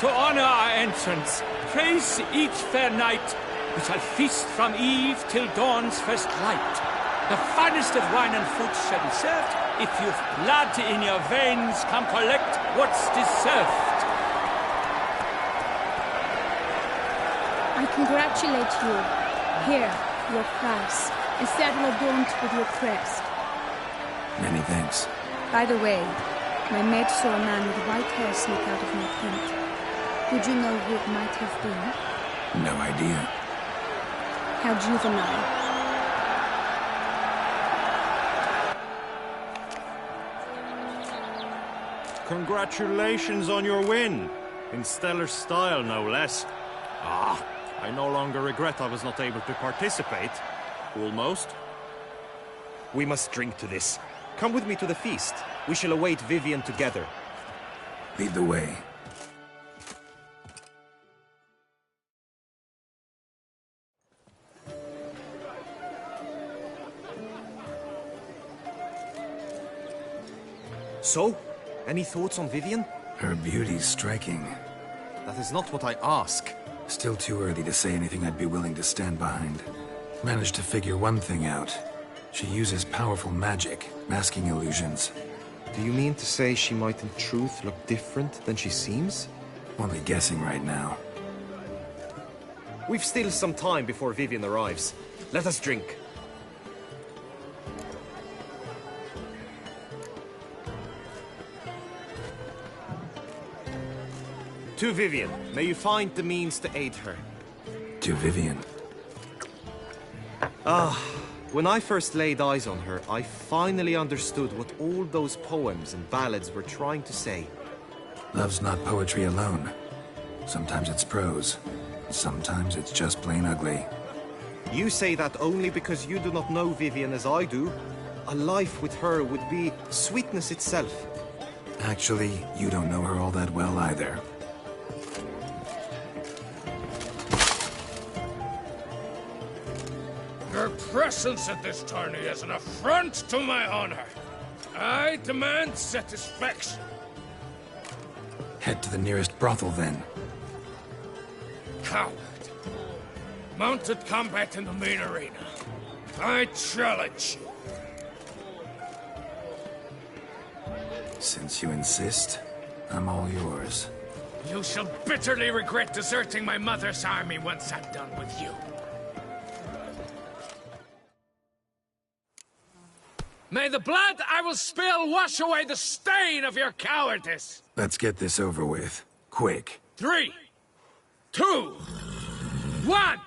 To honor our entrance, praise each fair night. We shall feast from eve till dawn's first light. The finest of wine and fruit shall be served. If you've blood in your veins, come collect what's deserved. I congratulate you. Here, your price. A saddle adorned with your crest. Many thanks. By the way, my maid saw a man with white hair sneak out of my tent. Would you know who it might have been? No idea. How juvenile. Congratulations on your win. In stellar style, no less. Ah, I no longer regret I was not able to participate. Almost. We must drink to this. Come with me to the feast. We shall await Vivian together. Lead the way. So, any thoughts on Vivian? Her beauty's striking. That is not what I ask. Still too early to say anything I'd be willing to stand behind. Managed to figure one thing out. She uses powerful magic, masking illusions. Do you mean to say she might in truth look different than she seems? Only guessing right now. We've still some time before Vivian arrives. Let us drink. To Vivian, may you find the means to aid her. To Vivian. When I first laid eyes on her, I finally understood what all those poems and ballads were trying to say. Love's not poetry alone. Sometimes it's prose. Sometimes it's just plain ugly. You say that only because you do not know Vivian as I do. A life with her would be sweetness itself. Actually, you don't know her all that well either. Your presence at this tourney is an affront to my honor. I demand satisfaction. Head to the nearest brothel, then. Coward. Mounted combat in the main arena. I challenge you. Since you insist, I'm all yours. You shall bitterly regret deserting my mother's army once I'm done with you. May the blood I will spill wash away the stain of your cowardice! Let's get this over with. Quick. 3, 2, 1!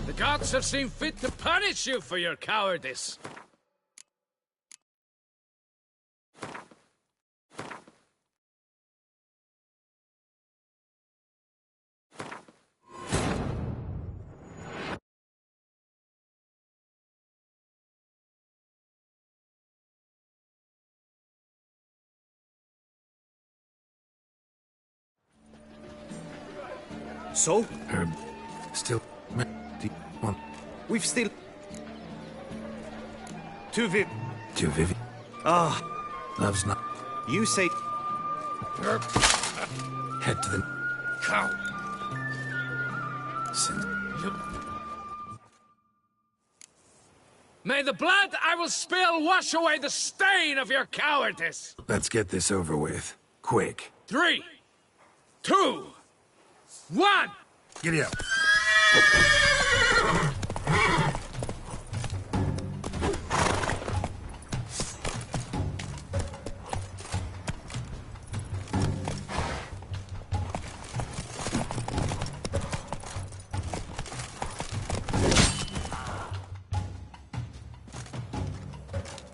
The gods have seen fit to punish you for your cowardice. So? Herb. Still... One. We've still... To Vivian. Love's not... You say... Head to the... Cow. Sin. May the blood I will spill wash away the stain of your cowardice! Let's get this over with. Quick. 3, 2, 1! Giddy up.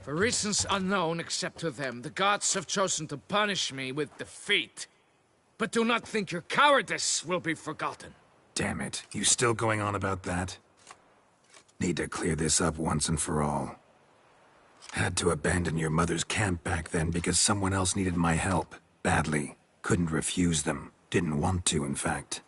For reasons unknown except to them, the gods have chosen to punish me with defeat. But do not think your cowardice will be forgotten. Damn it. You still going on about that? Need to clear this up once and for all. Had to abandon your mother's camp back then because someone else needed my help. Badly. Couldn't refuse them. Didn't want to, in fact.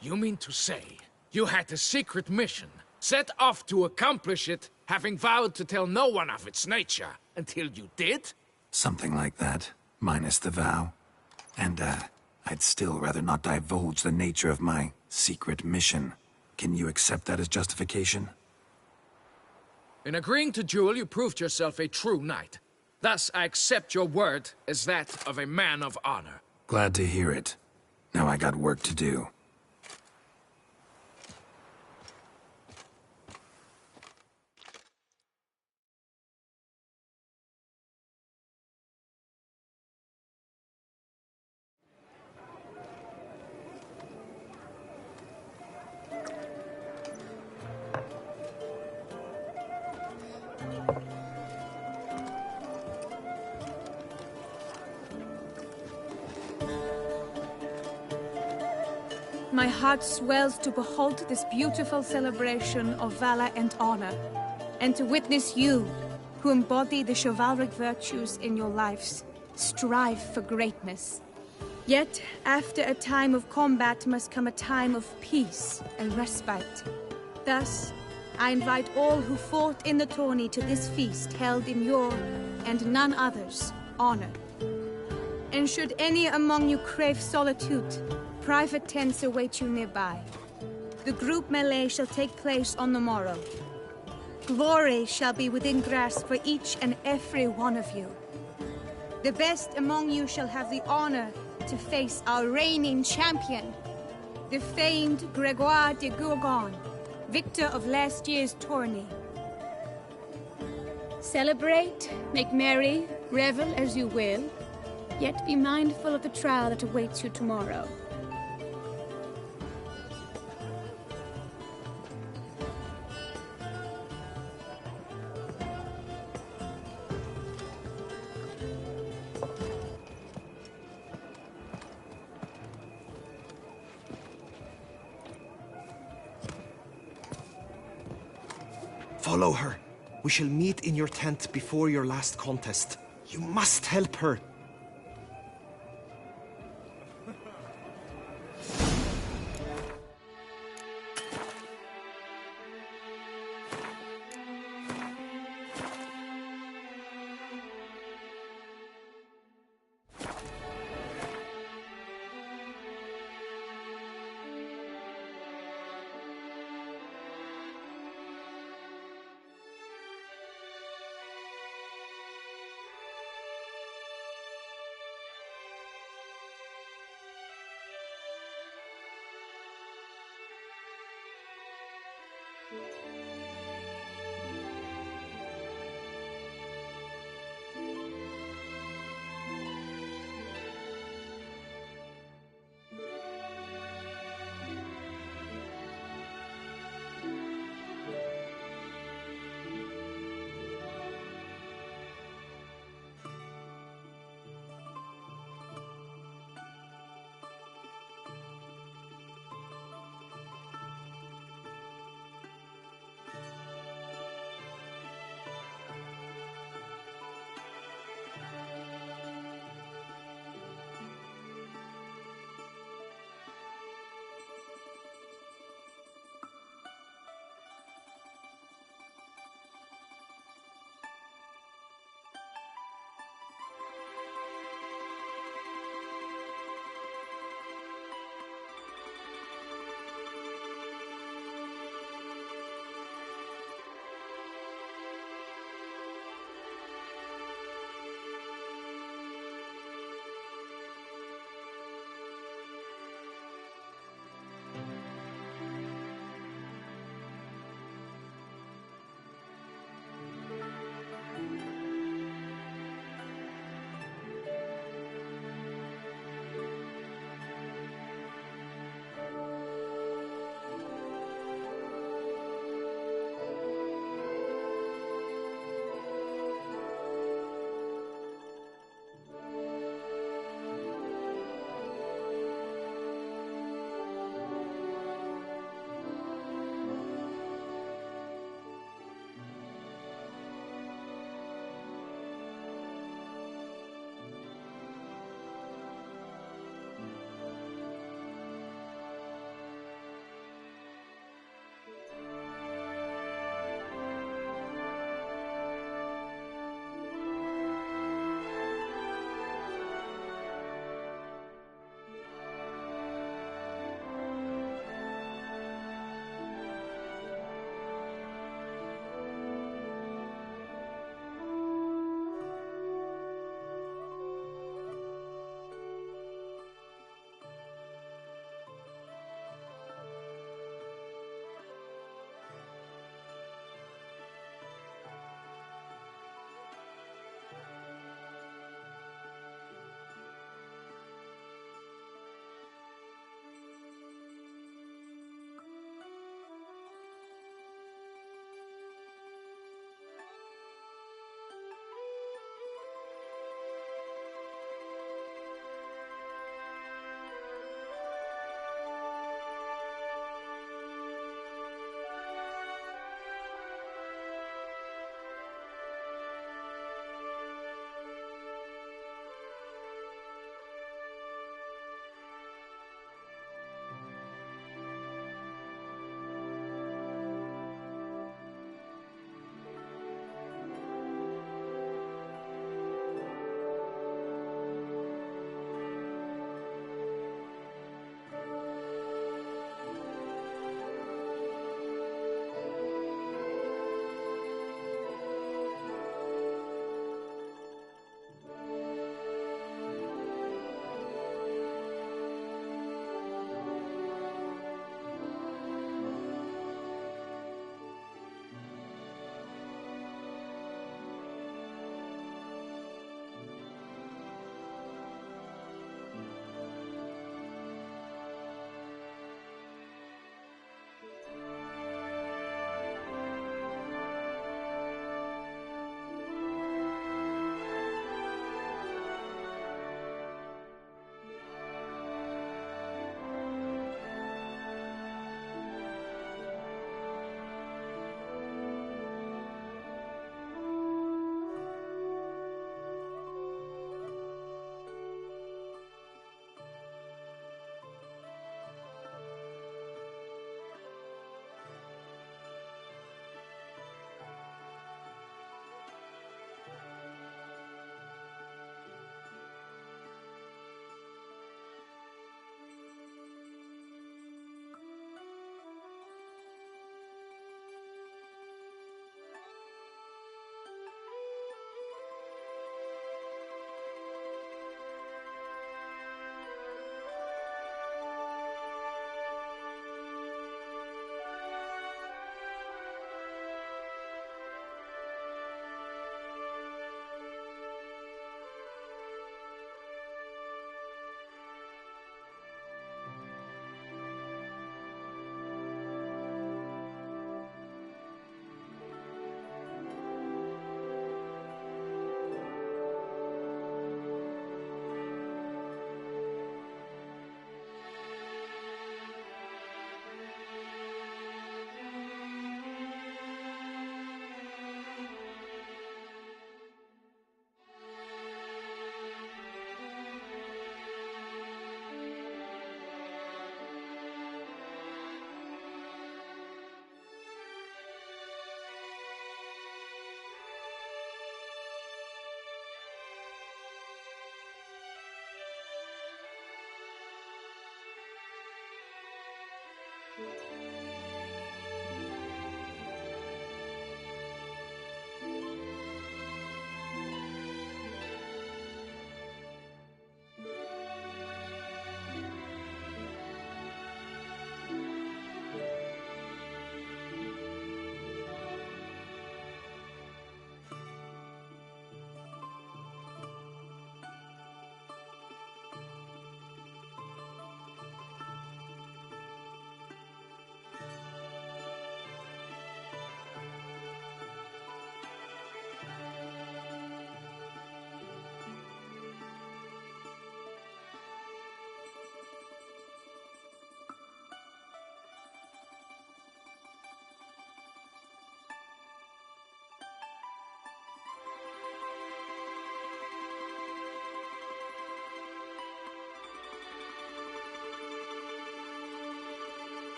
You mean to say you had a secret mission, set off to accomplish it, having vowed to tell no one of its nature, until you did? Something like that, minus the vow. And, I'd still rather not divulge the nature of my secret mission. Can you accept that as justification? In agreeing to duel, you proved yourself a true knight. Thus, I accept your word as that of a man of honor. Glad to hear it. Now I got work to do. My heart swells to behold this beautiful celebration of valor and honor, and to witness you, who embody the chivalric virtues in your lives, strive for greatness. Yet, after a time of combat must come a time of peace and respite. Thus, I invite all who fought in the tourney to this feast held in your, and none other's, honor. And should any among you crave solitude, private tents await you nearby. The group melee shall take place on the morrow. Glory shall be within grasp for each and every one of you. The best among you shall have the honor to face our reigning champion, the famed Gregoire de Gourgon, victor of last year's tourney. Celebrate, make merry, revel as you will, yet be mindful of the trial that awaits you tomorrow. Follow her. We shall meet in your tent before your last contest. You must help her.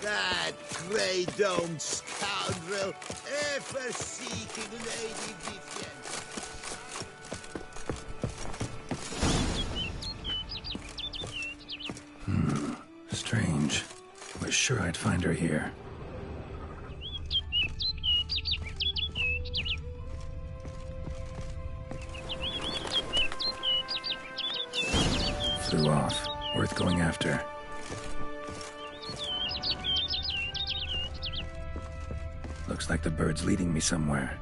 That grey-domed scoundrel, ever-seeking Lady Vivian. Strange. Was sure I'd find her here. Flew off. Worth going after. Looks like the bird's leading me somewhere.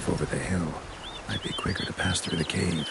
cliff over the hill. Might be quicker to pass through the cave.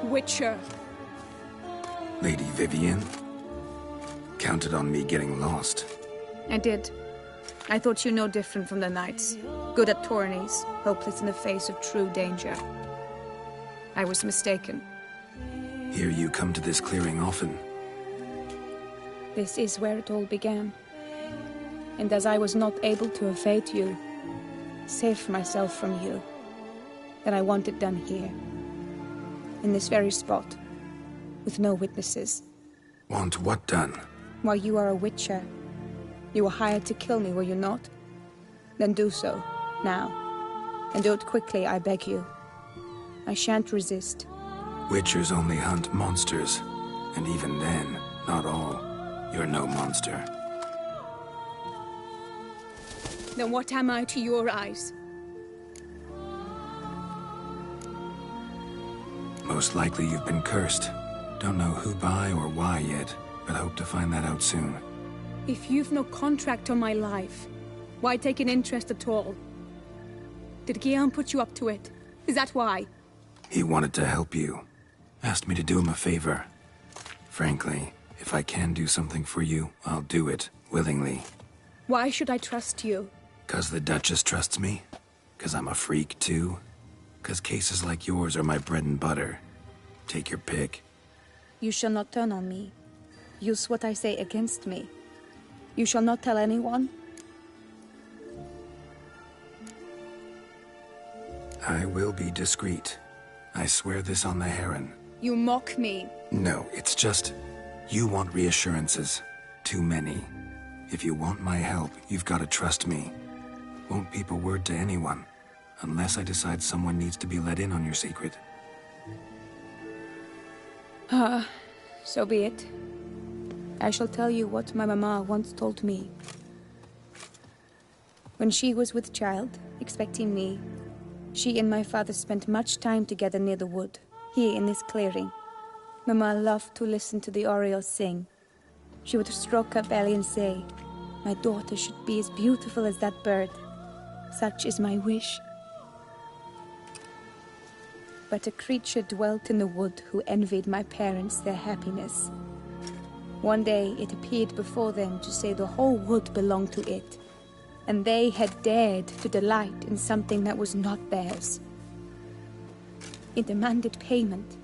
Witcher. Lady Vivian? Counted on me getting lost. I did. I thought you no different from the knights. Good at tourneys, hopeless in the face of true danger. I was mistaken. Hear you come to this clearing often. This is where it all began. And as I was not able to evade you, save myself from you, then I want it done here. In this very spot, with no witnesses. Want what done? Why, you are a witcher. You were hired to kill me, were you not? Then do so, now. And do it quickly, I beg you. I shan't resist. Witchers only hunt monsters. And even then, not all. You're no monster. Then what am I to your eyes? Most likely you've been cursed. Don't know who by or why yet, but hope to find that out soon. If you've no contract on my life, why take an interest at all? Did Guillaume put you up to it? Is that why? He wanted to help you. Asked me to do him a favor. Frankly, if I can do something for you, I'll do it, willingly. Why should I trust you? 'Cause the Duchess trusts me? 'Cause I'm a freak, too? 'Cause cases like yours are my bread and butter. Take your pick. You shall not turn on me. Use what I say against me. You shall not tell anyone? I will be discreet. I swear this on the Heron. You mock me. No, it's just... You want reassurances. Too many. If you want my help, you've got to trust me. Won't peep a word to anyone. Unless I decide someone needs to be let in on your secret. So be it. I shall tell you what my mama once told me. When she was with child, expecting me, she and my father spent much time together near the wood, here in this clearing. Mama loved to listen to the orioles sing. She would stroke her belly and say, "My daughter should be as beautiful as that bird. Such is my wish." But a creature dwelt in the wood who envied my parents their happiness. One day it appeared before them to say the whole wood belonged to it, and they had dared to delight in something that was not theirs. It demanded payment,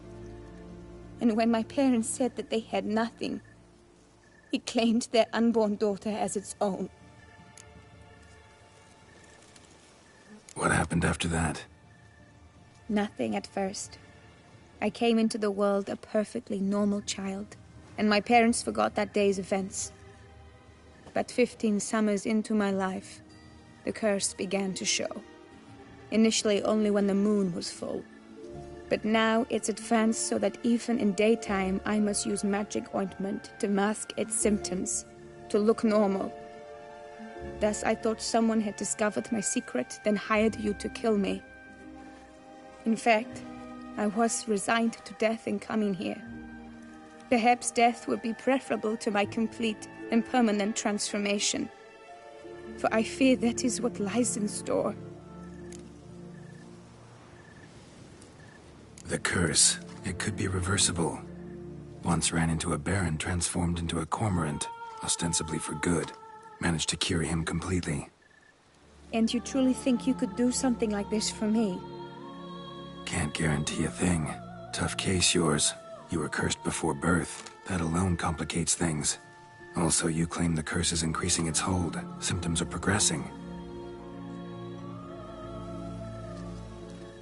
and when my parents said that they had nothing, it claimed their unborn daughter as its own. What happened after that? Nothing at first. I came into the world a perfectly normal child, and my parents forgot that day's events. But 15 summers into my life, the curse began to show. Initially only when the moon was full. But now it's advanced so that even in daytime I must use magic ointment to mask its symptoms, to look normal. Thus I thought someone had discovered my secret, then hired you to kill me. In fact, I was resigned to death in coming here. Perhaps death would be preferable to my complete and permanent transformation. For I fear that is what lies in store. The curse. It could be reversible. Once ran into a baron transformed into a cormorant, ostensibly for good. Managed to cure him completely. And you truly think you could do something like this for me? Can't guarantee a thing. Tough case, yours. You were cursed before birth. That alone complicates things. Also, you claim the curse is increasing its hold. Symptoms are progressing.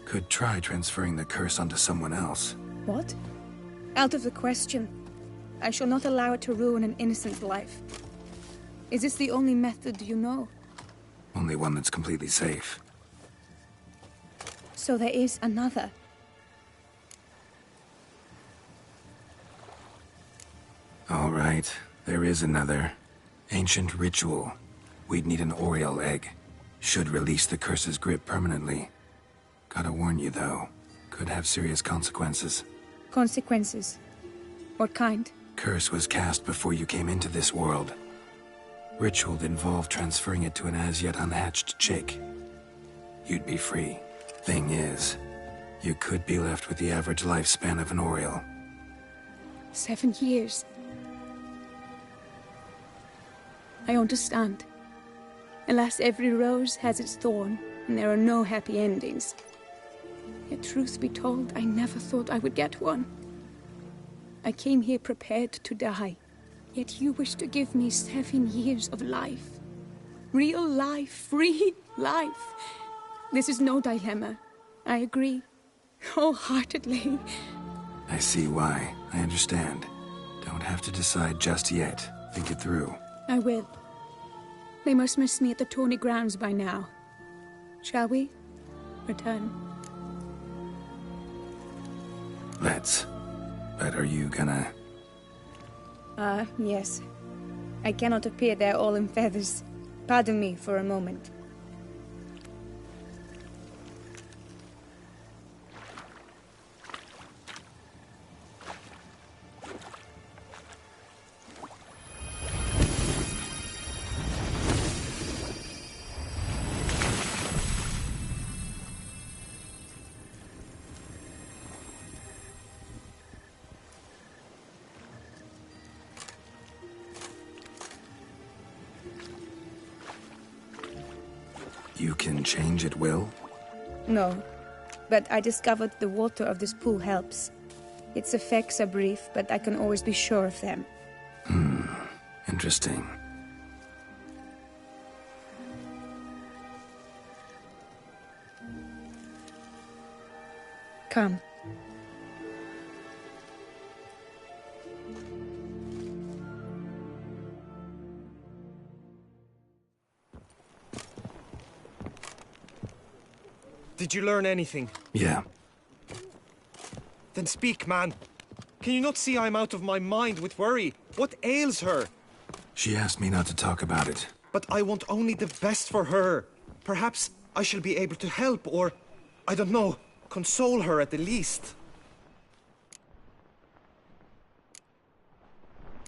Could try transferring the curse onto someone else. What? Out of the question. I shall not allow it to ruin an innocent life. Is this the only method you know? Only one that's completely safe. So there is another. All right, there is another. Ancient ritual. We'd need an Oriole egg. Should release the curse's grip permanently. Gotta warn you, though. Could have serious consequences. Consequences? What kind? Curse was cast before you came into this world. Ritual involved transferring it to an as-yet unhatched chick. You'd be free. Thing is, you could be left with the average lifespan of an Oriole. 7 years. I understand. Alas, every rose has its thorn, and there are no happy endings. Yet, truth be told, I never thought I would get one. I came here prepared to die, yet you wish to give me 7 years of life. Real life, free life. This is no dilemma. I agree, wholeheartedly. I see why. I understand. Don't have to decide just yet. Think it through. I will. They must miss me at the tourney grounds by now. Shall we return? Let's. But are you gonna... Yes. I cannot appear there all in feathers. Pardon me for a moment. You can change at will? No, but I discovered the water of this pool helps. Its effects are brief, but I can always be sure of them. Interesting. Come. Did you learn anything? Yeah. Then speak, man. Can you not see I'm out of my mind with worry? What ails her? She asked me not to talk about it. But I want only the best for her. Perhaps I shall be able to help or, I don't know, console her at the least.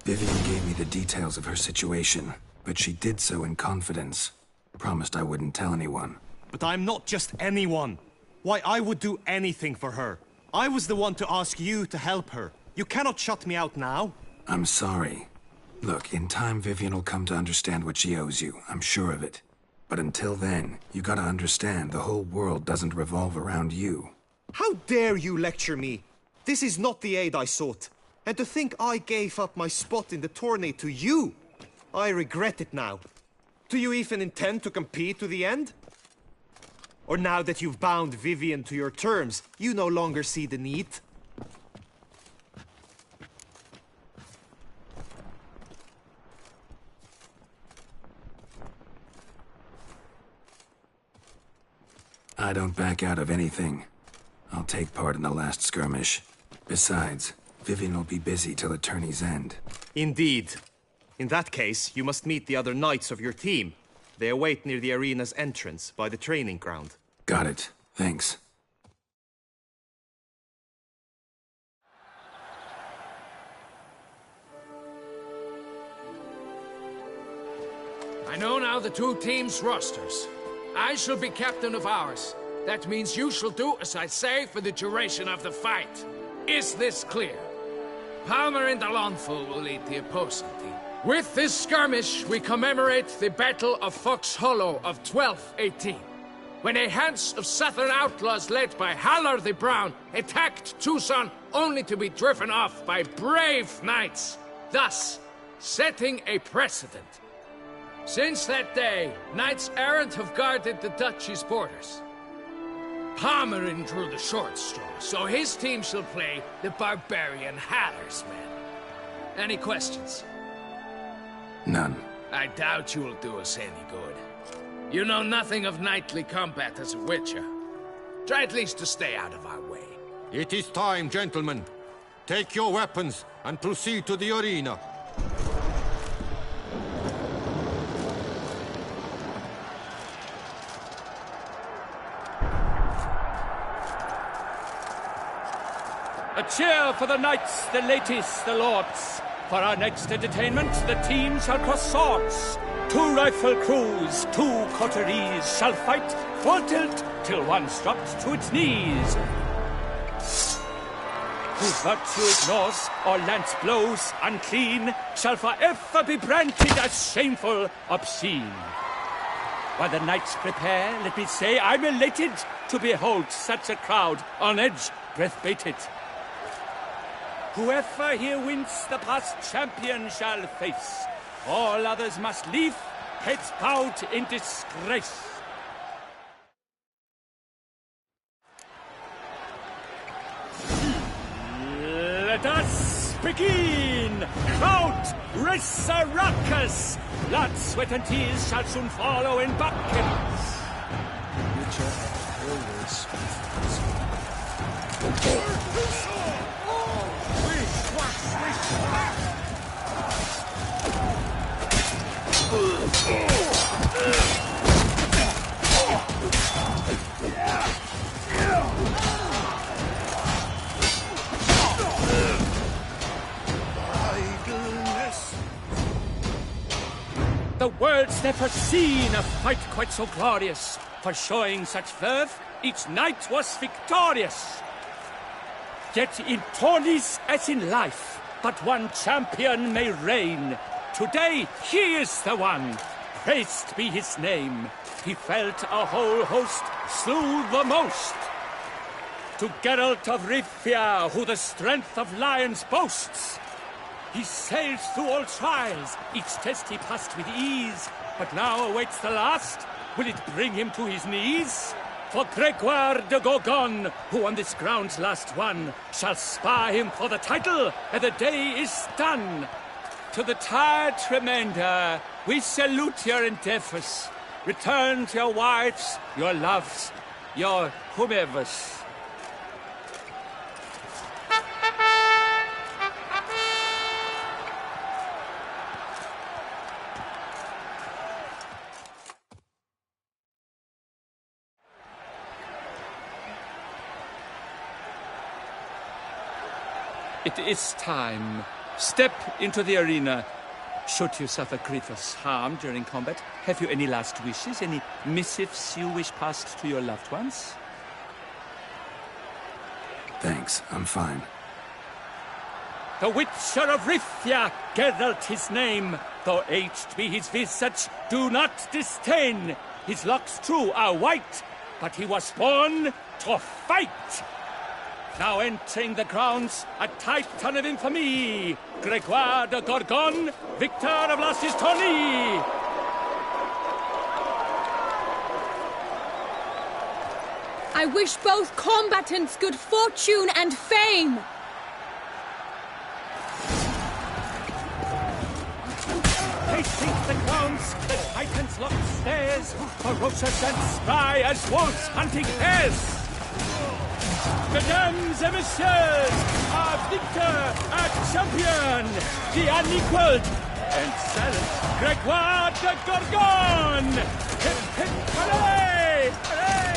Vivian gave me the details of her situation, but she did so in confidence. Promised I wouldn't tell anyone. But I'm not just anyone. Why, I would do anything for her. I was the one to ask you to help her. You cannot shut me out now. I'm sorry. Look, in time Vivian will come to understand what she owes you. I'm sure of it. But until then, you gotta understand the whole world doesn't revolve around you. How dare you lecture me? This is not the aid I sought. And to think I gave up my spot in the tourney to you. I regret it now. Do you even intend to compete to the end? Or now that you've bound Vivian to your terms, you no longer see the need? I don't back out of anything. I'll take part in the last skirmish. Besides, Vivian will be busy till the tourney's end. Indeed. In that case, you must meet the other knights of your team. They await near the arena's entrance, by the training ground. Got it. Thanks. I know now the two teams' rosters. I shall be captain of ours. That means you shall do as I say for the duration of the fight. Is this clear? Palmer and Alonful will lead the opposing team. With this skirmish, we commemorate the Battle of Fox Hollow of 1218, when a Hans of Southern outlaws led by Haller the Brown attacked Tucson only to be driven off by brave knights, thus setting a precedent. Since that day, knights errant have guarded the duchy's borders. Palmerin drew the short straw, so his team shall play the barbarian Haller's men. Any questions? None. I doubt you will do us any good. You know nothing of knightly combat as a witcher. Try at least to stay out of our way. It is time, gentlemen. Take your weapons and proceed to the arena. A cheer for the knights, the ladies, the lords. For our next entertainment, the team shall cross swords. 2 rifle crews, 2 coteries shall fight full tilt till one's dropped to its knees. Who virtue ignores or lance blows unclean shall forever be branded as shameful, obscene. While the knights prepare, let me say I'm elated to behold such a crowd on edge, breath-baited. Whoever here wins the past champion shall face. All others must leave, heads bowed in disgrace. Let us begin! Crowd, race a ruckus! Blood, sweat, and tears shall soon follow in buckets. Witcher always The world's never seen a fight quite so glorious. For showing such verve, each knight was victorious. Yet in tourneys as in life, but one champion may reign. Today he is the one, praised be his name. He felt a whole host, slew the most. To Geralt of Rivia, who the strength of lions boasts, he sailed through all trials, each test he passed with ease. But now awaits the last, will it bring him to his knees? For Gregoire de Gorgon, who on this ground's last won, shall spar him for the title, and the day is done. To the tired remainder, we salute your endeavors. Return to your wives, your loves, your whomevers. It is time. Step into the arena. Should you suffer grievous harm during combat, have you any last wishes? Any missives you wish passed to your loved ones? Thanks, I'm fine. The Witcher of Rivia, Geralt his name. Though aged be his visage, do not disdain. His locks, true, are white, but he was born to fight. Now entering the grounds, a titan of infamy, Gregoire de Gorgon, victor of Las's tourney. I wish both combatants good fortune and fame. Facing the grounds, the titans locked stairs, ferocious and spry as wolves hunting hares. Mesdames et messieurs, our victor, our champion, the unequaled and silent Gregoire de Gorgon! Hip, hip, hooray! Hooray!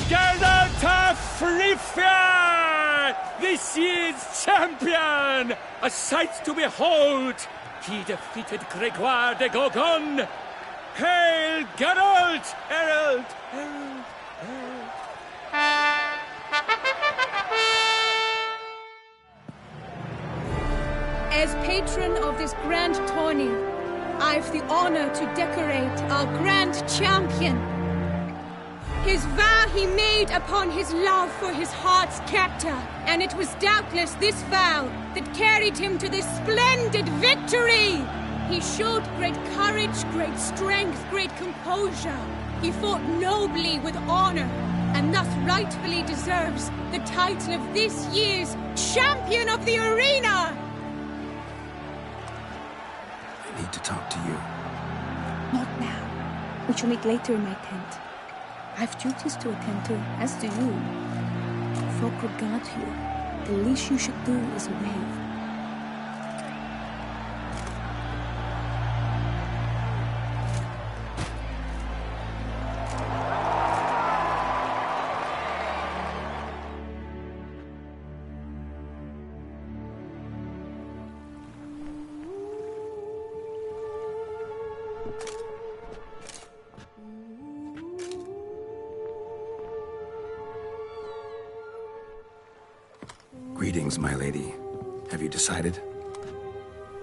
Geralt of Rivia! This year's champion! A sight to behold! He defeated Gregoire de Gorgon! Hail, Geralt! Herald! Herald! Herald! As patron of this grand tourney, I've the honor to decorate our grand champion. His vow he made upon his love for his heart's captor, and it was doubtless this vow that carried him to this splendid victory. He showed great courage, great strength, great composure. He fought nobly with honor, and thus rightfully deserves the title of this year's Champion of the Arena! I need to talk to you. Not now. We shall meet later in my tent. I've duties to attend to, as do you. Folk regard you. The least you should do is wave. Greetings, my lady. Have you decided?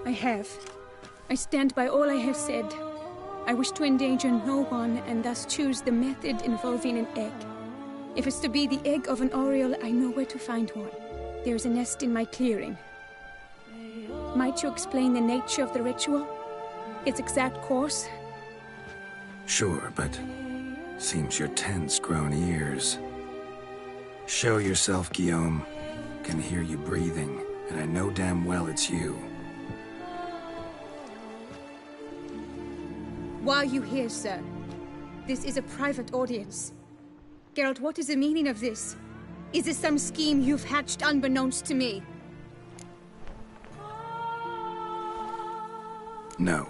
I have. I stand by all I have said. I wish to endanger no one, and thus choose the method involving an egg. If it's to be the egg of an oriole, I know where to find one. There is a nest in my clearing. Might you explain the nature of the ritual? Its exact course? Sure, but seems your tent's grown ears. Show yourself, Guillaume. Can hear you breathing, and I know damn well it's you. Why are you here, sir? This is a private audience. Geralt, what is the meaning of this? Is this some scheme you've hatched unbeknownst to me? No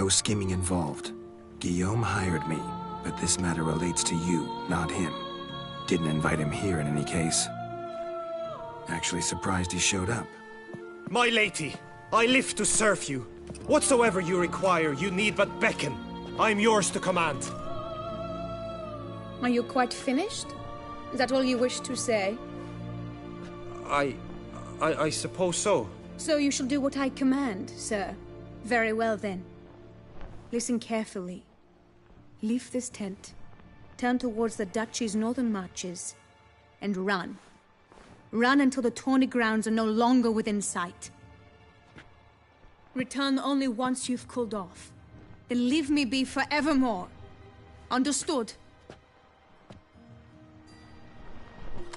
scheming involved. Guillaume hired me, but this matter relates to you, not him. Didn't invite him here in any case. Actually surprised he showed up. My lady, I live to serve you. Whatsoever you require, you need but beckon. I am yours to command. Are you quite finished? Is that all you wish to say? I suppose so. So you shall do what I command, sir. Very well, then. Listen carefully. Leave this tent, turn towards the Duchy's northern marches, and run. Run until the tourney grounds are no longer within sight. Return only once you've cooled off. Then leave me be forevermore. Understood?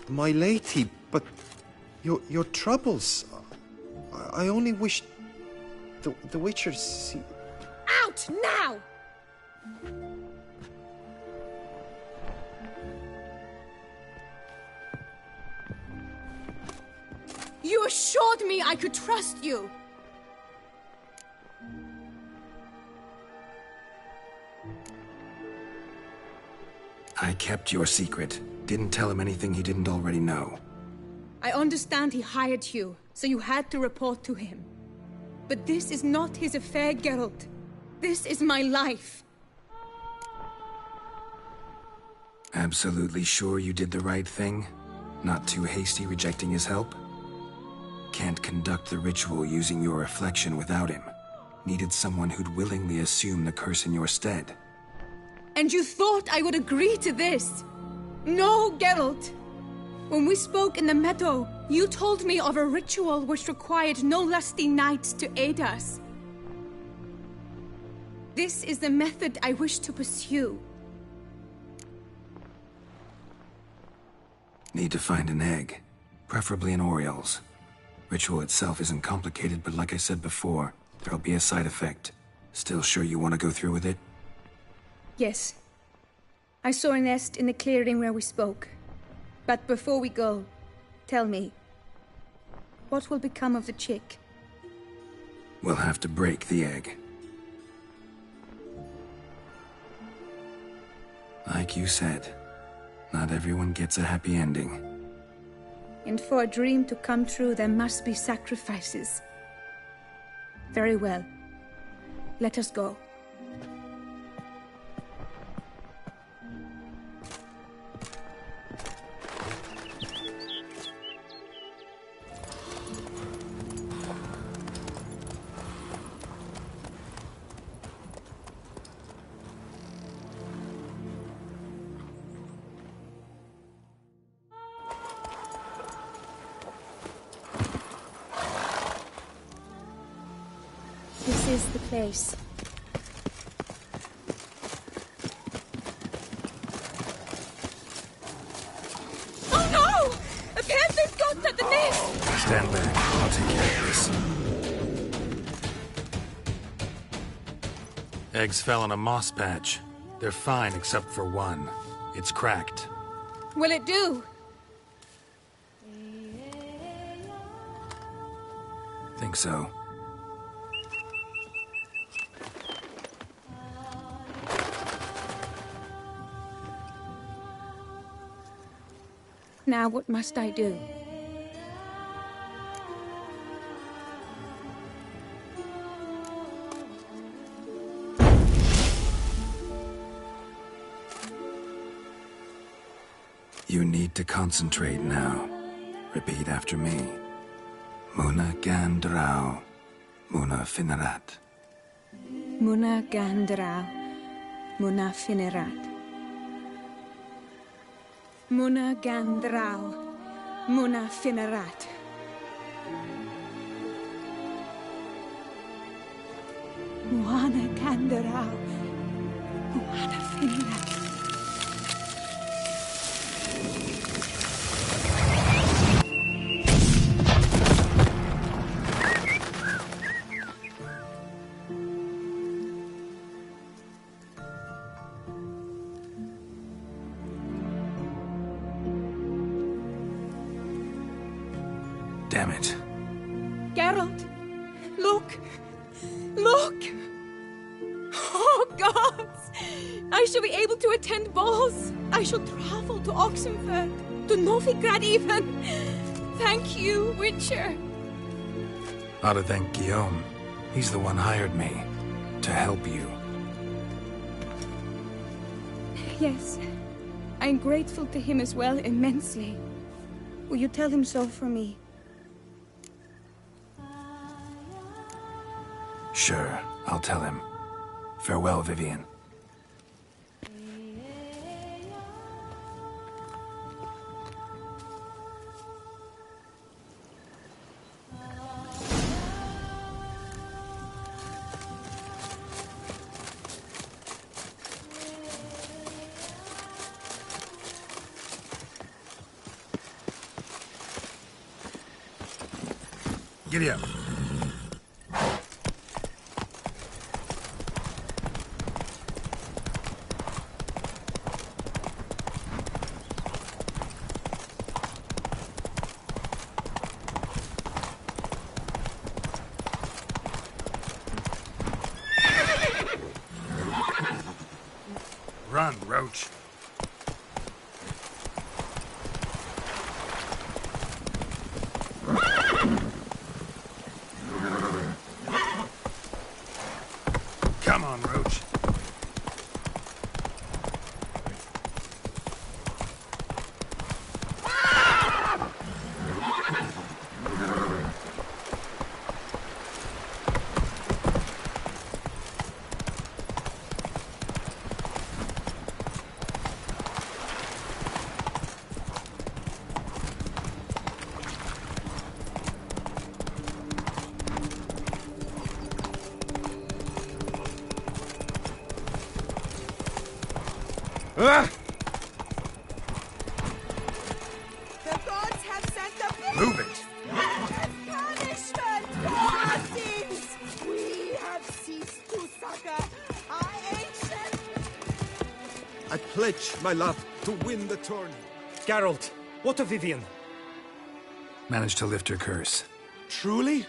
My lady, but your troubles. I only wish the Witchers see. Out now! You assured me I could trust you! I kept your secret. Didn't tell him anything he didn't already know. I understand he hired you, so you had to report to him. But this is not his affair, Geralt. This is my life. Absolutely sure you did the right thing? Not too hasty rejecting his help? Can't conduct the ritual using your reflection without him. Needed someone who'd willingly assume the curse in your stead. And you thought I would agree to this? No, Geralt. When we spoke in the meadow, you told me of a ritual which required no lusty knights to aid us. This is the method I wish to pursue. Need to find an egg. Preferably an oriole's. Ritual itself isn't complicated, but like I said before, there'll be a side effect. Still sure you want to go through with it? Yes. I saw a nest in the clearing where we spoke. But before we go, tell me, what will become of the chick? We'll have to break the egg. Like you said, not everyone gets a happy ending. And for a dream to come true, there must be sacrifices. Very well. Let us go. This is the place. Oh no! A panther's got at the nest! Stand back. I'll take care of this. Eggs fell in a moss patch. They're fine except for one. It's cracked. Will it do? Think so. Now what must I do? You need to concentrate now. Repeat after me. Muna Gandrau, Muna Finerat. Muna Gandrau, Muna Finerat. Muna Gandrau, Muna Finerat. Muna Gandrau, Muna Finerat. Damn it. Geralt, look! Look! Oh, gods! I shall be able to attend balls. I shall travel to Oxenfurt, to Novigrad even. Thank you, Witcher. Ought to thank Guillaume. He's the one hired me. To help you. Yes, I'm grateful to him as well, immensely. Will you tell him so for me? Sure, I'll tell him. Farewell, Vivian. Giddy up. Run, Roach. Come on, Roach. Ah! The gods have sent the Move it. punishment for our sins. We have ceased to succor our ancient. I pledge my love to win the tourney. Geralt, what of Vivian? Managed to lift her curse. Truly?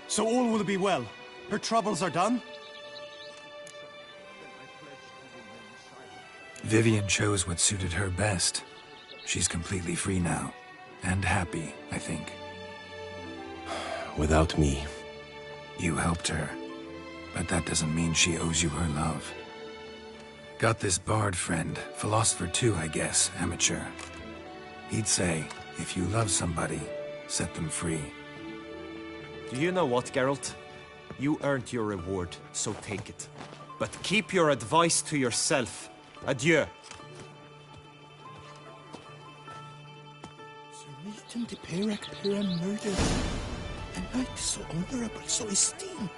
So all will be well. Her troubles are done? Vivian chose what suited her best. She's completely free now. And happy, I think. Without me. You helped her. But that doesn't mean she owes you her love. Got this bard friend. Philosopher too, I guess. Amateur. He'd say, if you love somebody, set them free. Do you know what, Geralt? You earned your reward, so take it. But keep your advice to yourself. Adieu. Sir Milton de Peyrac Pera murdered. A knight so honorable, so esteemed.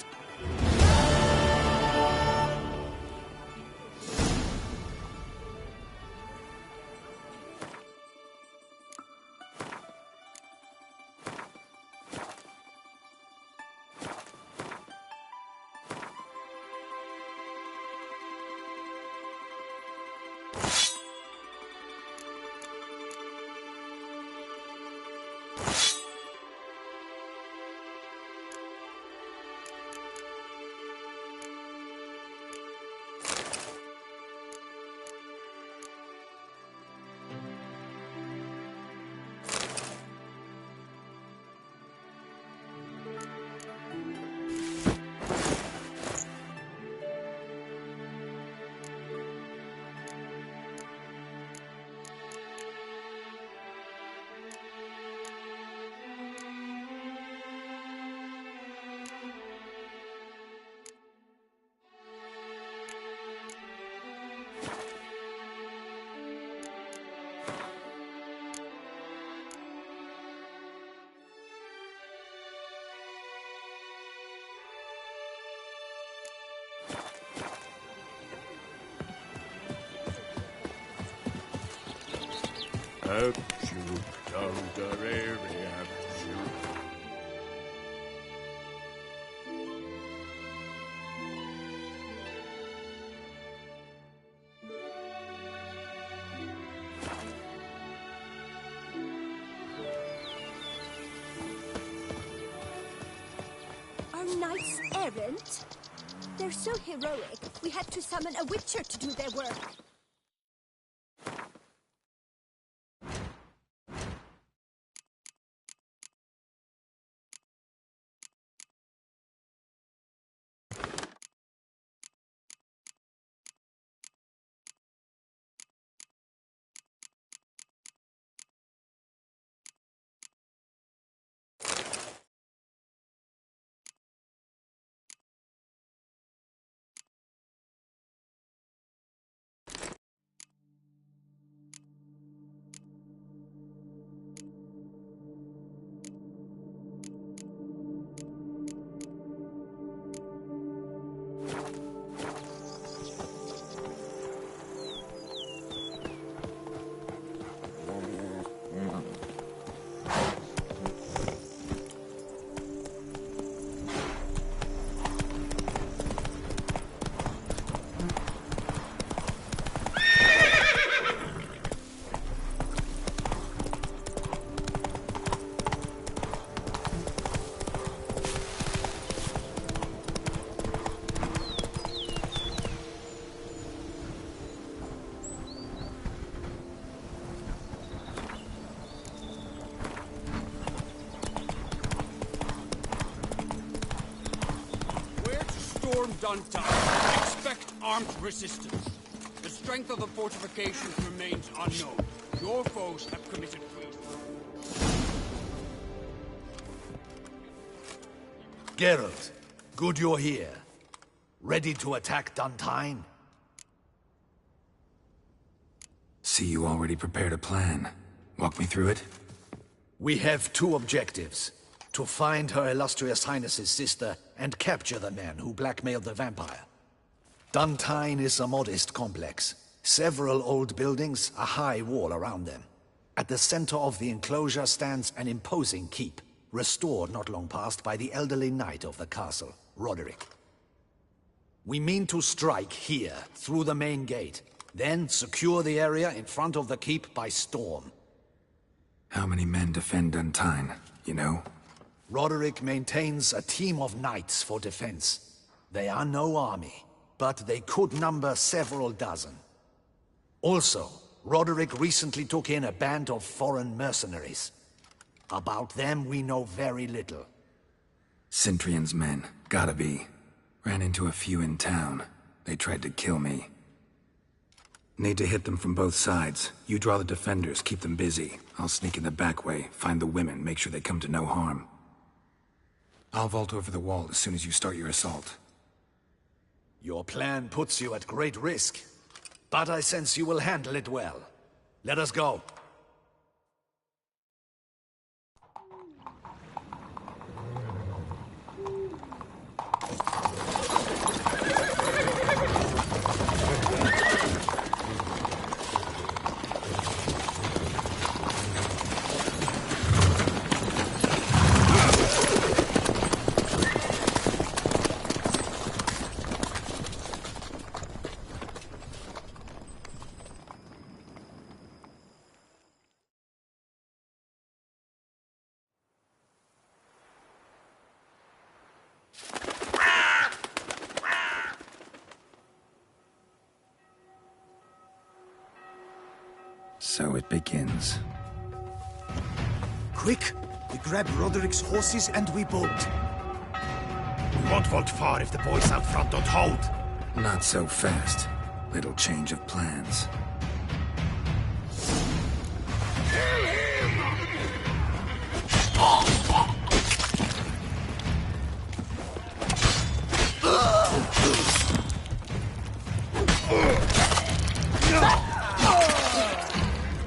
Up, shoot, down the area, shoot. Our knights errant? They're so heroic, we had to summon a witcher to do their work. Duntime. Expect armed resistance. The strength of the fortifications remains unknown. Your foes have committed treason. Geralt, good you're here. Ready to attack Duntine? See, you already prepared a plan. Walk me through it. We have two objectives. To find Her Illustrious Highness's sister and capture the man who blackmailed the vampire. Duntine is a modest complex. Several old buildings, a high wall around them. At the center of the enclosure stands an imposing keep, restored not long past by the elderly knight of the castle, Roderick. We mean to strike here, through the main gate, then secure the area in front of the keep by storm. How many men defend Duntine, you know? Roderick maintains a team of knights for defense. They are no army, but they could number several dozen. Also, Roderick recently took in a band of foreign mercenaries. About them we know very little. Cintrian's men, gotta be. Ran into a few in town. They tried to kill me. Need to hit them from both sides. You draw the defenders, keep them busy. I'll sneak in the back way, find the women, make sure they come to no harm. I'll vault over the wall as soon as you start your assault. Your plan puts you at great risk, but I sense you will handle it well. Let us go. So it begins. Quick! We grab Roderick's horses and we bolt. We won't vault far if the boys out front don't hold. Not so fast. Little change of plans.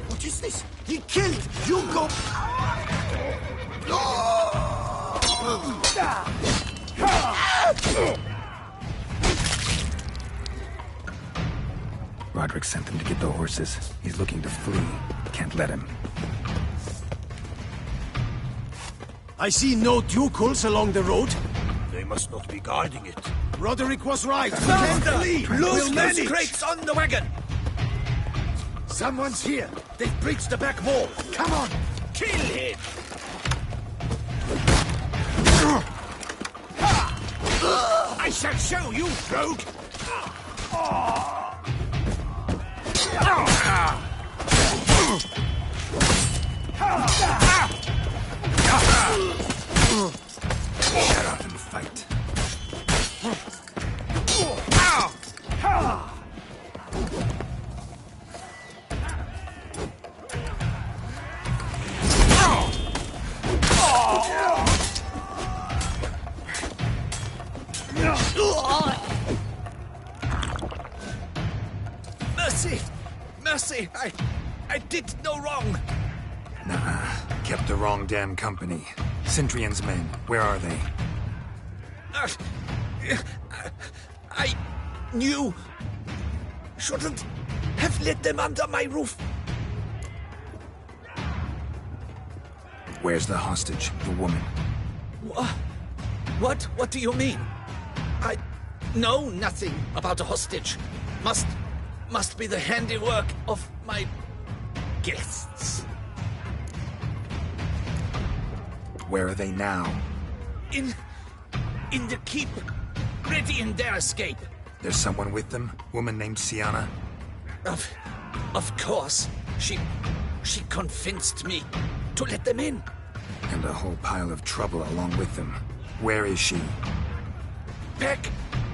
What is this? He killed! You go! Roderick sent them to get the horses. He's looking to flee. Can't let him. I see no Ducals along the road. They must not be guarding it. Roderick was right. We can't flee. We'll manage. Crates on the wagon! Someone's here. They've breached the back wall. Come on! Kill him! I shall show you, rogue! Shut up and fight. Mercy! Mercy! I did no wrong! Nah, kept the wrong damn company. Centrion's men, where are they? I knew... Shouldn't have let them under my roof. Where's the hostage, the woman? What do you mean? I know nothing about a hostage. Must be the handiwork of my guests. Where are they now? In the keep, ready in their escape. There's someone with them? Woman named Sienna? Of course. She convinced me to let them in. And a whole pile of trouble along with them. Where is she?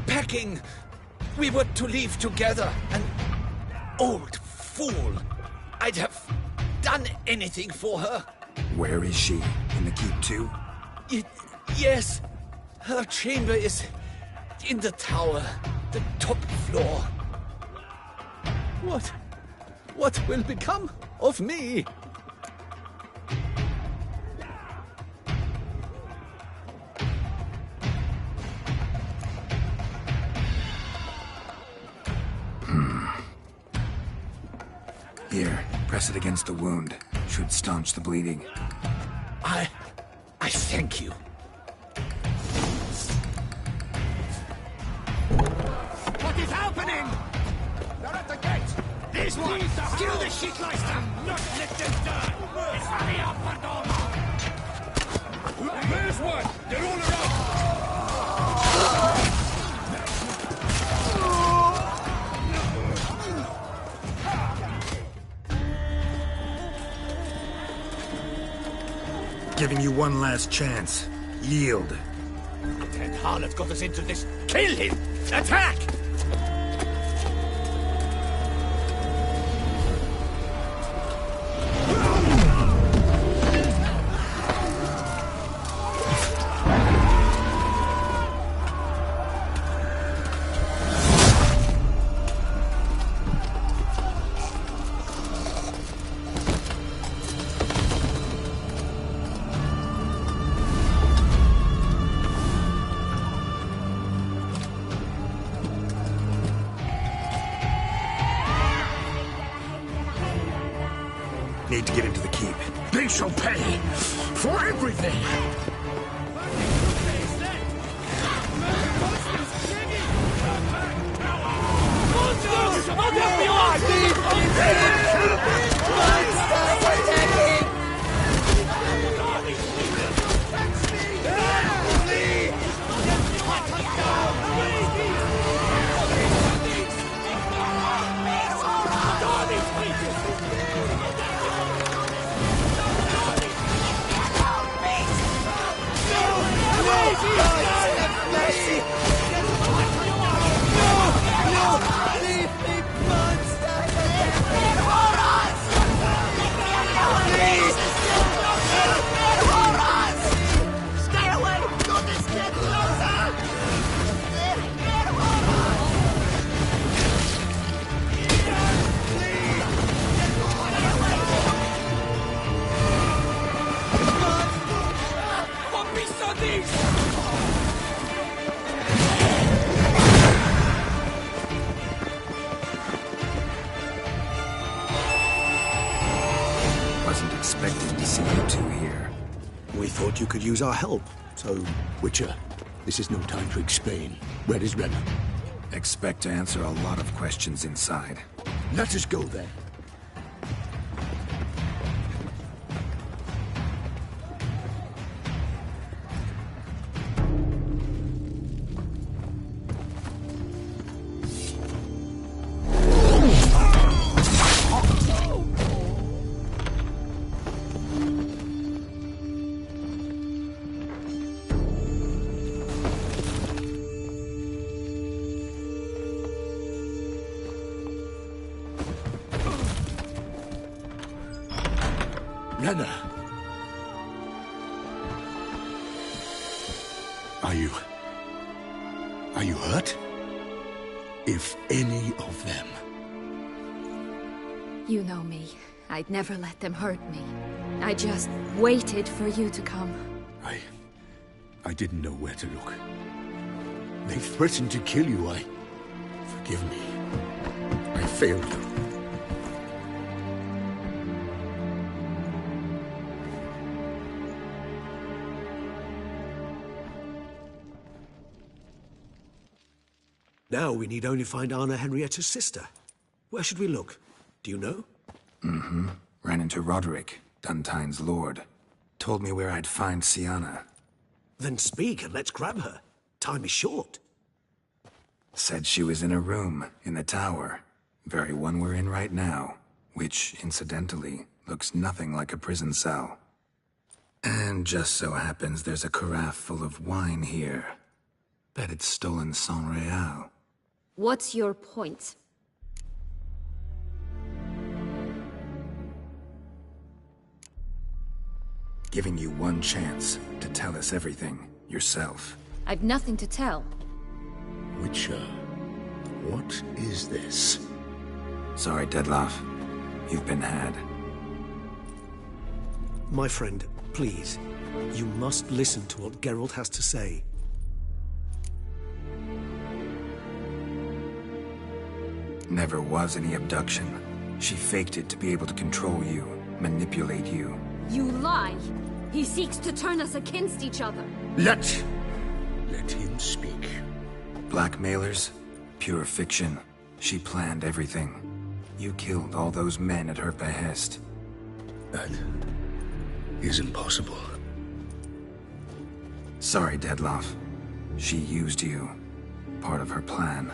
Packing. We were to leave together. An old fool. I'd have done anything for her. Where is she? In the keep too? Yes. Her chamber is in the tower, the top floor. What will become of me? Here, press it against the wound. Should staunch the bleeding. I thank you. What is happening? They're at the gate! These ones! Kill the shitleister! Not let them die! Hurry up, Pardoma! Where's one? They're all around! Giving you one last chance. Yield. That harlot got us into this. Kill him! Attack! Need to get into the keep. They shall pay for everything! you could use our help, so... Witcher, this is no time to explain. Where is Renna? Expect to answer a lot of questions inside. Let us go then. Renna! Are you hurt? If any of them... You know me. I'd never let them hurt me. I just waited for you to come. I didn't know where to look. They threatened to kill you. Forgive me. I failed you. Now we need only find Anna Henrietta's sister. Where should we look? Do you know? Mm-hmm. Ran into Roderick, Duntine's lord. Told me where I'd find Sienna. Then speak and let's grab her. Time is short. Said she was in a room in the tower. Very one we're in right now. Which, incidentally, looks nothing like a prison cell. And just so happens there's a carafe full of wine here. Bet it's stolen San Real. What's your point? Giving you one chance to tell us everything yourself. I've nothing to tell. Witcher, what is this? Sorry, Dettlaff. You've been had. My friend, please. You must listen to what Geralt has to say. Never was any abduction. She faked it to be able to control you, manipulate you. You lie! He seeks to turn us against each other. Let him speak. Blackmailers? Pure fiction. She planned everything. You killed all those men at her behest. That is impossible. Sorry, Dettlaff. She used you. Part of her plan.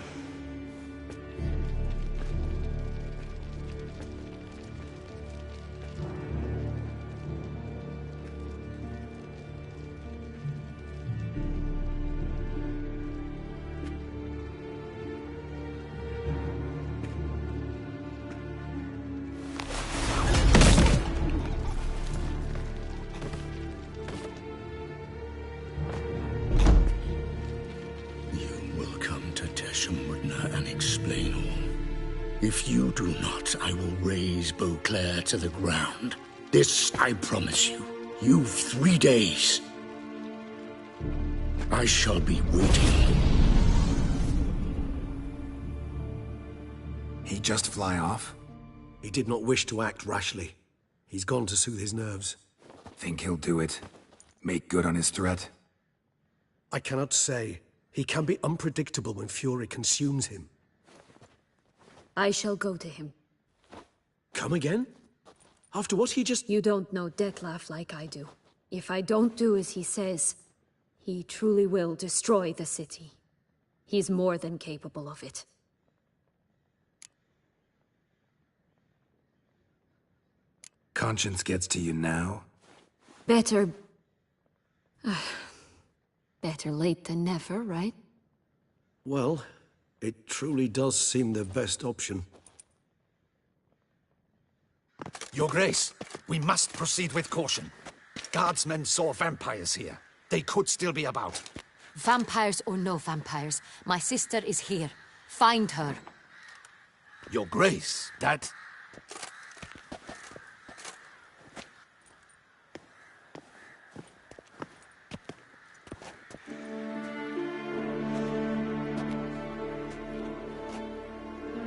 And explain all. If you do not, I will raise Beauclair to the ground. This I promise you. You've 3 days. I shall be waiting. He just fly off? He did not wish to act rashly. He's gone to soothe his nerves. Think he'll do it? Make good on his threat? I cannot say. He can be unpredictable when fury consumes him. I shall go to him. Come again? After what he just... You don't know Dettlaff like I do. If I don't do as he says, he truly will destroy the city. He's more than capable of it. Conscience gets to you now? Better... better late than never, right? Well, it truly does seem the best option. Your Grace, we must proceed with caution. Guardsmen saw vampires here. They could still be about. Vampires or no vampires, my sister is here. Find her. Your Grace, that...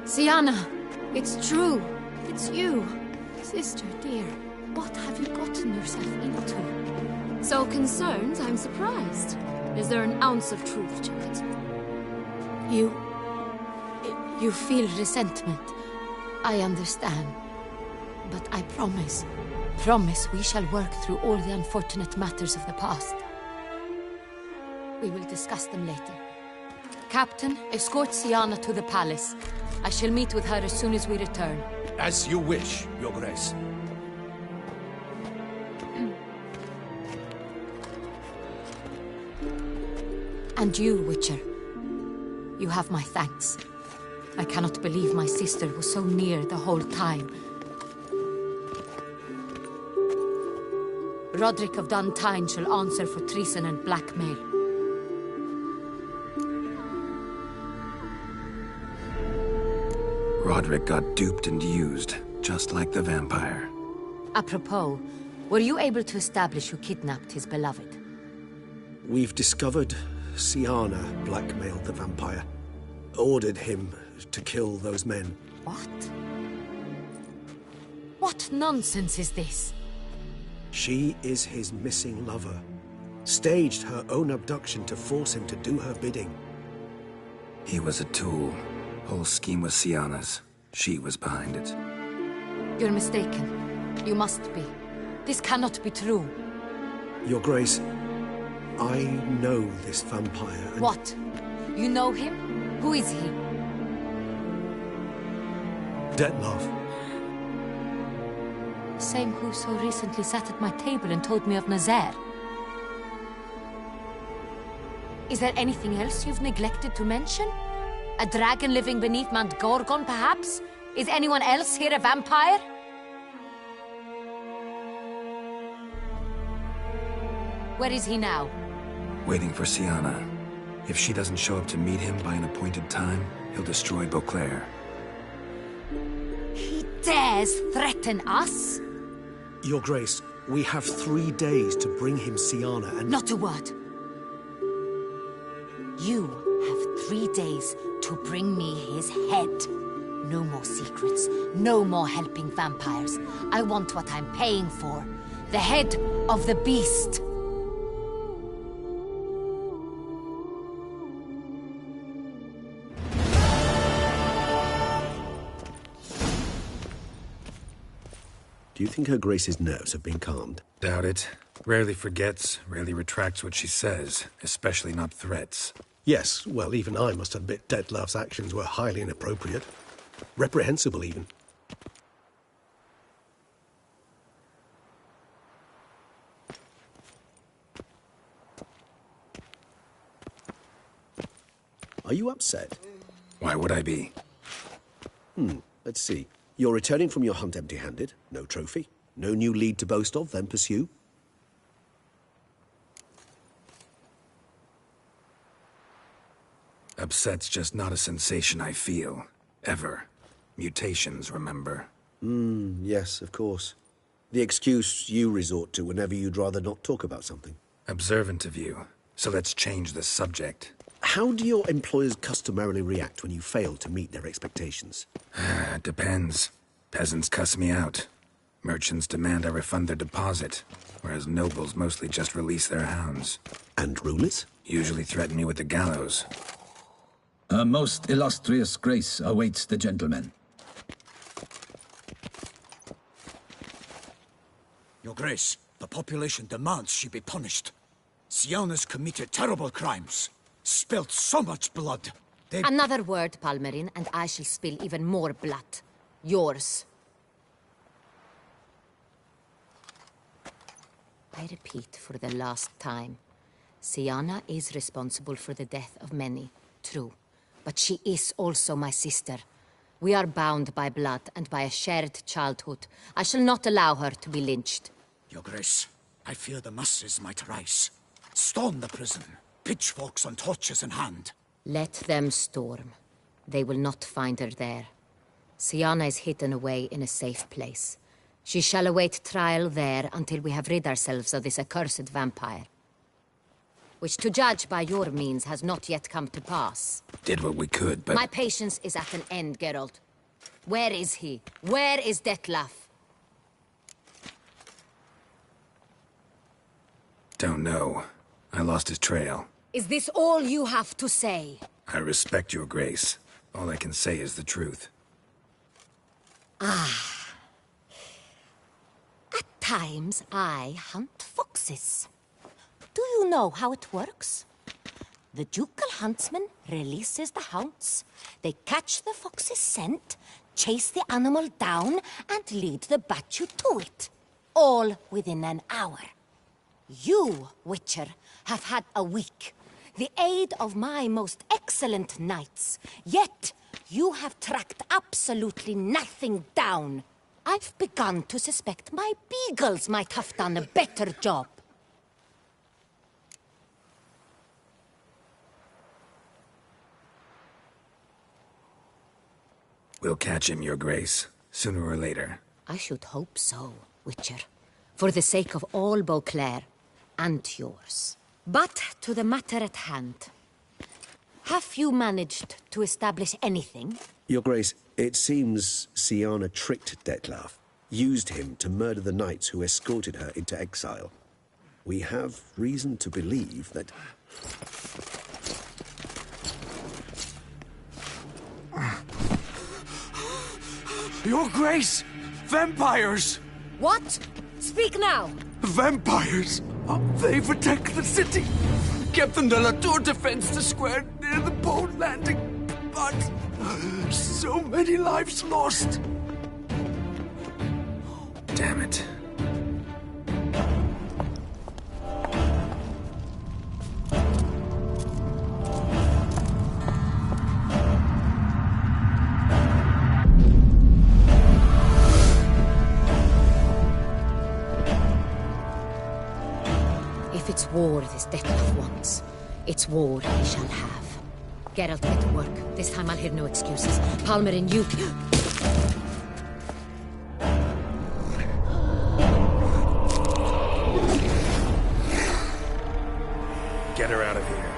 Sienna, it's true. It's you. Sister, dear, what have you gotten yourself into? So concerned, I'm surprised. Is there an ounce of truth to it? You feel resentment. I understand. But I promise we shall work through all the unfortunate matters of the past. We will discuss them later. Captain, escort Siana to the palace. I shall meet with her as soon as we return. As you wish, Your Grace. And you, Witcher. You have my thanks. I cannot believe my sister was so near the whole time. Roderick of Duntine shall answer for treason and blackmail. Roderick got duped and used, just like the vampire. Apropos, were you able to establish who kidnapped his beloved? We've discovered Siana blackmailed the vampire. Ordered him to kill those men. What? What nonsense is this? She is his missing lover. Staged her own abduction to force him to do her bidding. He was a tool. Whole scheme was Siana's. She was behind it. You're mistaken. You must be. This cannot be true. Your Grace, I know this vampire and... What? You know him? Who is he? Detlef. The same who so recently sat at my table and told me of Nazaire. Is there anything else you've neglected to mention? A dragon living beneath Mount Gorgon, perhaps? Is anyone else here a vampire? Where is he now? Waiting for Siana. If she doesn't show up to meet him by an appointed time, he'll destroy Beauclair. He dares threaten us? Your Grace, we have 3 days to bring him Siana and... Not a word. You have 3 days to bring me his head. No more secrets. No more helping vampires. I want what I'm paying for. The head of the beast. Do you think Her Grace's nerves have been calmed? Doubt it. Rarely forgets, rarely retracts what she says, especially not threats. Yes, well, even I must admit Detlef's actions were highly inappropriate. Reprehensible, even. Are you upset? Why would I be? Let's see. You're returning from your hunt empty-handed. No trophy. No new lead to boast of, then pursue. Upset's just not a sensation I feel. Ever. Mutations, remember? Yes, of course. The excuse you resort to whenever you'd rather not talk about something. Observant of you. So let's change the subject. How do your employers customarily react when you fail to meet their expectations? Depends. Peasants cuss me out. Merchants demand I refund their deposit, whereas nobles mostly just release their hounds. And rulers? Usually threaten me with the gallows. A most illustrious grace awaits the gentleman. Your Grace, the population demands she be punished. Siana's committed terrible crimes. Spilt so much blood. Another word, Palmerin, and I shall spill even more blood. Yours. I repeat for the last time. Siana is responsible for the death of many, true. But she is also my sister. We are bound by blood and by a shared childhood. I shall not allow her to be lynched. Your Grace, I fear the masses might rise. Storm the prison, pitchforks and torches in hand. Let them storm. They will not find her there. Siana is hidden away in a safe place. She shall await trial there until we have rid ourselves of this accursed vampire. Which, to judge by your means, has not yet come to pass. Did what we could, but... My patience is at an end, Geralt. Where is he? Where is Detlef? Don't know. I lost his trail. Is this all you have to say? I respect your grace. All I can say is the truth. Ah. At times, I hunt foxes. Do you know how it works? The ducal huntsman releases the hounds. They catch the fox's scent, chase the animal down, and lead the battue to it. All within an hour. You, Witcher, have had a week. The aid of my most excellent knights. Yet, you have tracked absolutely nothing down. I've begun to suspect my beagles might have done a better job. We'll catch him, your grace. Sooner or later. I should hope so, Witcher. For the sake of all Beauclair, and yours. But to the matter at hand. Have you managed to establish anything? Your Grace, it seems Syanna tricked Dettlaff, used him to murder the knights who escorted her into exile. We have reason to believe that... Your Grace! Vampires! What? Speak now! Vampires! They protect the city! Captain de la Tour defends the square near the boat landing, but so many lives lost! Damn it. If it's war this Dettlaff wants, it's war he shall have. Geralt, get to work. This time I'll hear no excuses. Palmer and you... Get her out of here.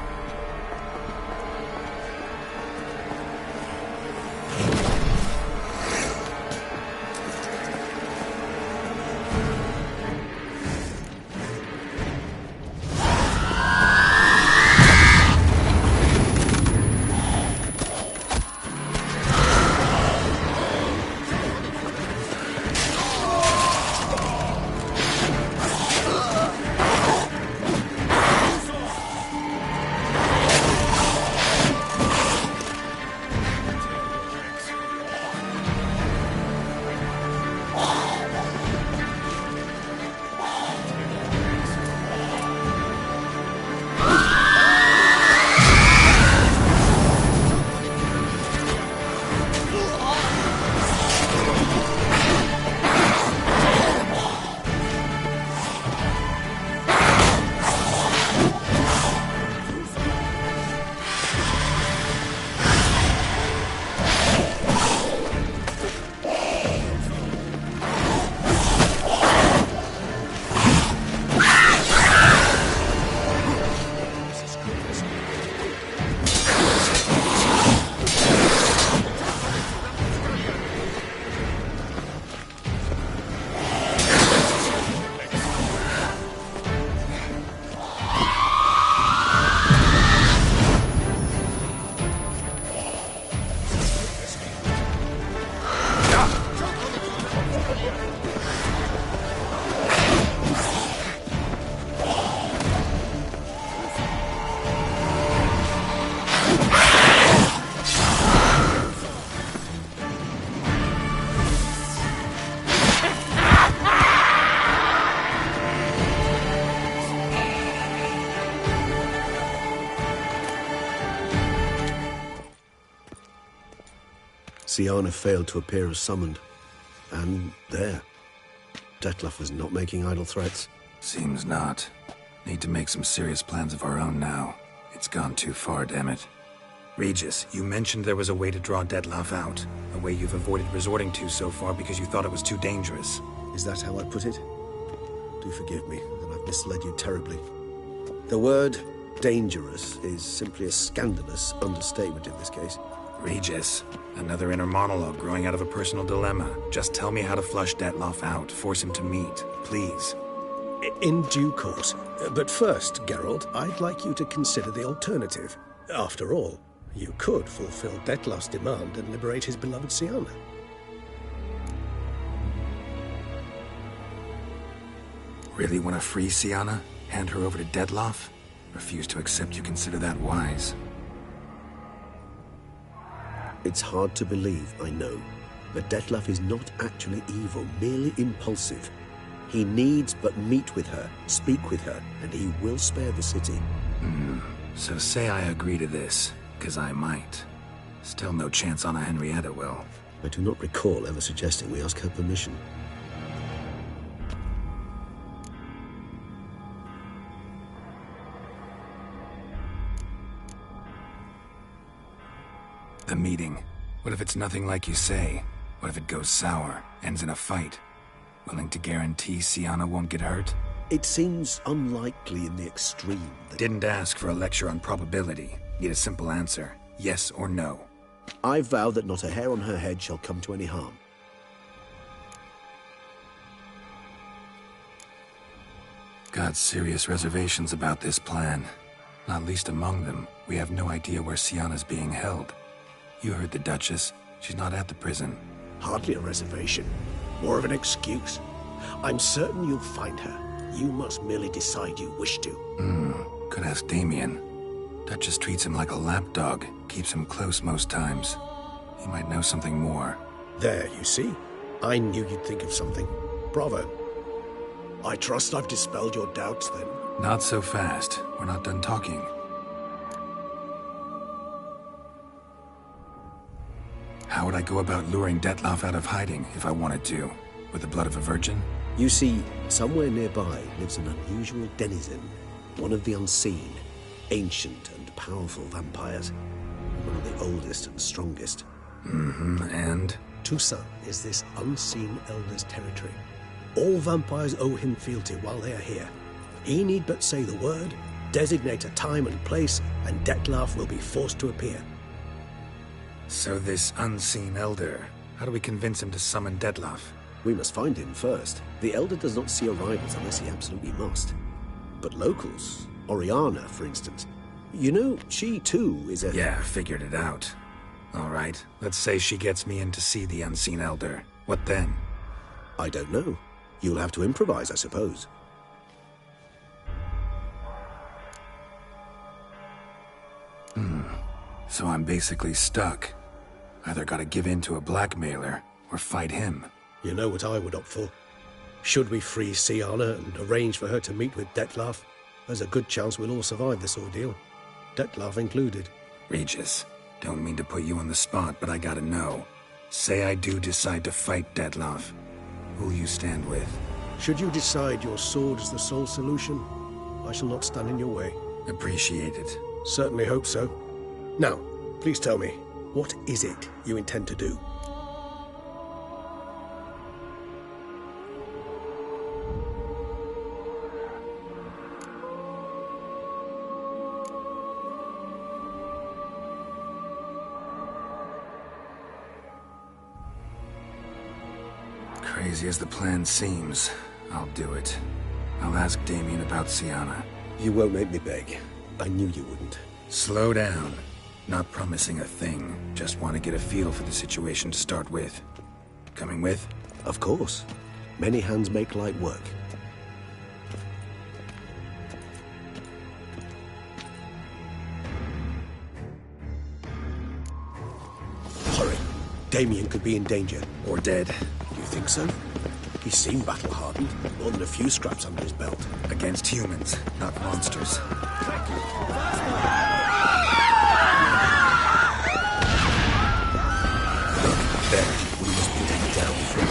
Syanna failed to appear as summoned. And there. Dettlaff was not making idle threats. Seems not. Need to make some serious plans of our own now. It's gone too far, damn it. Regis, you mentioned there was a way to draw Dettlaff out. A way you've avoided resorting to so far because you thought it was too dangerous. Is that how I put it? Do forgive me, that I've misled you terribly. The word dangerous is simply a scandalous understatement in this case. Regis, another inner monologue growing out of a personal dilemma. Just tell me how to flush Dettlaff out, force him to meet, please. In due course. But first, Geralt, I'd like you to consider the alternative. After all, you could fulfill Dettlar's demand and liberate his beloved Siana. Really want to free Siana? Hand her over to Dettlaff? Refuse to accept you consider that wise. It's hard to believe, I know, but Dettlaff is not actually evil, merely impulsive. He needs but meet with her, speak with her, and he will spare the city. So say I agree to this, 'cause I might. Still no chance Anna Henrietta will. I do not recall ever suggesting we ask her permission. The meeting. What if it's nothing like you say? What if it goes sour, ends in a fight? Willing to guarantee Siana won't get hurt? It seems unlikely in the extreme. Didn't ask for a lecture on probability. Need a simple answer. Yes or no. I vow that not a hair on her head shall come to any harm. Got serious reservations about this plan. Not least among them, we have no idea where Siana's being held. You heard the Duchess. She's not at the prison. Hardly a reservation. More of an excuse. I'm certain you'll find her. You must merely decide you wish to. Could ask Damien. Duchess treats him like a lapdog. Keeps him close most times. He might know something more. There, you see? I knew you'd think of something. Bravo. I trust I've dispelled your doubts, then. Not so fast. We're not done talking. How would I go about luring Dettlaff out of hiding if I wanted to? With the blood of a virgin? You see, somewhere nearby lives an unusual denizen. One of the unseen, ancient and powerful vampires. One of the oldest and strongest. And? Toussaint is this unseen elder's territory. All vampires owe him fealty while they are here. He need but say the word, designate a time and place, and Dettlaff will be forced to appear. So this unseen elder, how do we convince him to summon Dettlaff? We must find him first. The elder does not see arrivals unless he absolutely must. But locals, Oriana, for instance. You know, she too is a... Yeah, figured it out. All right, let's say she gets me in to see the unseen elder. What then? I don't know. You'll have to improvise, I suppose. So I'm basically stuck. Either gotta give in to a blackmailer, or fight him. You know what I would opt for. Should we free Siana and arrange for her to meet with Dettlaff, there's a good chance we'll all survive this ordeal. Dettlaff included. Regis, don't mean to put you on the spot, but I gotta know. Say I do decide to fight Dettlaff. Who'll you stand with? Should you decide your sword is the sole solution, I shall not stand in your way. Appreciate it. Certainly hope so. Now, please tell me, what is it you intend to do? Crazy as the plan seems, I'll do it. I'll ask Damien about Siana. You won't make me beg. I knew you wouldn't. Slow down. Not promising a thing. Just want to get a feel for the situation to start with. Coming with? Of course. Many hands make light work. Hurry. Damien could be in danger. Or dead. You think so? He seemed battle-hardened. More than a few scraps under his belt. Against humans, not monsters. There, we must be taken down before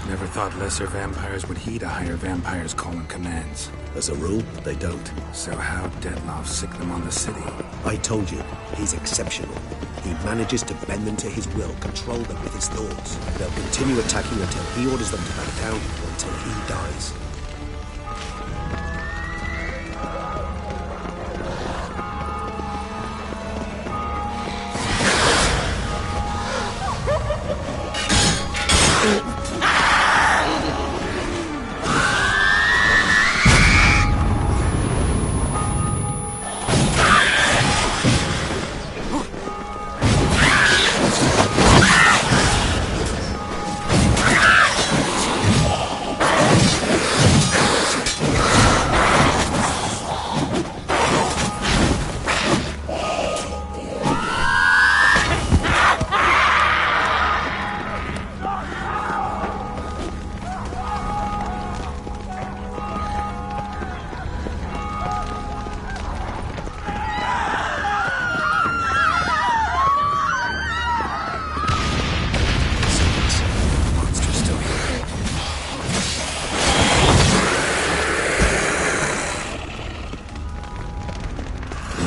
Never thought lesser vampires would heed a higher vampire's calling commands. As a rule, they don't. So how'd Dettlaff sick them on the city? I told you, he's exceptional. He manages to bend them to his will, control them with his thoughts. They'll continue attacking until he orders them to back down, or until he dies.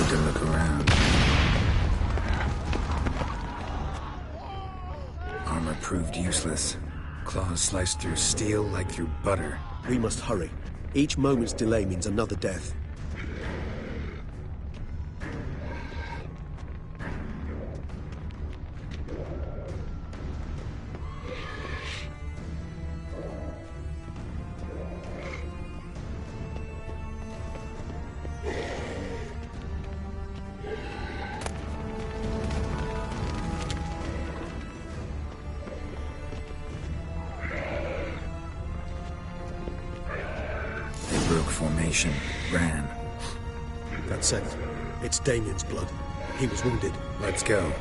Need to look around. Armor proved useless. Claws sliced through steel like through butter. We must hurry. Each moment's delay means another death. Formation. Ran. That's it. It's Damien's blood. He was wounded. Let's go.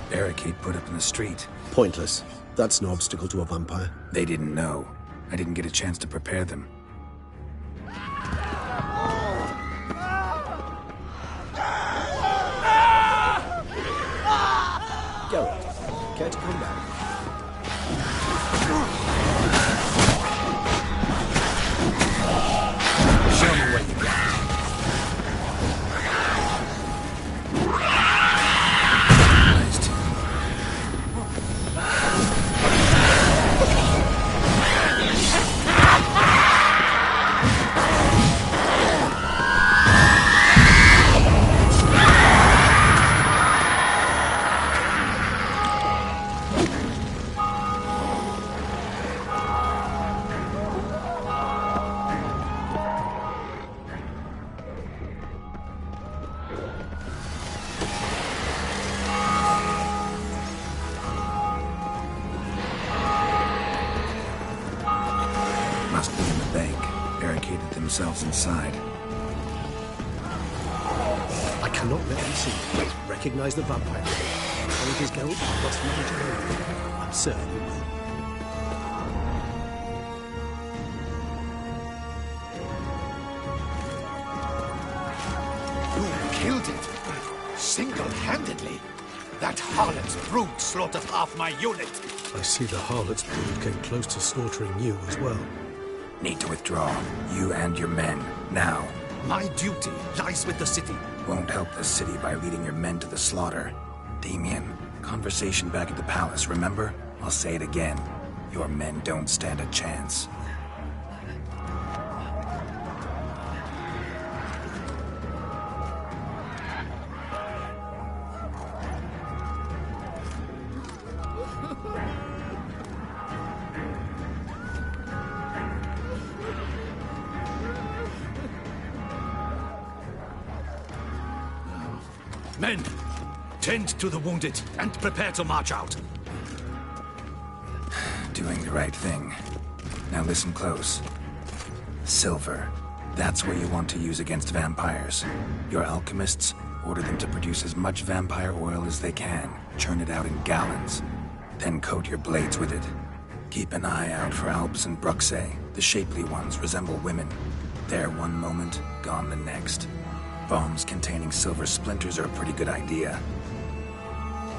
Barricade put up in the street. Pointless. That's no obstacle to a vampire. They didn't know. I didn't get a chance to prepare them. Care to come back? Show me what you got. Themselves inside. I cannot let them see. Recognize the vampire. Hold his gold, must manage it. I'm certain you will. You killed it. Single-handedly. That harlot's brood slaughtered half my unit. I see the harlot's brood came close to slaughtering you as well. Need to withdraw. You and your men. Now. My duty lies with the city. Won't help the city by leading your men to the slaughter. Damien, conversation back at the palace, remember? I'll say it again. Your men don't stand a chance. Men, tend to the wounded and prepare to march out. Doing the right thing. Now listen close. Silver. That's what you want to use against vampires. Your alchemists, order them to produce as much vampire oil as they can. Churn it out in gallons. Then coat your blades with it. Keep an eye out for Alps and Bruxae. The shapely ones resemble women. There one moment, gone the next. Bombs containing silver splinters are a pretty good idea.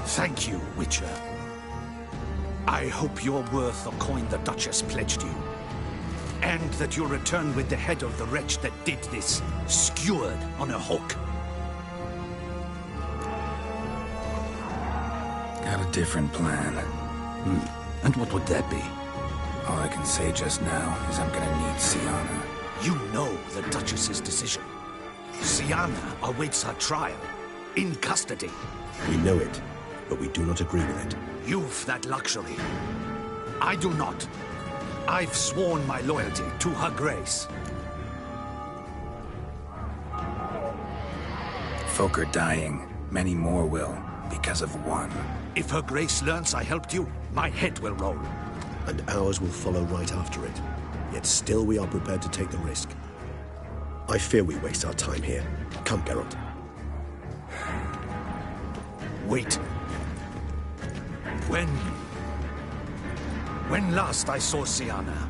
Thank you, Witcher. I hope you're worth the coin the Duchess pledged you. And that you'll return with the head of the wretch that did this, skewered on a hook. Got a different plan. And what would that be? All I can say just now is I'm gonna need Sienna. You know the Duchess's decision. Sienna awaits her trial, in custody. We know it, but we do not agree with it. You've that luxury. I do not. I've sworn my loyalty to Her Grace. Folk are dying. Many more will, because of one. If Her Grace learns I helped you, my head will roll. And ours will follow right after it. Yet still we are prepared to take the risk. I fear we waste our time here. Come, Geralt. Wait. When last I saw Sienna,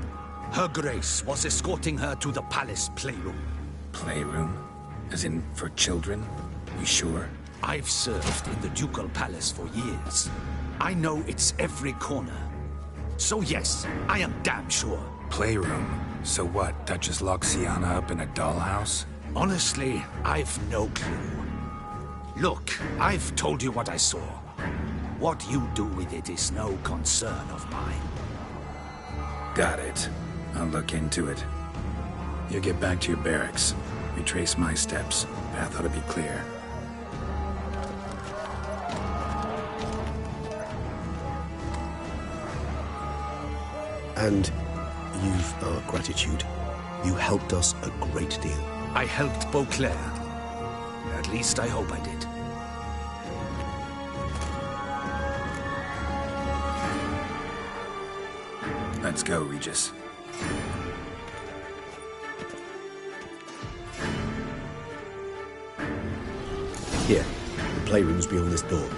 Her Grace was escorting her to the palace playroom. Playroom? As in, for children? You sure? I've served in the Ducal Palace for years. I know its every corner. So yes, I am damn sure. Playroom? So what, Duchess locks Sienna up in a dollhouse? Honestly, I've no clue. Look, I've told you what I saw. What you do with it is no concern of mine. Got it. I'll look into it. You get back to your barracks. Retrace my steps. Path ought to be clear. And you've our gratitude. You helped us a great deal. I helped Beauclair. At least I hope I did. Let's go, Regis. Here, the playroom's beyond this door.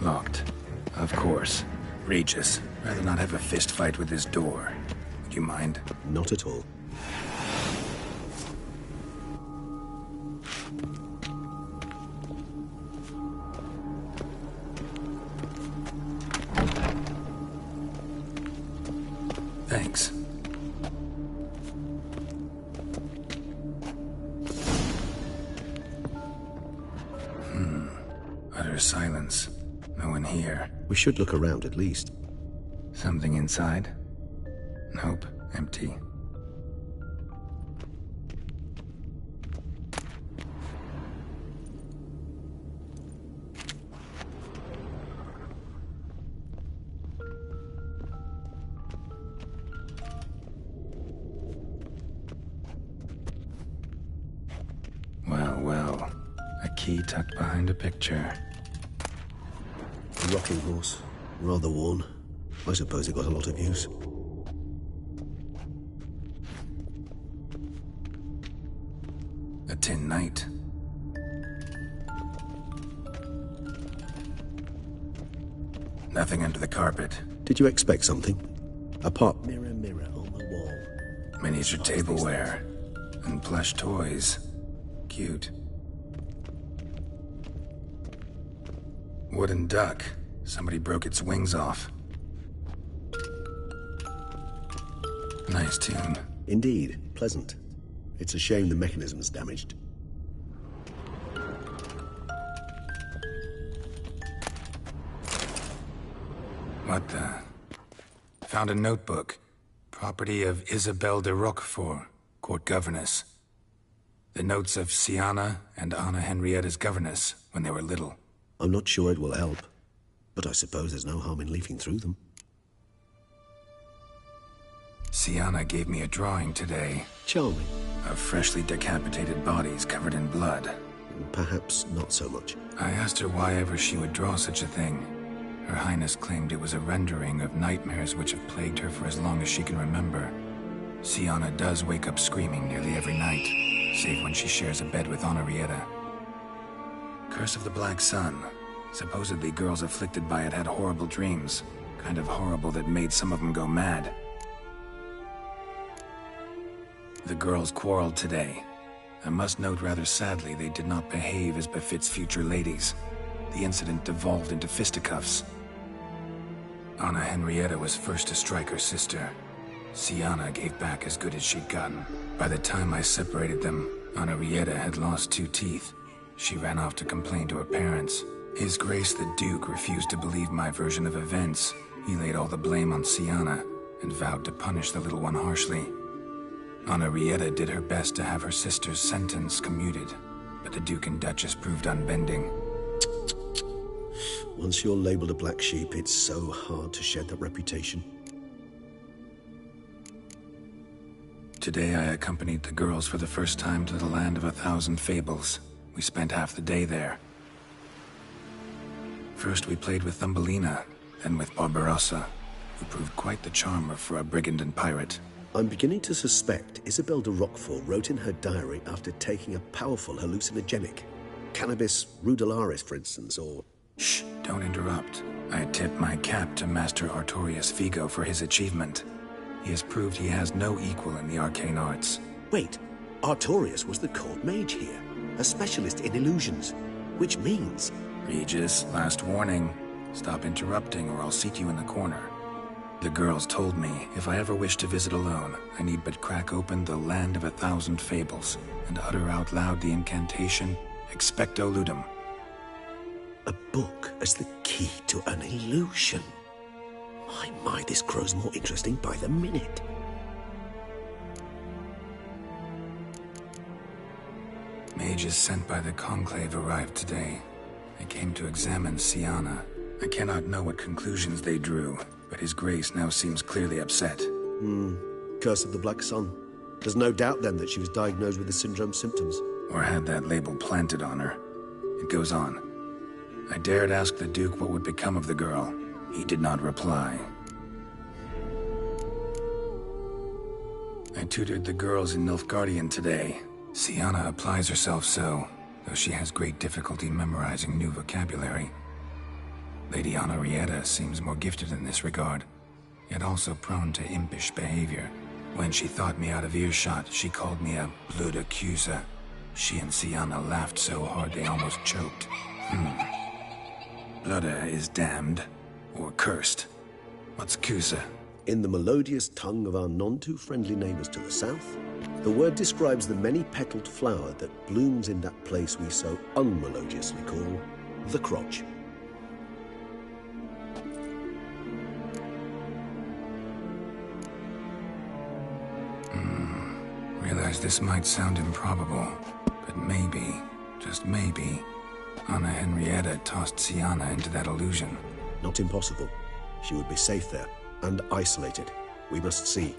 Locked. Of course. Regis, rather not have a fist fight with this door. Would you mind? Not at all. Thanks. Utter silence. No one here. We should look around at least. Something inside? Nope. Empty. Well. A key tucked behind a picture. A rocking horse. Rather worn. I suppose it got a lot of use. A tin knight. Nothing under the carpet. Did you expect something? Apart mirror, mirror on the wall. Miniature tableware. And plush toys. Cute. Wooden duck. Somebody broke its wings off. Nice tune. Indeed. Pleasant. It's a shame the mechanism's damaged. What the? Found a notebook. Property of Isabelle de Roquefort, court governess. The notes of Sienna and Anna Henrietta's governess when they were little. I'm not sure it will help, but I suppose there's no harm in leafing through them. Sienna gave me a drawing today. Charming. Of freshly decapitated bodies covered in blood. Perhaps not so much. I asked her why ever she would draw such a thing. Her Highness claimed it was a rendering of nightmares which have plagued her for as long as she can remember. Sienna does wake up screaming nearly every night, save when she shares a bed with Henrietta. Curse of the Black Sun. Supposedly girls afflicted by it had horrible dreams. Kind of horrible that made some of them go mad. The girls quarreled today. I must note rather sadly they did not behave as befits future ladies. The incident devolved into fisticuffs. Anna Henrietta was first to strike her sister. Sienna gave back as good as she'd gotten. By the time I separated them, Henrietta had lost 2 teeth. She ran off to complain to her parents. His Grace the Duke refused to believe my version of events. He laid all the blame on Sienna and vowed to punish the little one harshly. Henrietta did her best to have her sister's sentence commuted, but the Duke and Duchess proved unbending. Once you're labeled a black sheep, it's so hard to shed that reputation. Today I accompanied the girls for the first time to the land of 1,000 fables. We spent half the day there. First we played with Thumbelina, then with Barbarossa. You proved quite the charmer for a brigand and pirate. I'm beginning to suspect Isabel de Roquefort wrote in her diary after taking a powerful hallucinogenic. Cannabis rudularis, for instance, or... Shh, don't interrupt. I tip my cap to Master Artorius Figo for his achievement. He has proved he has no equal in the arcane arts. Wait, Artorius was the court mage here, a specialist in illusions, which means... Regis, last warning. Stop interrupting or I'll seat you in the corner. The girls told me if I ever wish to visit alone, I need but crack open the Land of 1,000 Fables and utter out loud the incantation Expecto Ludum. A book as the key to an illusion. My, this grows more interesting by the minute. Mages sent by the Conclave arrived today. They came to examine Siana. I cannot know what conclusions they drew, but His Grace now seems clearly upset. Curse of the Black Sun. There's no doubt then that she was diagnosed with the syndrome symptoms. Or had that label planted on her. It goes on. I dared ask the Duke what would become of the girl. He did not reply. I tutored the girls in Nilfgaardian today. Siana applies herself so, though she has great difficulty memorizing new vocabulary. Lady Henrietta seems more gifted in this regard, yet also prone to impish behavior. When she thought me out of earshot, she called me a blood accuser. She and Siana laughed so hard they almost choked. Blooda is damned, or cursed. What's Cusa? In the melodious tongue of our none-too-friendly neighbors to the south, the word describes the many-petaled flower that blooms in that place we so unmelodiously call the crotch. Realize this might sound improbable, but maybe, just maybe, Anna Henrietta tossed Siana into that illusion. Not impossible. She would be safe there, and isolated. We must see.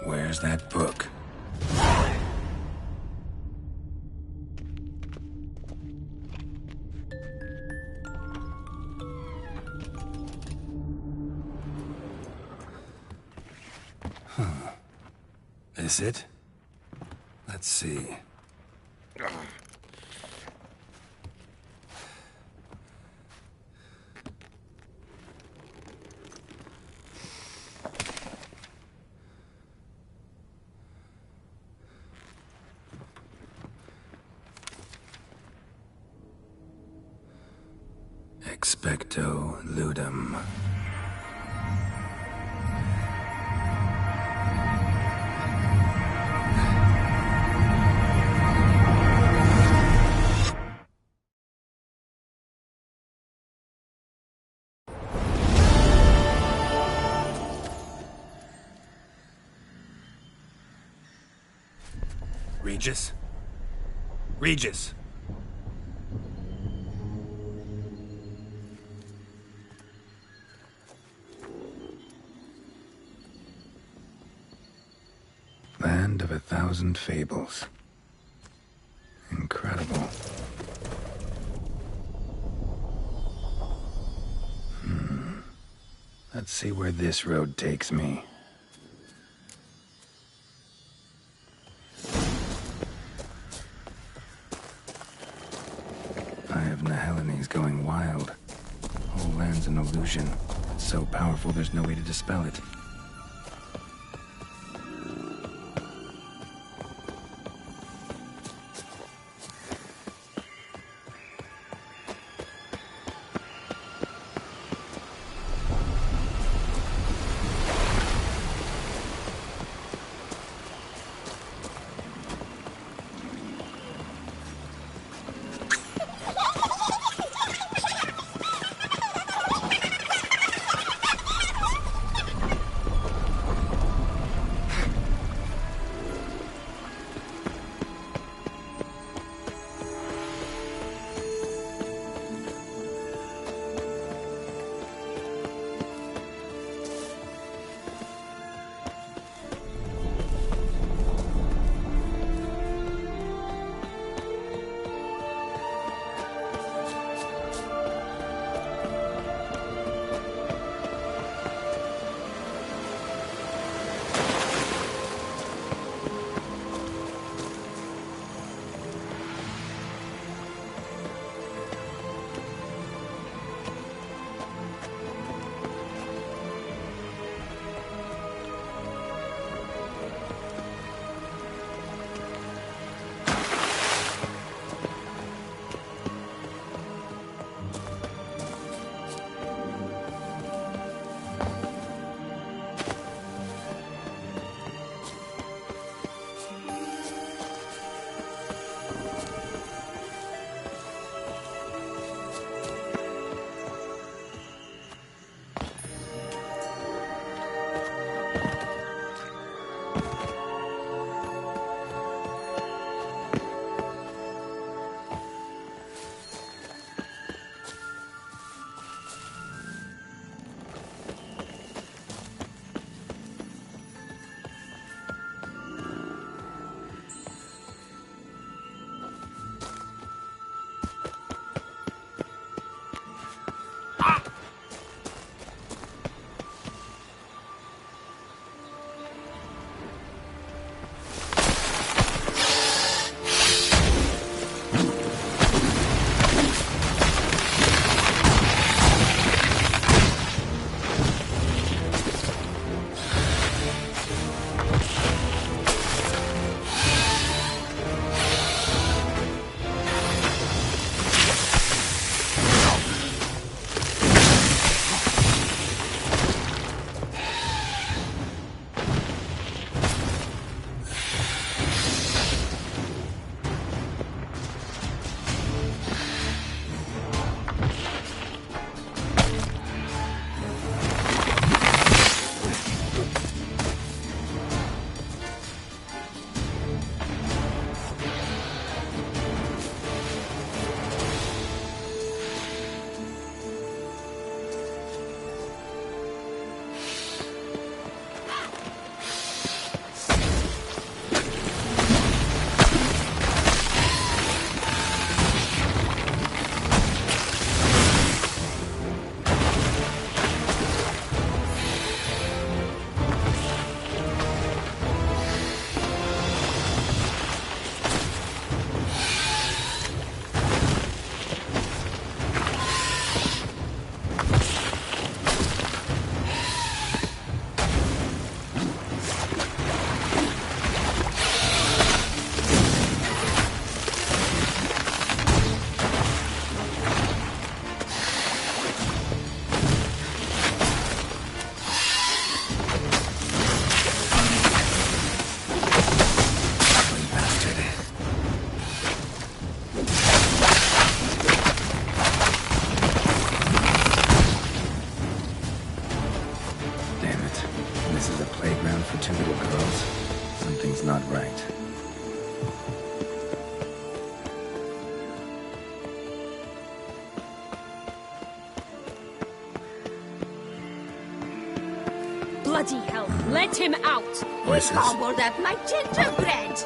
Where's that book? This it? Let's see. Expecto Ludum. Regis? Regis! Land of 1,000 Fables. Incredible. Let's see where this road takes me. Eye of Nahelenes going wild. Whole land's an illusion. It's so powerful there's no way to dispel it. for two little girls. Something's not right. Bloody hell, let him out! Voices. Gobbled up my gingerbread!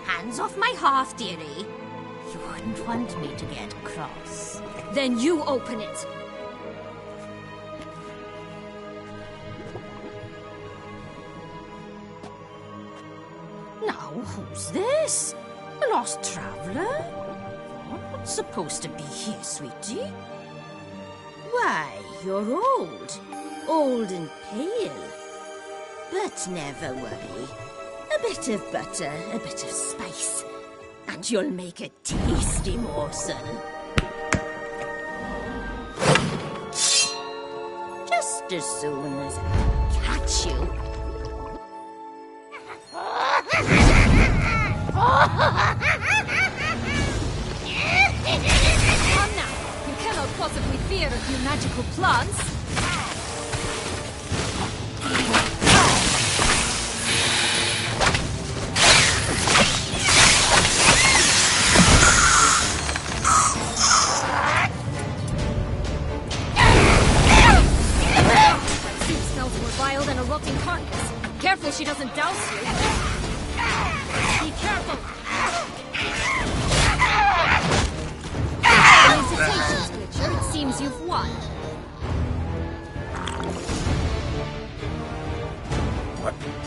Hands off my hearth, dearie. You wouldn't want me to get cross. Then you open it. Now, who's this? A lost traveler? Not supposed to be here, sweetie. Why, you're old. Old and pale. But never worry. A bit of butter, a bit of spice, and you'll make a tasty morsel. Just as soon as I catch you. Come now, you cannot possibly fear a few magical plants. Vile than a rotting carcass. Careful she doesn't douse you. Be careful. Felicitations, Glitcher. It seems you've won.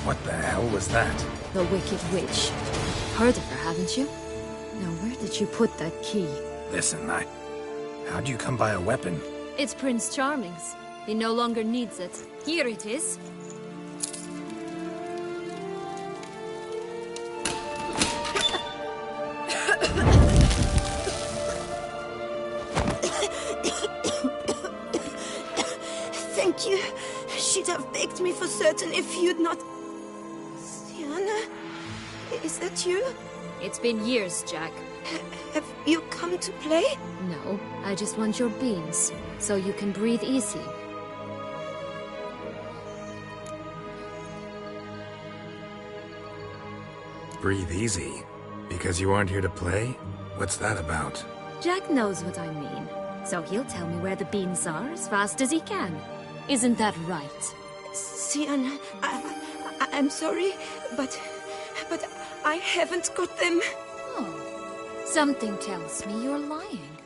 What the hell was that? The Wicked Witch. Heard of her, haven't you? Now, where did you put that key? Listen, how'd you come by a weapon? It's Prince Charming's. He no longer needs it. Here it is. Thank you. She'd have begged me for certain if you'd not... Sienna? Is that you? It's been years, Jack. Have you come to play? No, I just want your beans, so you can breathe easy. Breathe easy? Because you aren't here to play? What's that about? Jack knows what I mean, so he'll tell me where the beans are as fast as he can. Isn't that right? Sienna, I'm sorry, but I haven't got them. Oh, something tells me you're lying.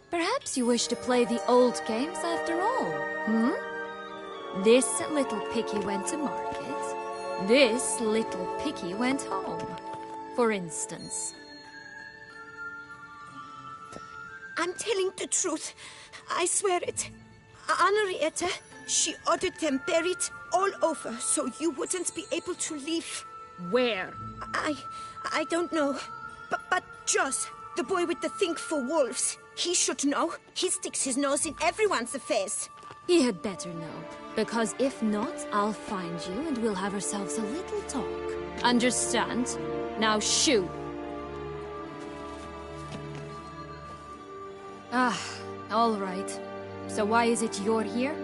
Perhaps you wish to play the old games after all, hmm? This little picky went to market. This little picky went home, for instance. I'm telling the truth. I swear it. Henrietta, she ordered them buried all over so you wouldn't be able to leave. Where? I don't know. But Joss, the boy with the thing for wolves, he should know. He sticks his nose in everyone's affairs. He had better know. Because if not, I'll find you and we'll have ourselves a little talk. Understand? Now shoo! Ah, all right. So why is it you're here?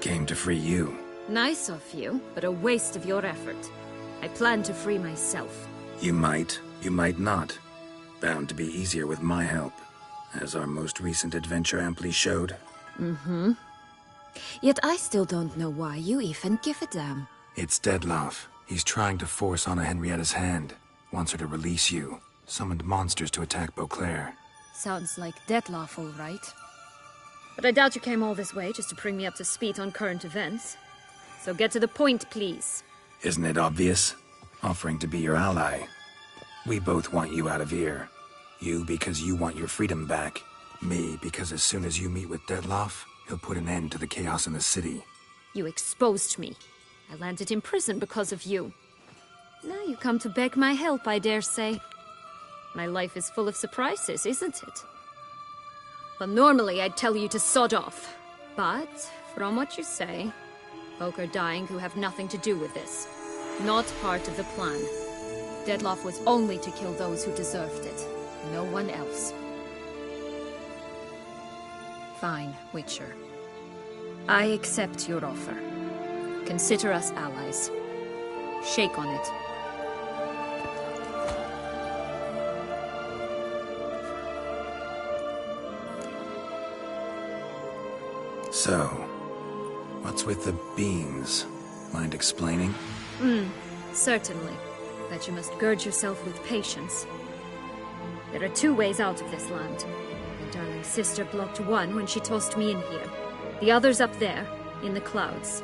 Came to free you. Nice of you, but a waste of your effort. I plan to free myself. You might not. Bound to be easier with my help. As our most recent adventure amply showed. Mm-hmm. Yet I still don't know why you even give a damn. It's Dettlaff. He's trying to force Anna Henrietta's hand. Wants her to release you. Summoned monsters to attack Beauclair. Sounds like Dettlaff, all right. But I doubt you came all this way just to bring me up to speed on current events. So get to the point, please. Isn't it obvious? Offering to be your ally. We both want you out of here. You because you want your freedom back. Me because as soon as you meet with Dettlaff, he'll put an end to the chaos in the city. You exposed me. I landed in prison because of you. Now you come to beg my help, I dare say. My life is full of surprises, isn't it? But normally I'd tell you to sod off. But, from what you say, folk are dying who have nothing to do with this. Not part of the plan. Dettlaff was only to kill those who deserved it. No one else. Fine, Witcher. I accept your offer. Consider us allies. Shake on it. So, what's with the beans? Mind explaining? Certainly. But you must gird yourself with patience. There are two ways out of this land. My darling sister blocked one when she tossed me in here. The other's up there, in the clouds.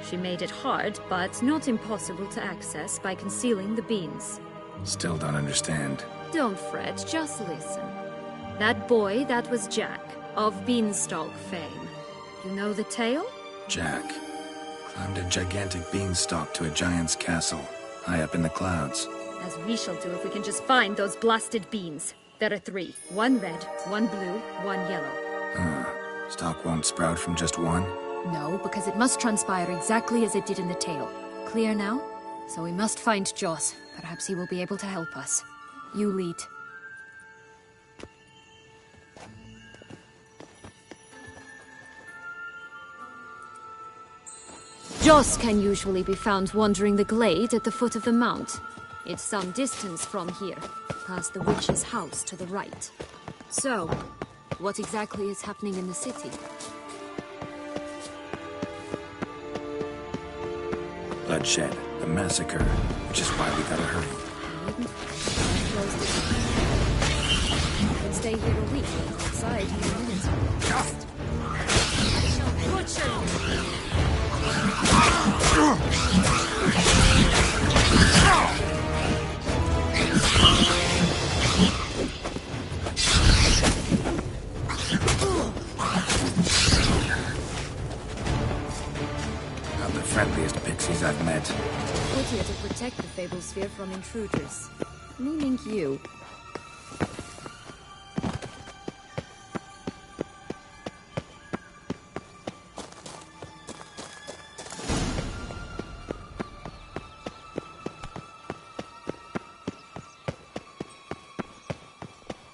She made it hard, but not impossible to access by concealing the beans. Still don't understand. Don't fret, just listen. That boy, that was Jack, of Beanstalk fame. You know the tale? Jack climbed a gigantic beanstalk to a giant's castle, high up in the clouds. As we shall do if we can just find those blasted beans. There are 3. 1 red, 1 blue, 1 yellow. Stalk won't sprout from just one? No, because it must transpire exactly as it did in the tale. Clear now? So we must find Joss. Perhaps he will be able to help us. You lead. Joss can usually be found wandering the glade at the foot of the mount. It's some distance from here, past the witch's house to the right. So, what exactly is happening in the city? Bloodshed, a massacre, which is why we gotta hurry. You can stay here a week, outside in a minute. Just! I shall butcher you! Not the friendliest pixies I've met. Put here to protect the Fable Sphere from intruders. Meaning you.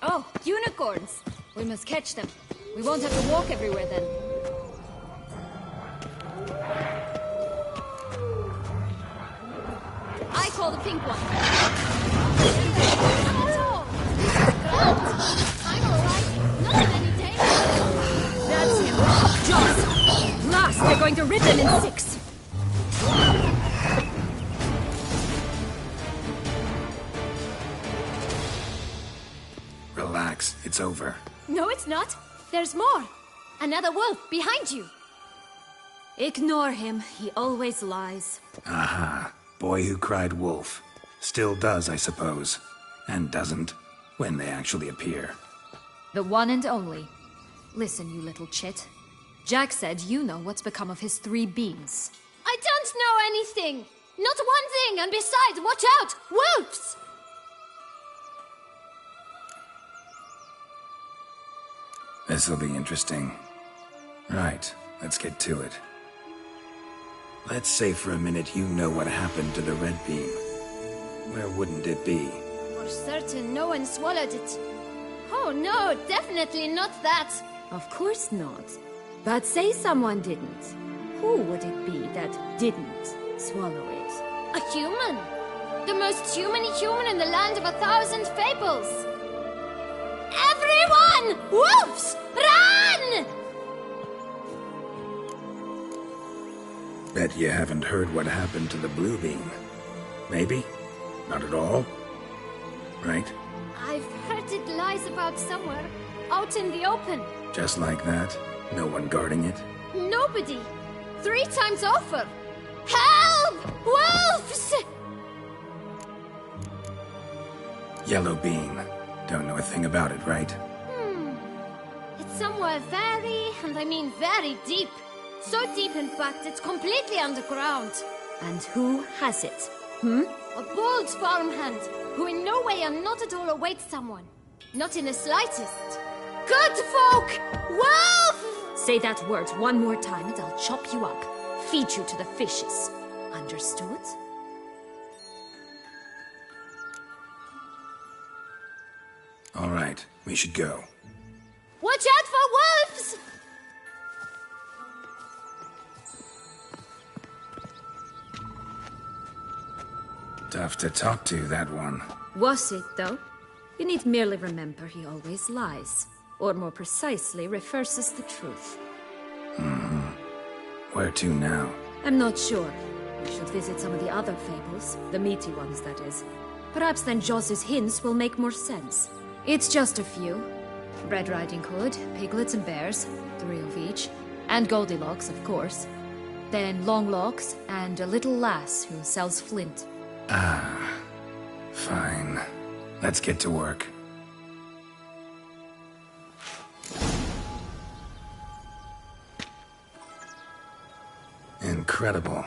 Oh, unicorns! We must catch them. We won't have to walk everywhere then. I call the pink one. I'm alright. Not in any danger. That's him. Jaws! Last, they're going to rip them in 6. Relax, it's over. No, it's not. There's more. Another wolf behind you. Ignore him. He always lies. Aha. Boy who cried wolf. Still does, I suppose. And doesn't, when they actually appear. The one and only. Listen, you little chit. Jack said you know what's become of his 3 beans. I don't know anything. Not one thing, and besides, watch out! Wolves! This'll be interesting. Right, let's get to it. Let's say for a minute you know what happened to the red bean. Where wouldn't it be? For certain, no one swallowed it. Oh no, definitely not that. Of course not. But say someone didn't. Who would it be that didn't swallow it? A human. The most human in the land of 1,000 fables. Everyone! Wolves! Run! Bet you haven't heard what happened to the blue bean. Maybe? Not at all? Right? I've heard it lies about somewhere, out in the open. Just like that? No one guarding it? Nobody. 3 times over. Help! Wolves! Yellow bean. Don't know a thing about it, right? It's somewhere very, and I mean very deep. So deep, in fact, it's completely underground. And who has it? A bold farmhand, who in no way and not at all awaits someone. Not in the slightest. Good folk! Wolves! Say that word one more time and I'll chop you up. Feed you to the fishes. Understood? All right, we should go. Watch out for wolves! Tough to talk to, that one. Was it, though? You need merely remember he always lies. Or more precisely, reverses the truth. Where to now? I'm not sure. We should visit some of the other fables. The meaty ones, that is. Perhaps then Jos's hints will make more sense. It's just a few. Red Riding Hood, piglets and bears, 3 of each. And Goldilocks, of course. Then Longlocks, and a little lass who sells flint. Ah, fine. Let's get to work. Incredible.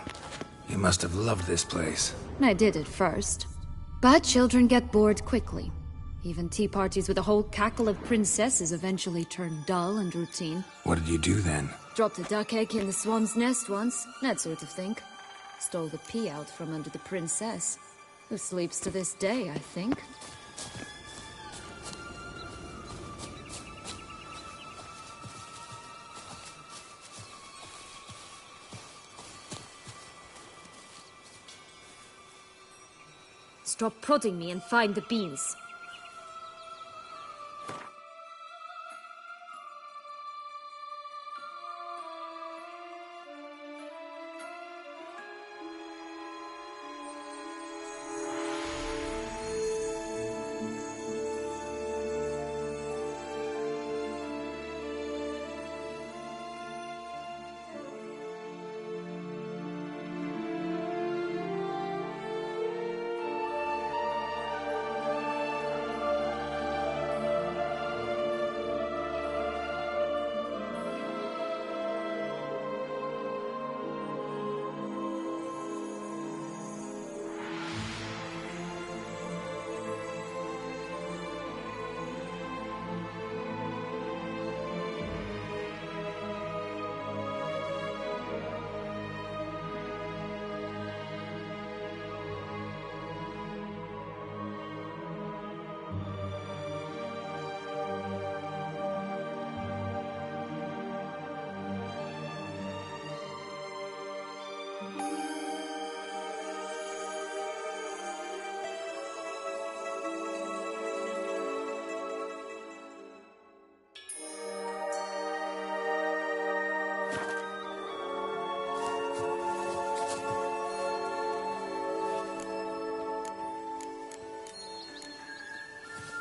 You must have loved this place. I did at first. But children get bored quickly. Even tea parties with a whole cackle of princesses eventually turn dull and routine. What did you do then? Dropped a duck egg in the swan's nest once, that sort of thing. Stole the pea out from under the princess, who sleeps to this day, I think. Stop prodding me and find the beans.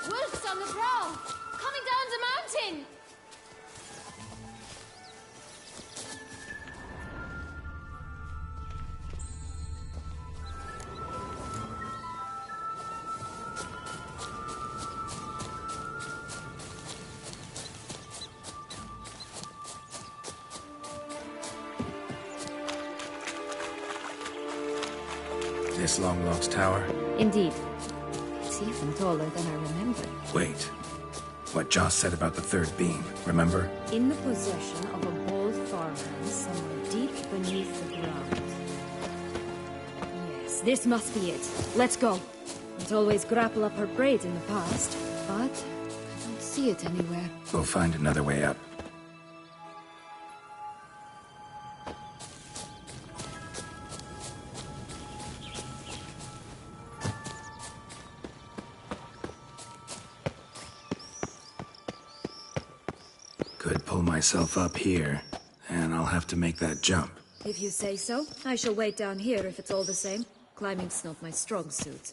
Wolves on the prowl! Coming down the mountain! This Longlocks Tower? Indeed. It's even taller than I remembered. Wait. What Joss said about the third beam, remember? In the possession of a bold farmhand somewhere deep beneath the ground. Yes, this must be it. Let's go. It's always grapple up her braid in the past, but I don't see it anywhere. We'll find another way up. Could pull myself up here, and I'll have to make that jump. If you say so, I shall wait down here if it's all the same. Climbing's not my strong suit.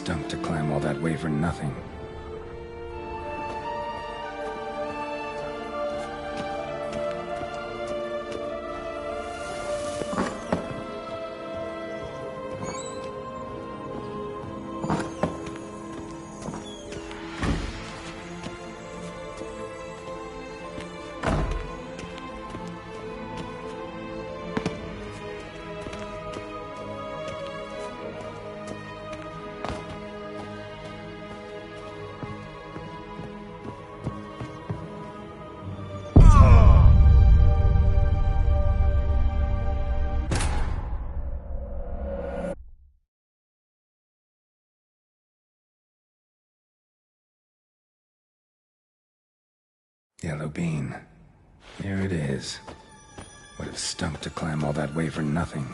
stunk to climb all that way for nothing. Yellow bean. Here it is. Would have stunk to climb all that way for nothing.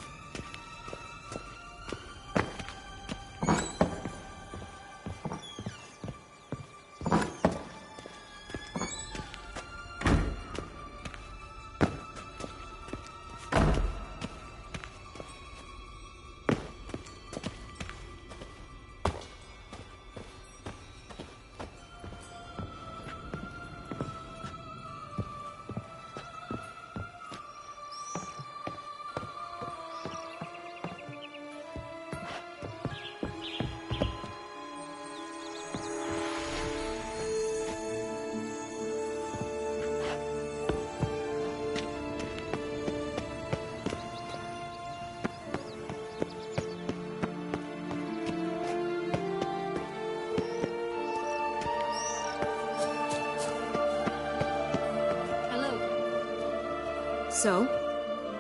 So?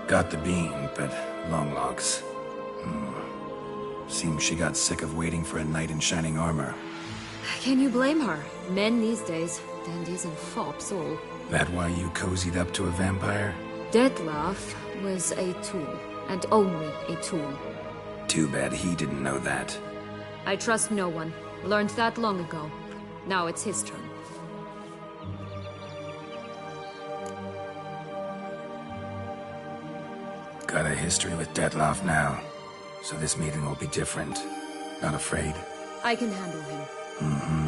Got the bean, but long logs. Seems she got sick of waiting for a knight in shining armor. Can you blame her? Men these days, dandies and fops all. That why you cozied up to a vampire? Dettlaff was a tool, and only a tool. Too bad he didn't know that. I trust no one. Learned that long ago. Now it's his turn. Got a history with Dettlaff now, so this meeting will be different. Not afraid? I can handle him. Mm-hmm.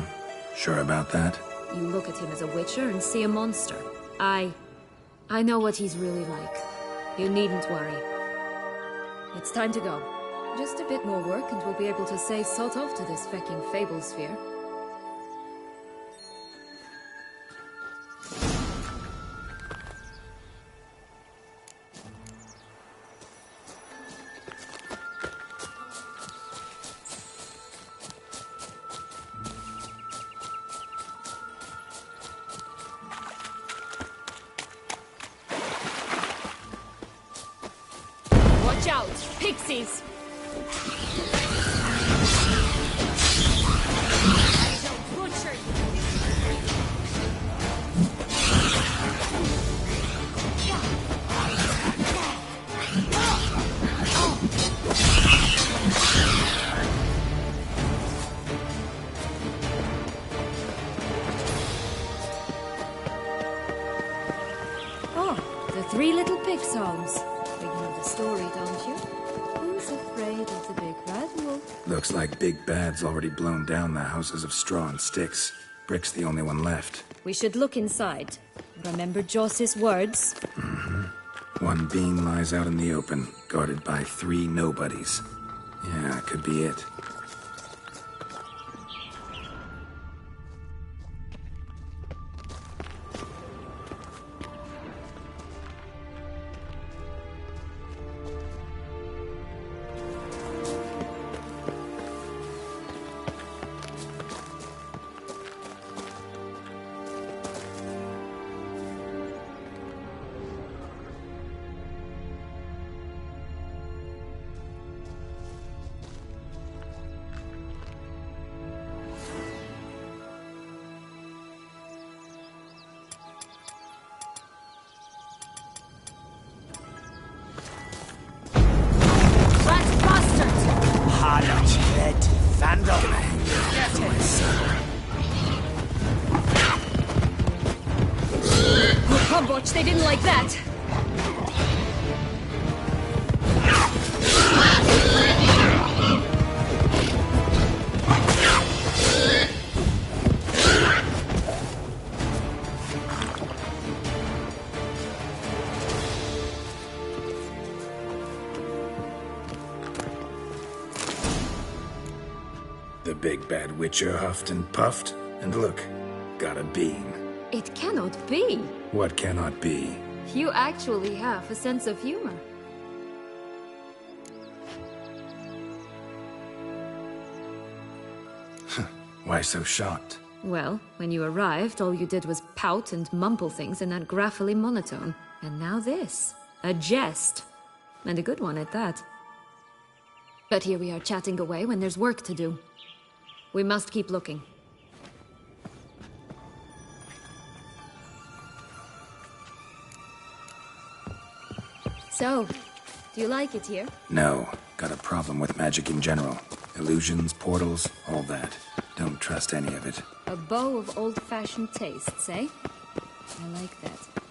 Sure about that? You look at him as a witcher and see a monster. I know what he's really like. You needn't worry. It's time to go. Just a bit more work and we'll be able to say sort off to this fecking fable sphere. Watch out! Pixies! Butcher Oh, the three little pig songs. You know the story, don't you? Who's afraid of the big red wolf? Looks like Big Bad's already blown down the houses of straw and sticks. Brick's the only one left. We should look inside. Remember Joss's words? Mm-hmm. One bean lies out in the open, guarded by 3 nobodies. Yeah, could be it. They didn't like that. big bad witcher huffed and puffed, and look, got a bean. It cannot be. What cannot be? You actually have a sense of humor. Why so shocked? Well, when you arrived, all you did was pout and mumble things in that graphically monotone. And now this. A jest. And a good one at that. But here we are chatting away when there's work to do. We must keep looking. So, do you like it here? No. Got a problem with magic in general. Illusions, portals, all that. Don't trust any of it. A bow of old-fashioned tastes, eh? I like that.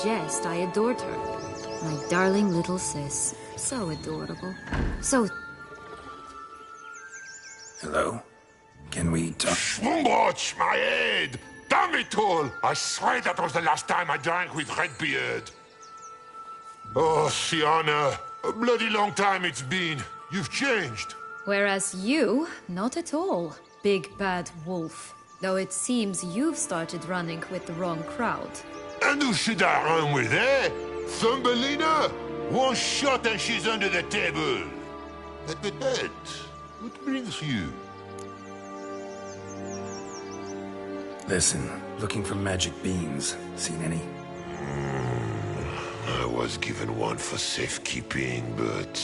Jest, I adored her. My darling little sis. So adorable. So... Hello? Can we talk? Schwumbroch, my head! Damn it all! I swear that was the last time I drank with Redbeard. Oh, Sienna, a bloody long time it's been. You've changed. Whereas you, not at all, big bad wolf. Though it seems you've started running with the wrong crowd. And who should I run with, eh? Thumbelina? One shot and she's under the table. But, what brings you? Listen, looking for magic beans. Seen any? I was given one for safekeeping, but...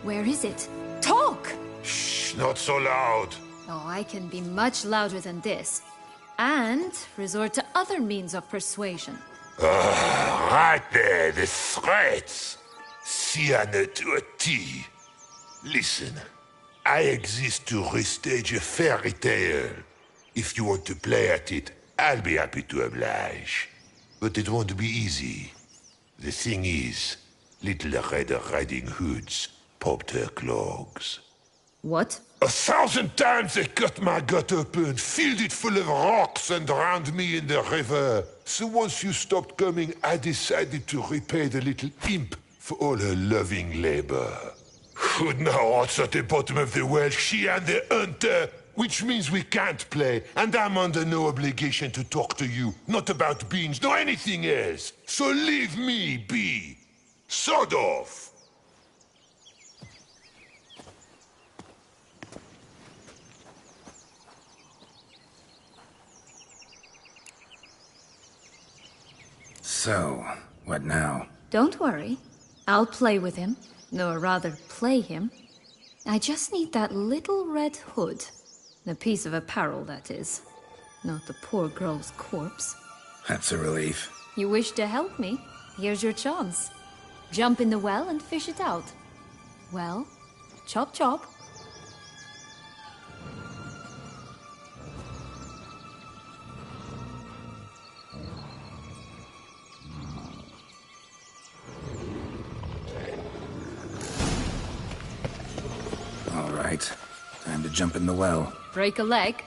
Where is it? Talk! Shh, not so loud. Oh, I can be much louder than this. And resort to other means of persuasion. Right there, the threats. Sienna to a T. Listen, I exist to restage a fairy tale. If you want to play at it, I'll be happy to oblige. But it won't be easy. The thing is, Little Red Riding Hoods popped her clogs. What? 1,000 times they cut my gut open, filled it full of rocks and drowned me in the river. So once you stopped coming, I decided to repay the little imp for all her loving labor. Who'd know what's at the bottom of the well? She and the hunter, which means we can't play, and I'm under no obligation to talk to you. Not about beans, nor anything else. So leave me be. Sod off. So, what now? Don't worry. I'll play with him. Or rather, play him. I just need that little red hood. The piece of apparel, that is. Not the poor girl's corpse. That's a relief. You wish to help me? Here's your chance. Jump in the well and fish it out. Well, chop chop. Time to jump in the well. Break a leg?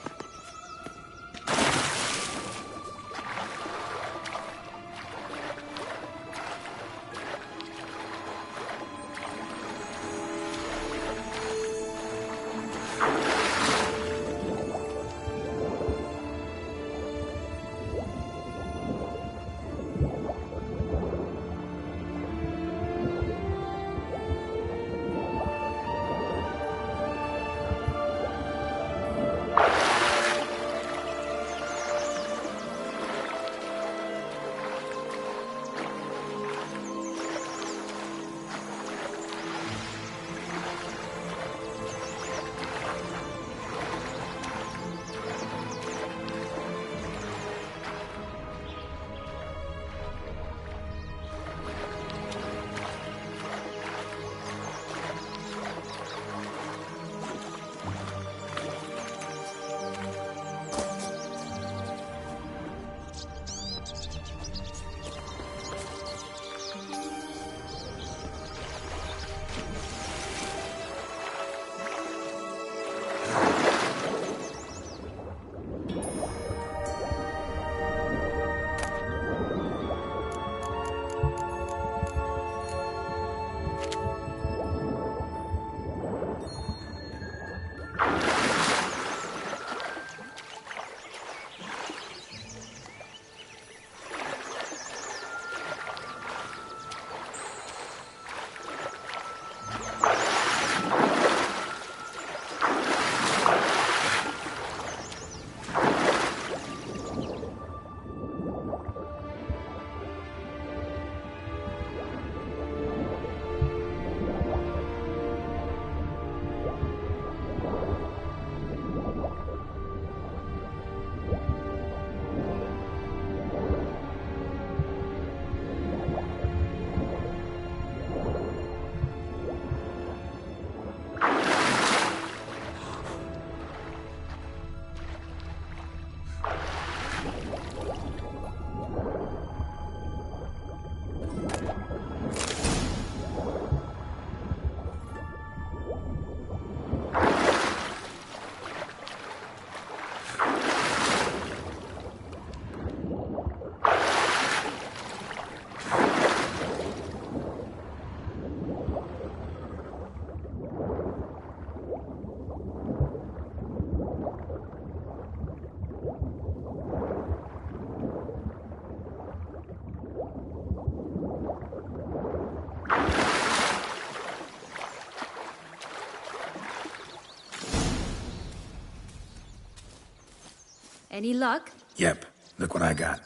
Any luck? Yep. Look what I got.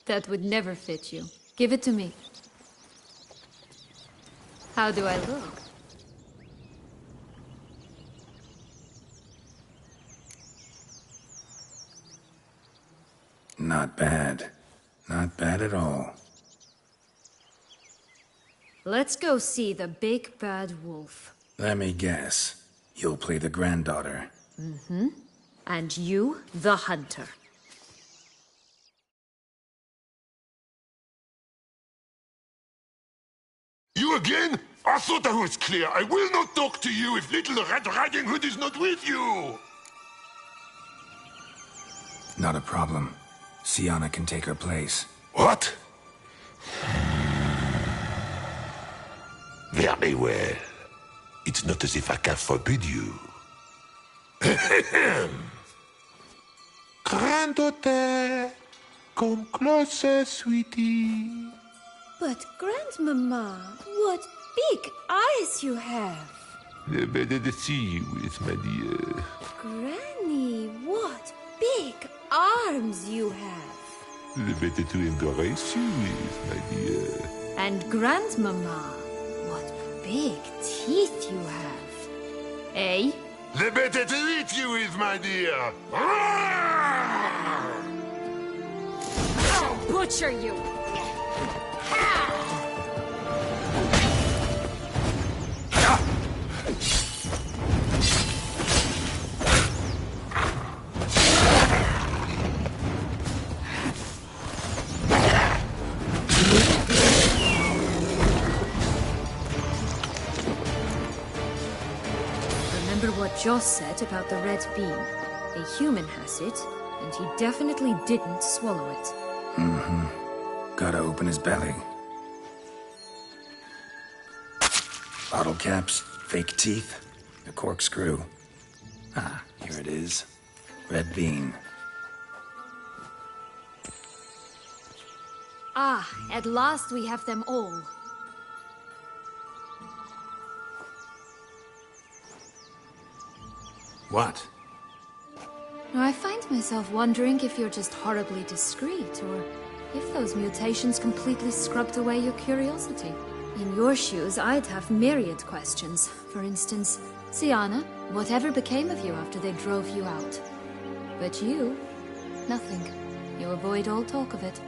That would never fit you. Give it to me. How do I look? Not bad. Not bad at all. Let's go see the big bad wolf. Let me guess. You'll play the granddaughter. Mm-hmm. And you, the hunter. You again? I thought I was clear. I will not talk to you if little Red Riding Hood is not with you! Not a problem. Sienna can take her place. What? Very well. It's not as if I can forbid you. Granddaughter, come closer, sweetie. But, Grandmama, what big eyes you have. The better to see you with, my dear. Granny, what big arms you have. The better to embrace you with, my dear. And Grandmama, what big teeth you have. Eh? The better to eat you with, my dear. I'll butcher you. Remember what Joss said about the red bean. A human has it, and he definitely didn't swallow it. Mm-hmm. Gotta open his belly. Bottle caps, fake teeth, a corkscrew. Ah, here it is. Red bean. Ah, at last we have them all. What? I find myself wondering if you're just horribly discreet, or if those mutations completely scrubbed away your curiosity. In your shoes, I'd have myriad questions. For instance, Siana, whatever became of you after they drove you out? But you, nothing. You avoid all talk of it.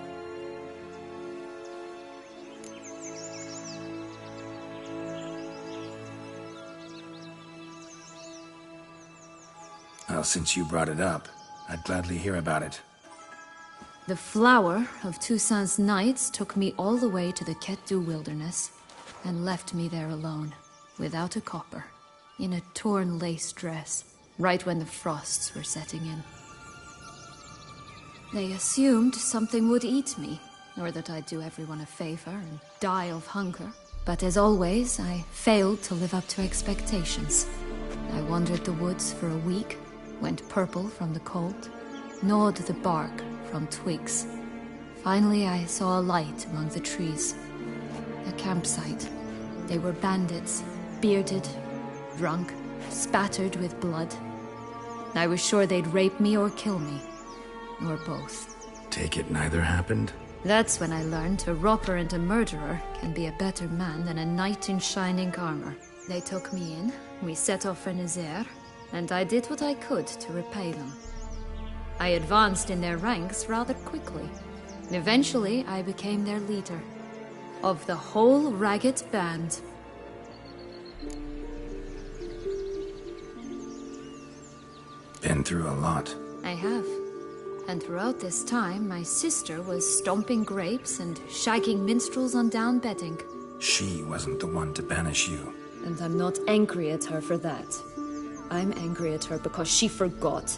Well, since you brought it up, I'd gladly hear about it. The flower of Toussaint's knights took me all the way to the Ketdu wilderness, and left me there alone, without a copper, in a torn lace dress, right when the frosts were setting in. They assumed something would eat me, or that I'd do everyone a favor and die of hunger. But as always, I failed to live up to expectations. I wandered the woods for a week, went purple from the cold, gnawed the bark from twigs. Finally, I saw a light among the trees. A campsite. They were bandits, bearded, drunk, spattered with blood. I was sure they'd rape me or kill me. Or both. Take it neither happened? That's when I learned a robber and a murderer can be a better man than a knight in shining armor. They took me in, we set off for Nazaire, and I did what I could to repay them. I advanced in their ranks rather quickly. Eventually, I became their leader. Of the whole ragged band. Been through a lot. I have. And throughout this time, my sister was stomping grapes and shagging minstrels on down bedding. She wasn't the one to banish you. And I'm not angry at her for that. I'm angry at her because she forgot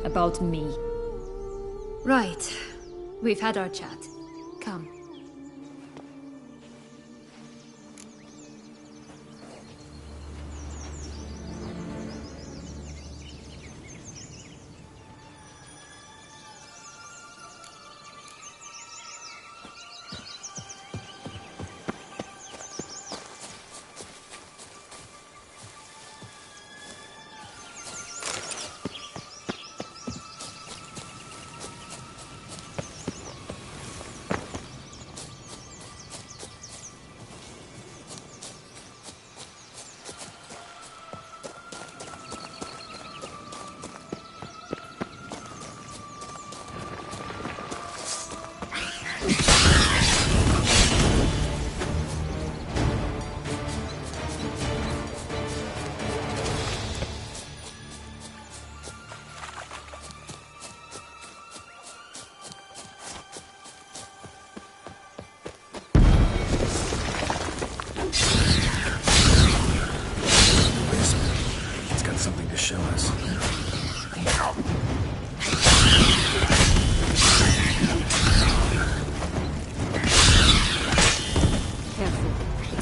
about me. Right. We've had our chat. Come.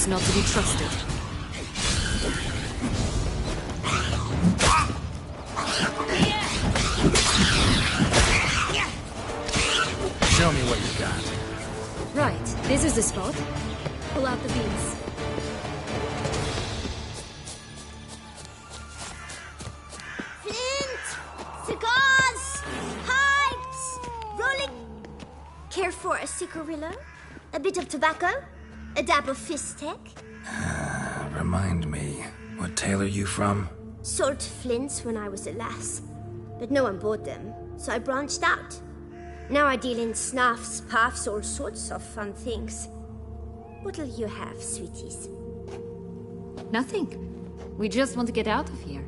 Not to be trusted. Show me what you got. Right, this is the spot. Pull out the beans. Flint! Cigars! Pipes! Rolling... Care for a cigarillo? A bit of tobacco? A dab of fist-tech? Remind me, what tale are you from? Sold flints when I was a lass, but no one bought them, so I branched out. Now I deal in snuffs, puffs, all sorts of fun things. What'll you have, sweeties? Nothing. We just want to get out of here.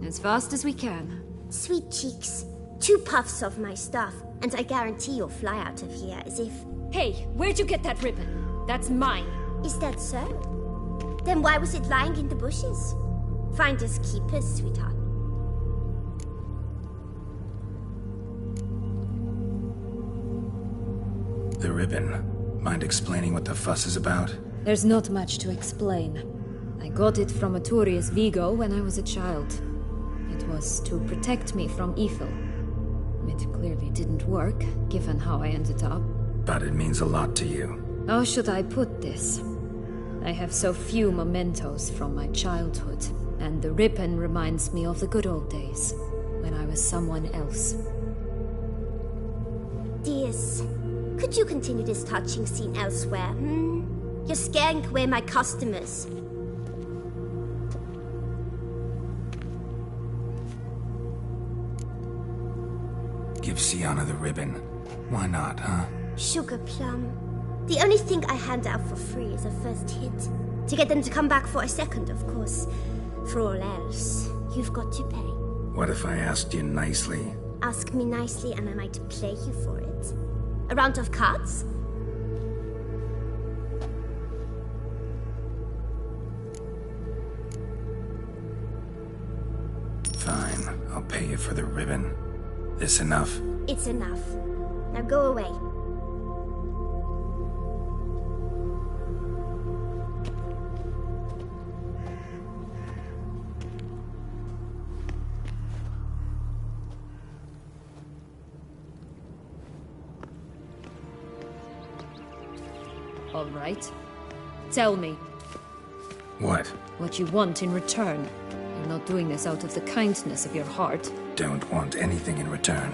As fast as we can. Sweet cheeks. 2 puffs of my stuff, and I guarantee you'll fly out of here as if... Hey, where'd you get that ribbon? That's mine. Is that so? Then why was it lying in the bushes? Finders keepers, sweetheart. The ribbon. Mind explaining what the fuss is about? There's not much to explain. I got it from Aturius Vigo when I was a child. It was to protect me from evil. It clearly didn't work, given how I ended up. But it means a lot to you. How should I put this? I have so few mementos from my childhood, and the ribbon reminds me of the good old days, when I was someone else. Dears, could you continue this touching scene elsewhere, You're scaring away my customers. Give Sienna the ribbon. Why not, huh? Sugar plum. The only thing I hand out for free is a first hit. To get them to come back for a second, of course. For all else, you've got to pay. What if I asked you nicely? Ask me nicely and I might play you for it. A round of cards? Fine, I'll pay you for the ribbon. This enough? It's enough. Now go away. All right. Tell me. What? What you want in return. You're not doing this out of the kindness of your heart. Don't want anything in return.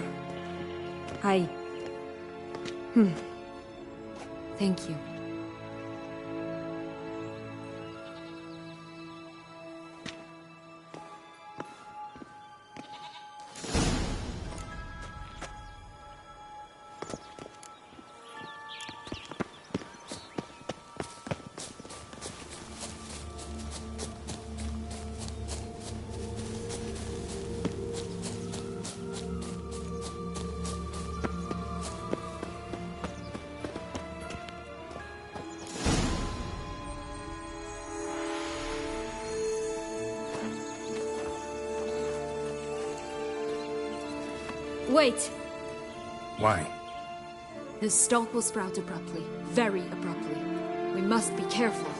Thank you. Wait! Why? The stalk will sprout abruptly. Very abruptly. We must be careful.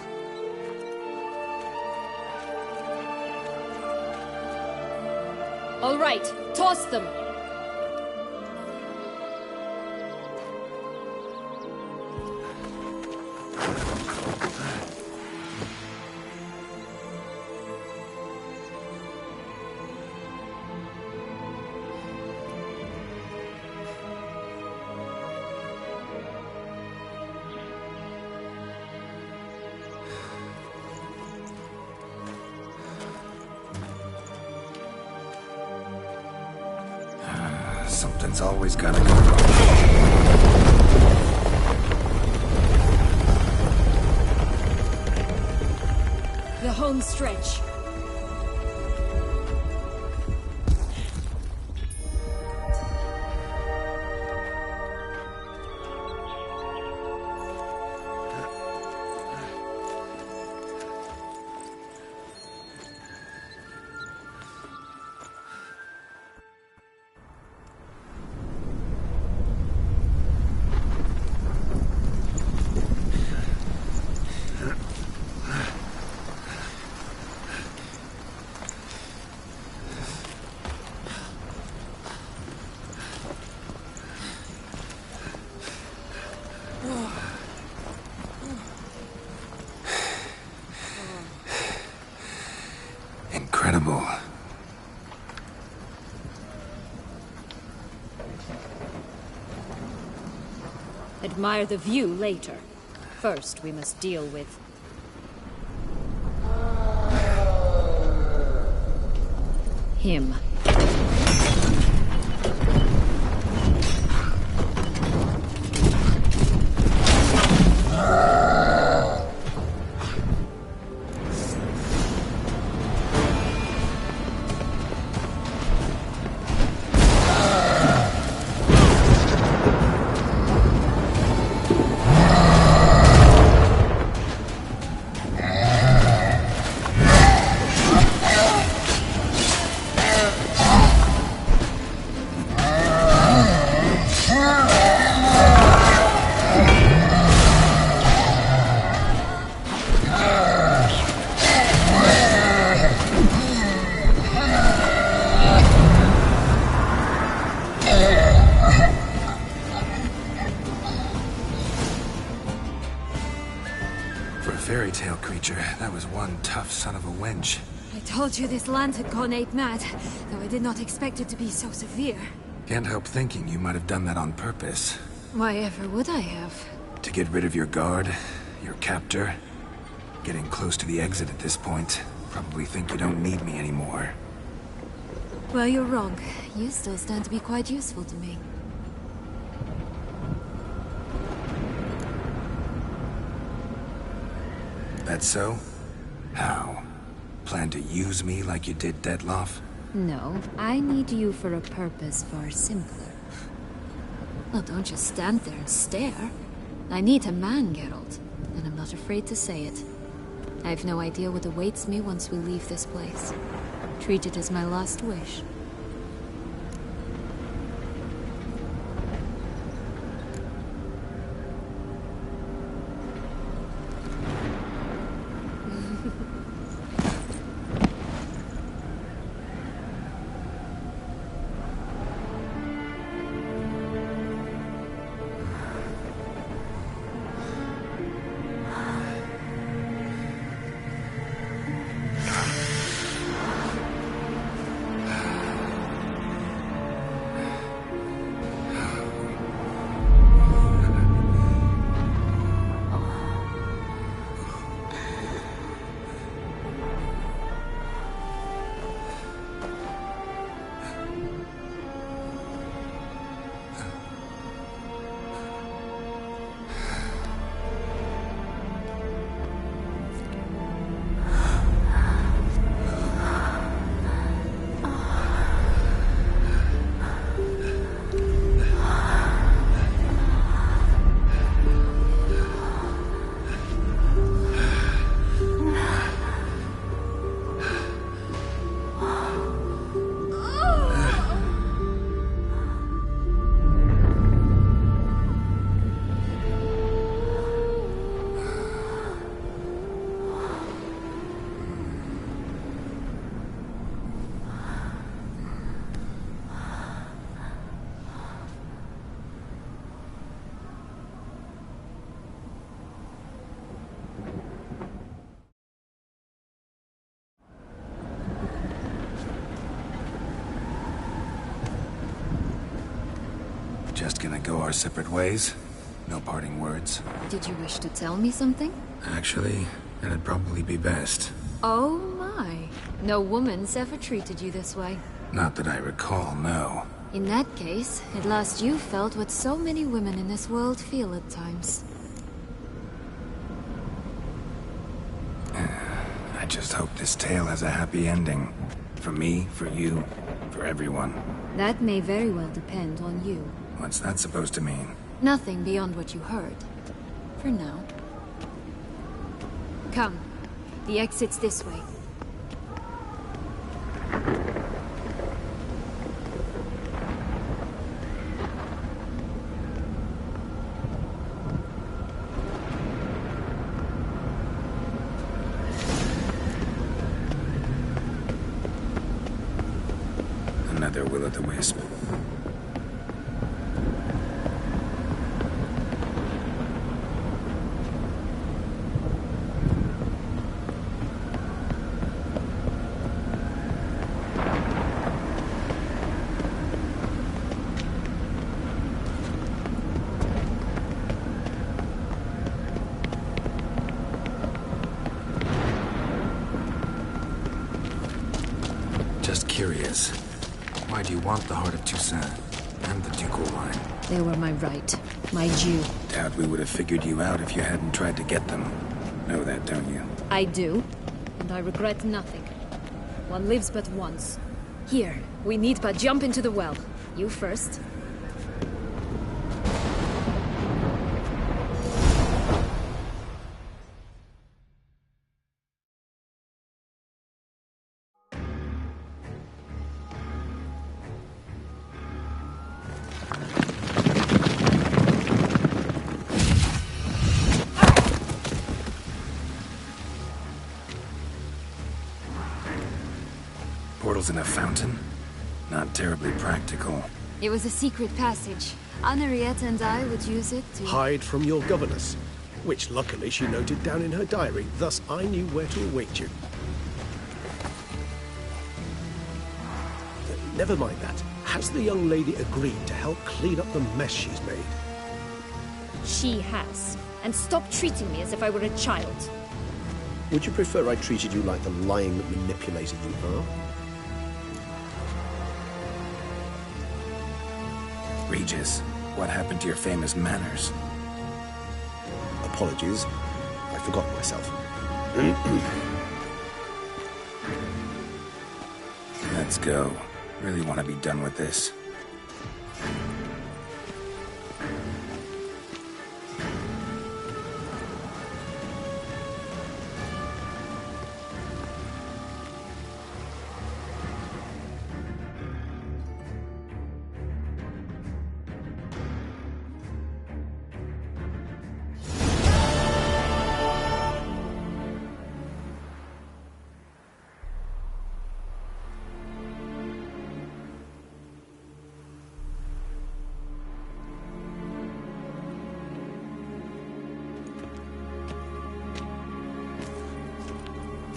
All right, toss them! Something's always gotta go wrong. The home stretch. Incredible. Admire the view later. First, we must deal with... him. tail creature. That was one tough son of a wench. I told you this land had gone ape mad, though I did not expect it to be so severe. Can't help thinking you might have done that on purpose. Why ever would I have? To get rid of your guard, your captor. Getting close to the exit at this point. Probably think you don't need me anymore. Well, you're wrong. You still stand to be quite useful to me. That so? How? Plan to use me like you did Detloff? No, I need you for a purpose far simpler. Well, don't just stand there and stare. I need a man, Geralt, and I'm not afraid to say it. I have no idea what awaits me once we leave this place. Treat it as my last wish. Just gonna go our separate ways? No parting words? Did you wish to tell me something? Actually, that'd probably be best. Oh my. No woman's ever treated you this way. Not that I recall, no. In that case, at last you felt what so many women in this world feel at times. I just hope this tale has a happy ending. For me, for you, for everyone. That may very well depend on you. What's that supposed to mean? Nothing beyond what you heard. For now. Come. The exit's this way. Another will-o'-the-wisp. Just curious. Why do you want the Heart of Toussaint and the ducal line? They were my right. My due. Doubt we would have figured you out if you hadn't tried to get them. Know that, don't you? I do. And I regret nothing. One lives but once. Here, we need but jump into the well. You first. Portals in a fountain? Not terribly practical. It was a secret passage. Henriette and I would use it to... Hide from your governess. which luckily she noted down in her diary, thus I knew where to await you. Never mind that. Has the young lady agreed to help clean up the mess she's made? She has. And stop treating me as if I were a child. Would you prefer I treated you like the lying manipulator you are? Regis, what happened to your famous manners? Apologies. I forgot myself. Let's go. Really want to be done with this.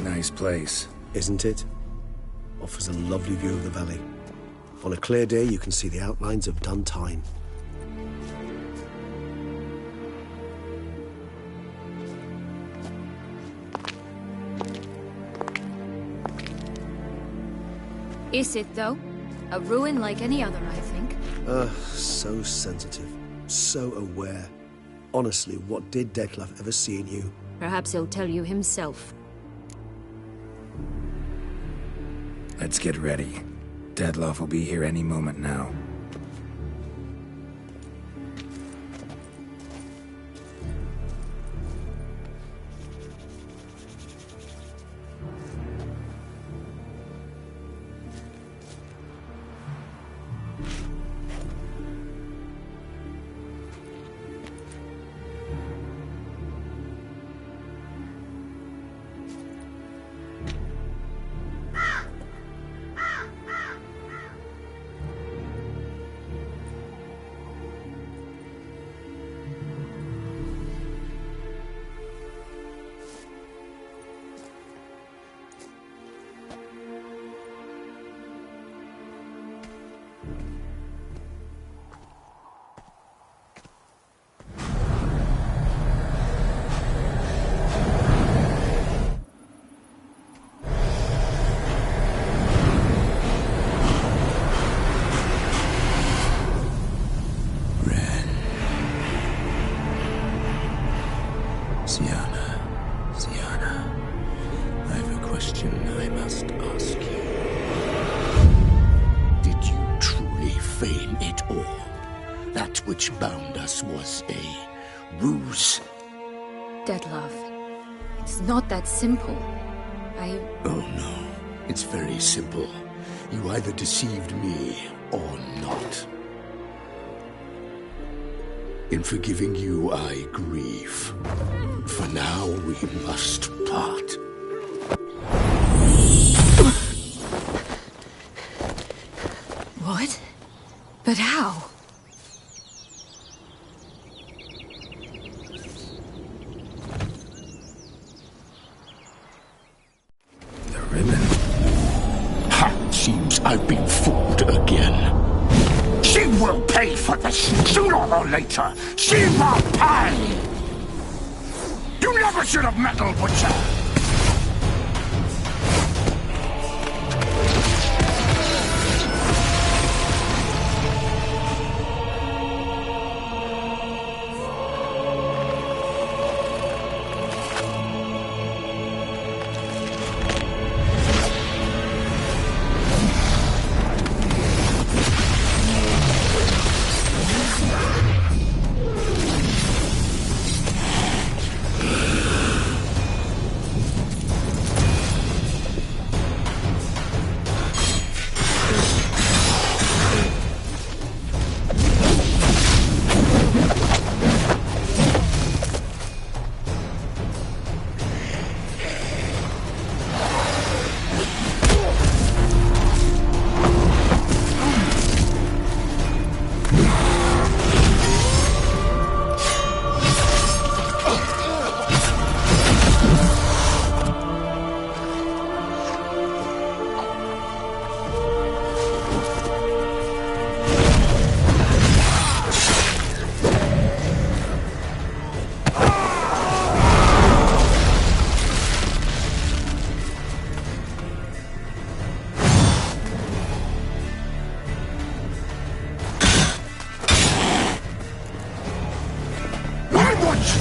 Nice place. Isn't it? Offers a lovely view of the valley. On a clear day, you can see the outlines of Duntine. Is it, though? A ruin like any other, I think. So sensitive. So aware. Honestly, what did Detlef ever see in you? Perhaps he'll tell you himself. Let's get ready. Detlef will be here any moment now. Sienna, I have a question I must ask you. Did you truly feign it all? That which bound us was a ruse? Detlef, it's not that simple. Oh no, it's very simple. You either deceived me or not. In forgiving you, I grieve. For now, we must part. What? But how? The ribbon. Ha! Seems I've been fooled again. She will pay for this, sooner or later. She will pay! You never should have meddled with her!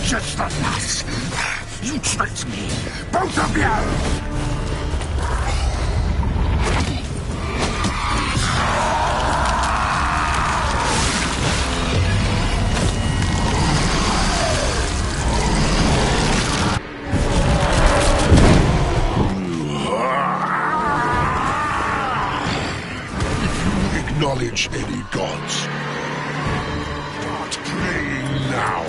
just the last. You tricked me, both of you! Acknowledge any gods. Start praying now.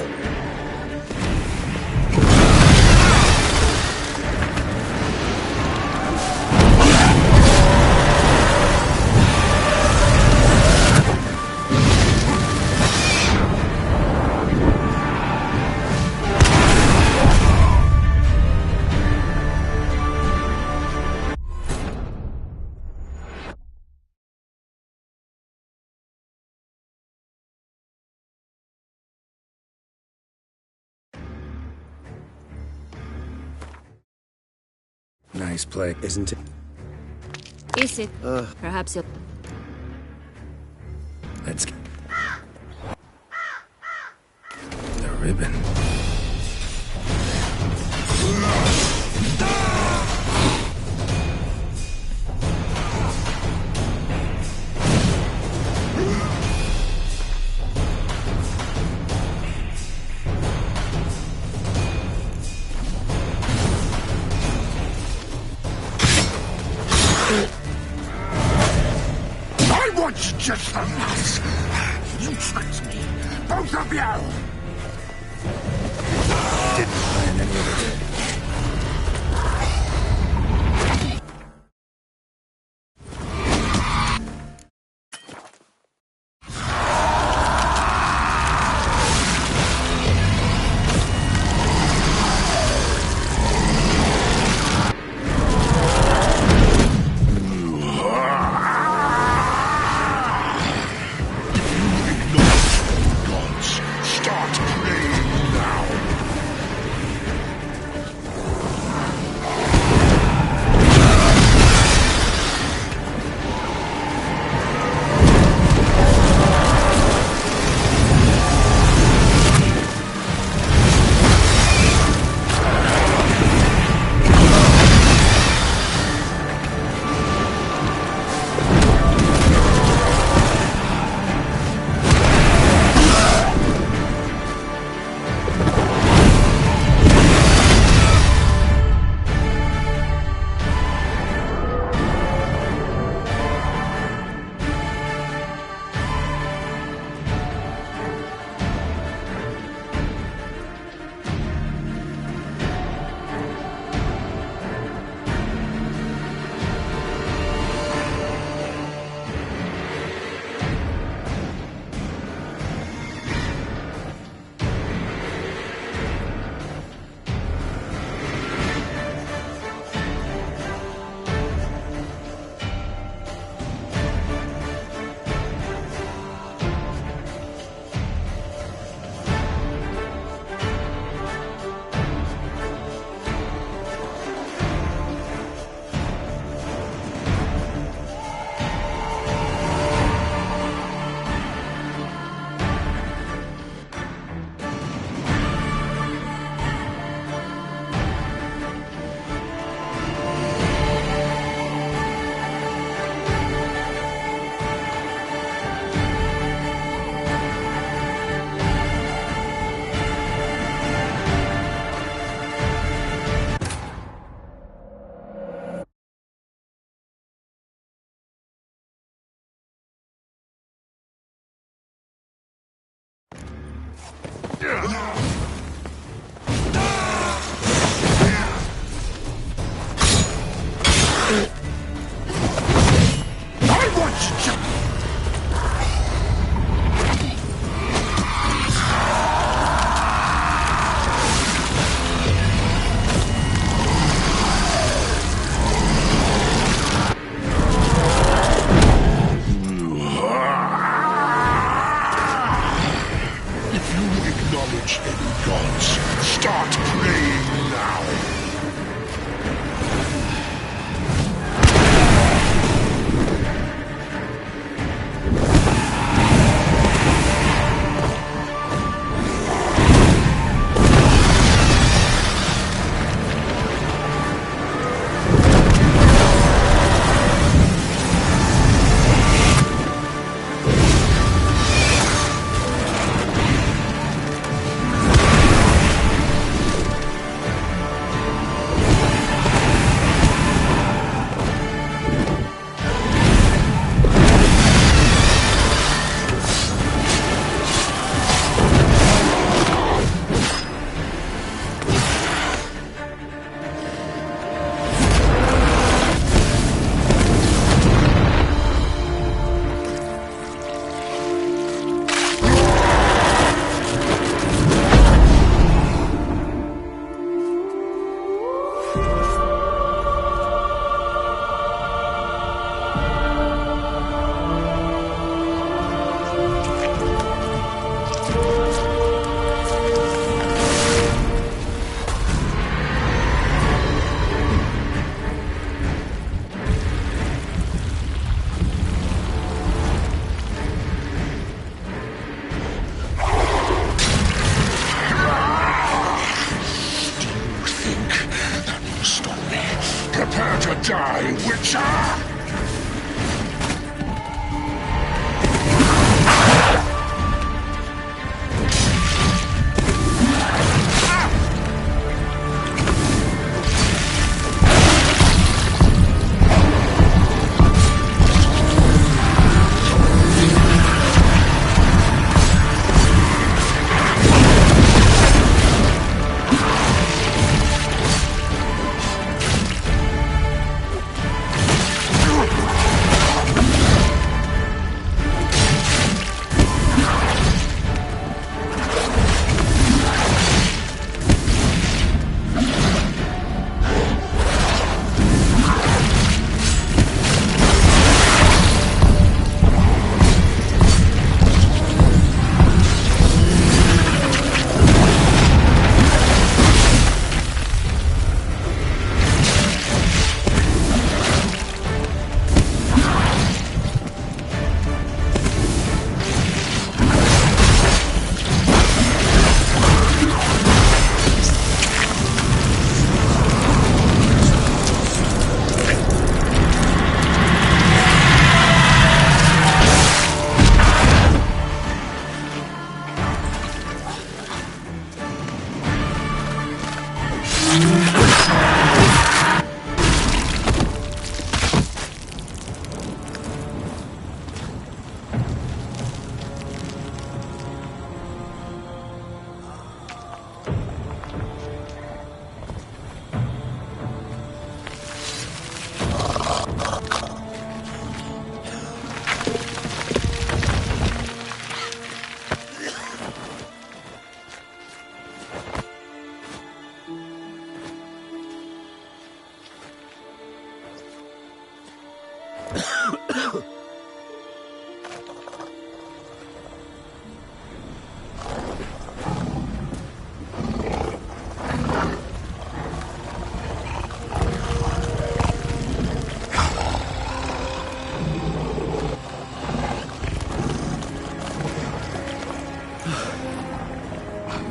Nice play, isn't it? Is it? Perhaps you'll... Let's get... The ribbon. I want just the last. You tricked me, both of you! Didn't plan any of it. Start praying now.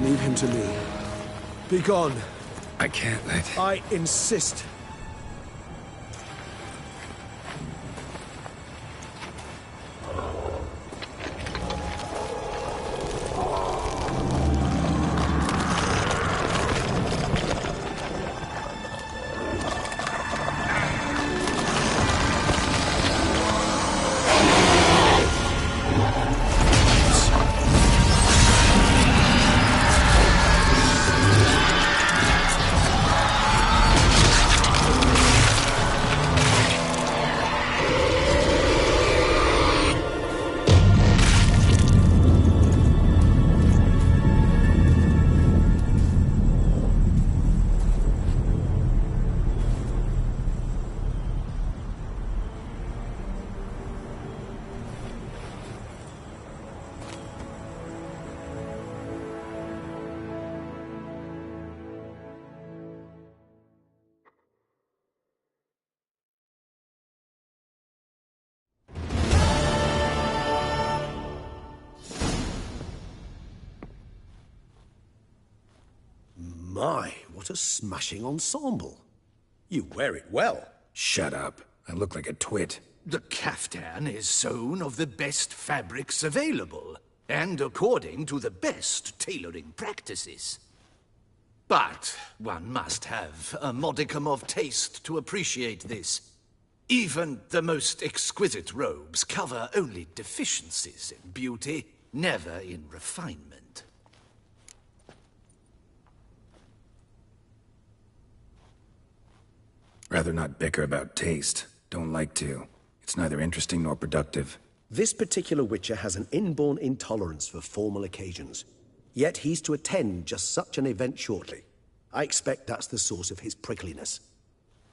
Leave him to me. Be gone. I can't let... I insist. My, what a smashing ensemble. You wear it well. Shut up. I look like a twit. The caftan is sewn of the best fabrics available, and according to the best tailoring practices. But one must have a modicum of taste to appreciate this. Even the most exquisite robes cover only deficiencies in beauty, never in refinement. Rather not bicker about taste. Don't like to. It's neither interesting nor productive. This particular Witcher has an inborn intolerance for formal occasions. Yet he's to attend just such an event shortly. I expect that's the source of his prickliness.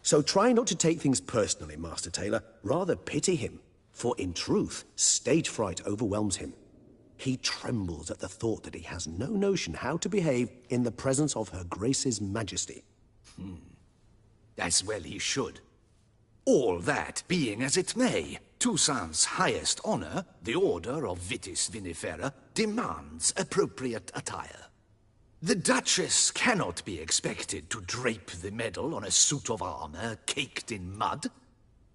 So try not to take things personally, Master Taylor. Rather pity him. For in truth, stage fright overwhelms him. He trembles at the thought that he has no notion how to behave in the presence of Her Grace's Majesty. As well he should. All that being as it may, Toussaint's highest honor, the Order of Vitis Vinifera, demands appropriate attire. The Duchess cannot be expected to drape the medal on a suit of armor caked in mud.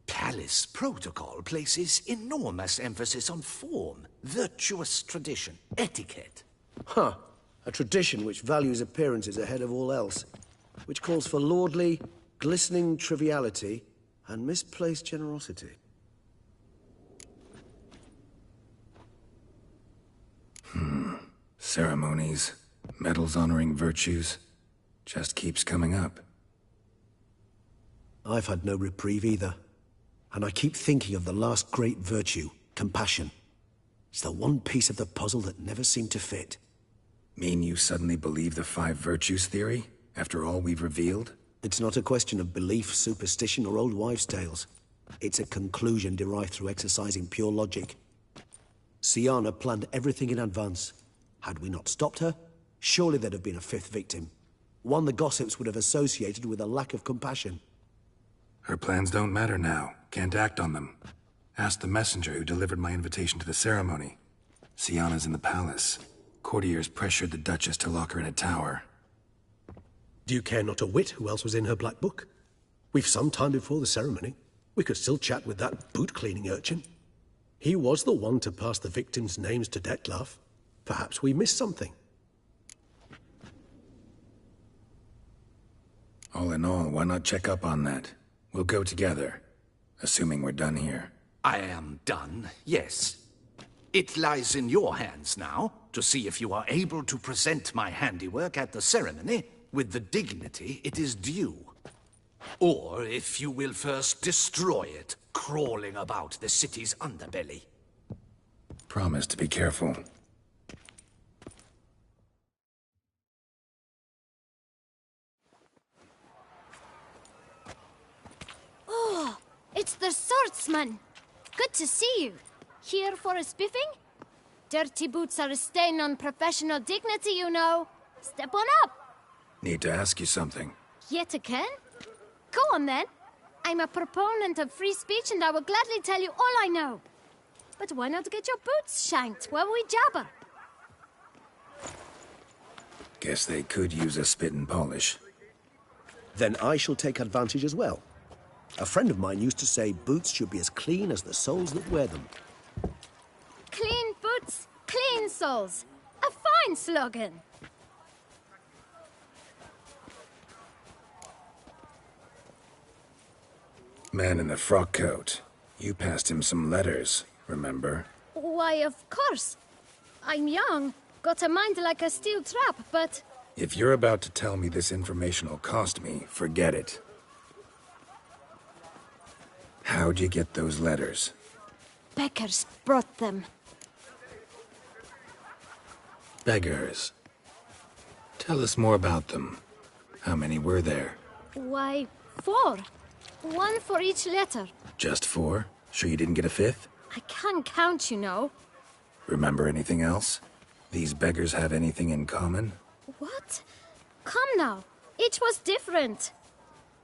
Palace protocol places enormous emphasis on form, virtuous tradition, etiquette. Huh. A tradition which values appearances ahead of all else. Which calls for lordly, glistening triviality and misplaced generosity. Ceremonies, medals honoring virtues, just keeps coming up. I've had no reprieve either. And I keep thinking of the last great virtue, compassion. It's the one piece of the puzzle that never seemed to fit. Mean you suddenly believe the 5 virtues theory, after all we've revealed? It's not a question of belief, superstition, or old wives' tales. It's a conclusion derived through exercising pure logic. Syanna planned everything in advance. Had we not stopped her, surely there'd have been a 5th victim. One the gossips would have associated with a lack of compassion. Her plans don't matter now. Can't act on them. Ask the messenger who delivered my invitation to the ceremony. Syanna's in the palace. Courtiers pressured the Duchess to lock her in a tower. Do you care not a whit who else was in her black book? We've some time before the ceremony. We could still chat with that boot-cleaning urchin. He was the one to pass the victims' names to Dettlaff. Perhaps we missed something. All in all, why not check up on that? We'll go together, assuming we're done here. I am done, yes. It lies in your hands now to see if you are able to present my handiwork at the ceremony with the dignity it is due. Or if you will first destroy it, crawling about the city's underbelly. Promise to be careful. Oh, it's the swordsman. Good to see you. Here for a spiffing? Dirty boots are a stain on professional dignity, you know. Step on up. Need to ask you something. Yet again? Go on then. I'm a proponent of free speech and I will gladly tell you all I know. But why not get your boots shanked while we jabber? Guess they could use a spit and polish. Then I shall take advantage as well. A friend of mine used to say boots should be as clean as the soles that wear them. Clean boots, clean soles. A fine slogan. Man in the frock coat. You passed him some letters, remember? Why, of course. I'm young, got a mind like a steel trap, but... If you're about to tell me this information will cost me, forget it. How'd you get those letters? Beggars brought them. Beggars. Tell us more about them. How many were there? Why, 4. 1 for each letter. Just 4? Sure you didn't get a 5th? I can't count, you know. Remember anything else? These beggars have anything in common? What? Come now. Each was different.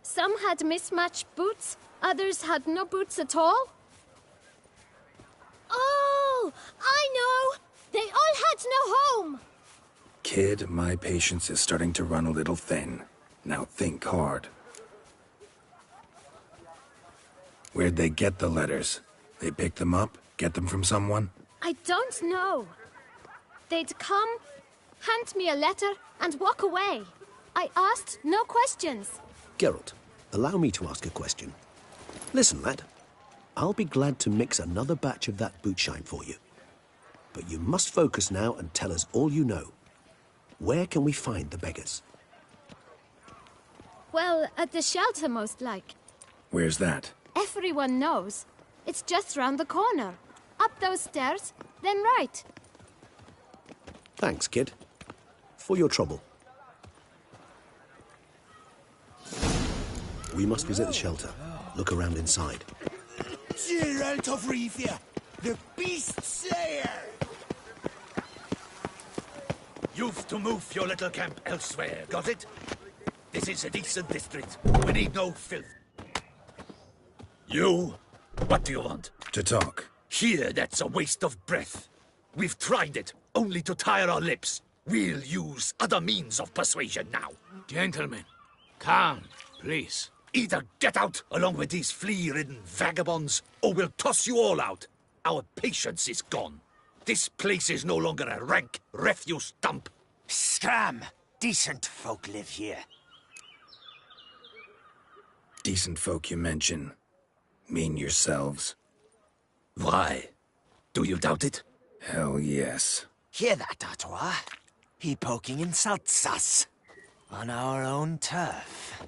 Some had mismatched boots, others had no boots at all. Oh, I know! They all had no home! Kid, my patience is starting to run a little thin. Now think hard. Where'd they get the letters? They pick them up? Get them from someone? I don't know. They'd come, hand me a letter, and walk away. I asked no questions. Geralt, allow me to ask a question. Listen, lad. I'll be glad to mix another batch of that boot shine for you. But you must focus now and tell us all you know. Where can we find the beggars? Well, at the shelter, most like. Where's that? Everyone knows. It's just round the corner. Up those stairs, then right. Thanks, kid. For your trouble. We must visit the shelter. Look around inside. Geralt of Rivia, the Beast Slayer! You've to move your little camp elsewhere, got it? This is a decent district. We need no filth. You? What do you want? To talk. Here, that's a waste of breath. We've tried it, only to tire our lips. We'll use other means of persuasion now. Gentlemen, calm, please. Either get out along with these flea-ridden vagabonds, or we'll toss you all out. Our patience is gone. This place is no longer a rank refuse dump. Scram! Decent folk live here. Decent folk you mention. Mean yourselves. Why? Do you doubt it? Hell yes. Hear that, Artois? He poking insults us. On our own turf.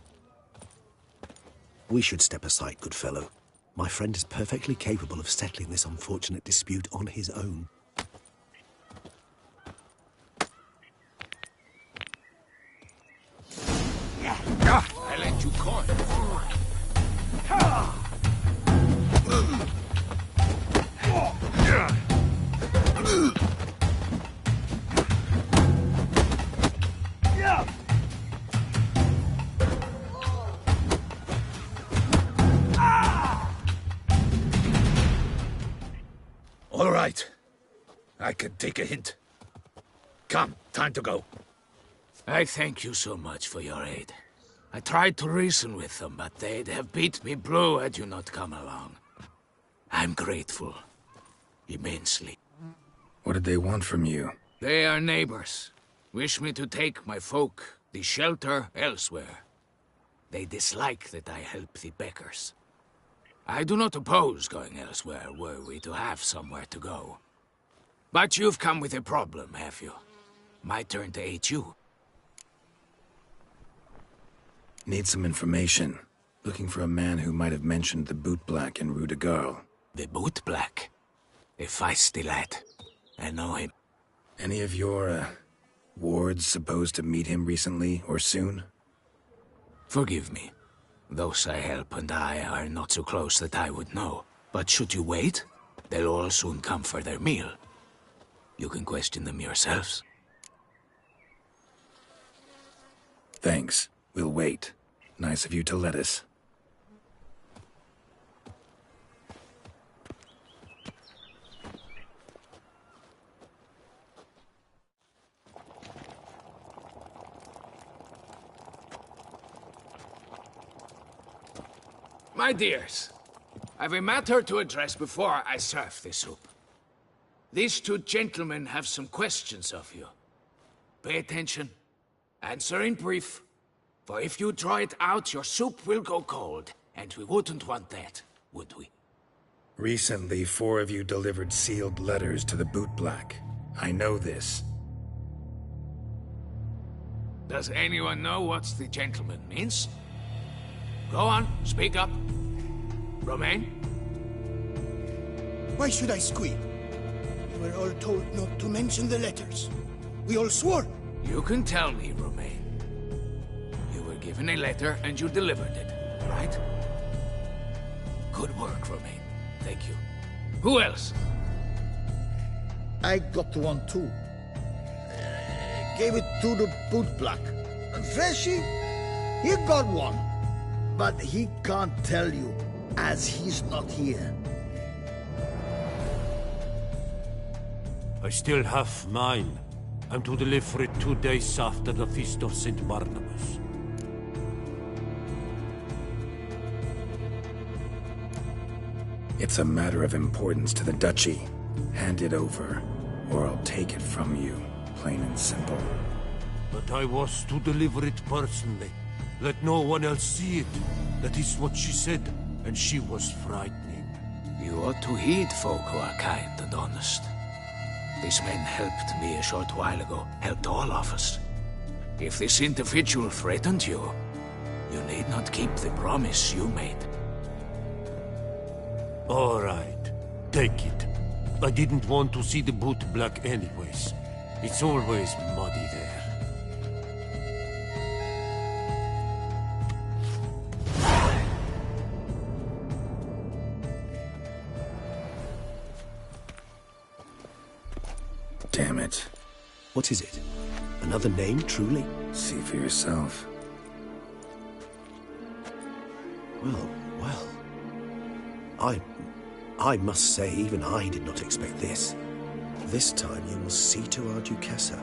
We should step aside, good fellow. My friend is perfectly capable of settling this unfortunate dispute on his own. I lent you coin. All right. I can take a hint. Come, time to go. I thank you so much for your aid. I tried to reason with them, but they'd have beat me blue had you not come along. I'm grateful. Immensely. What did they want from you? They are neighbors. Wish me to take my folk, the shelter, elsewhere. They dislike that I help the beggars. I do not oppose going elsewhere, were we to have somewhere to go. But you've come with a problem, have you? My turn to aid you. Need some information. Looking for a man who might have mentioned the boot black in Rue de Garl. The boot black? A feisty lad. I know him. Any of your, wards supposed to meet him recently or soon? Forgive me. Those I help and I are not so close that I would know. But should you wait? They'll all soon come for their meal. You can question them yourselves. Thanks. We'll wait. Nice of you to let us. My dears, I've a matter to address before I serve the soup. These two gentlemen have some questions of you. Pay attention. Answer in brief. For if you draw it out, your soup will go cold. And we wouldn't want that, would we? Recently, 4 of you delivered sealed letters to the bootblack. I know this. Does anyone know what the gentleman means? Go on, speak up. Romain? Why should I squeal? We were all told not to mention the letters. We all swore. You can tell me, Romain. You were given a letter and you delivered it, right? Good work, Romain. Thank you. Who else? I got one too. Gave it to the bootblack. And Freshy, he got one. But he can't tell you, as he's not here. I still have mine. I'm to deliver it 2 days after the Feast of St. Barnabas. It's a matter of importance to the Duchy. Hand it over, or I'll take it from you, plain and simple. But I was to deliver it personally. Let no one else see it. That is what she said, and she was frightening. You ought to heed folk who are kind and honest. These men helped me a short while ago, helped all of us. If this individual threatened you, you need not keep the promise you made. All right, take it. I didn't want to see the bootblack anyways. It's always muddy there. Damn it. What is it? Another name, truly? See for yourself. Well. I must say, even I did not expect this. This time you will see to our Duchessa.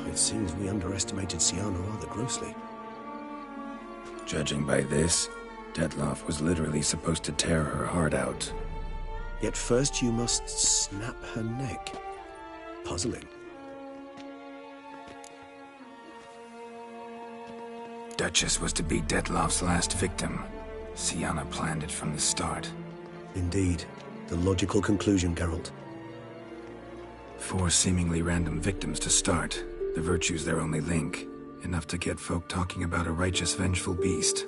It seems we underestimated Siana rather grossly. Judging by this, Detloff was literally supposed to tear her heart out. Yet first you must snap her neck. Puzzling. Duchess was to be Detloff's last victim. Siana planned it from the start. Indeed. The logical conclusion, Geralt. 4 seemingly random victims to start. The virtue's their only link. Enough to get folk talking about a righteous, vengeful beast.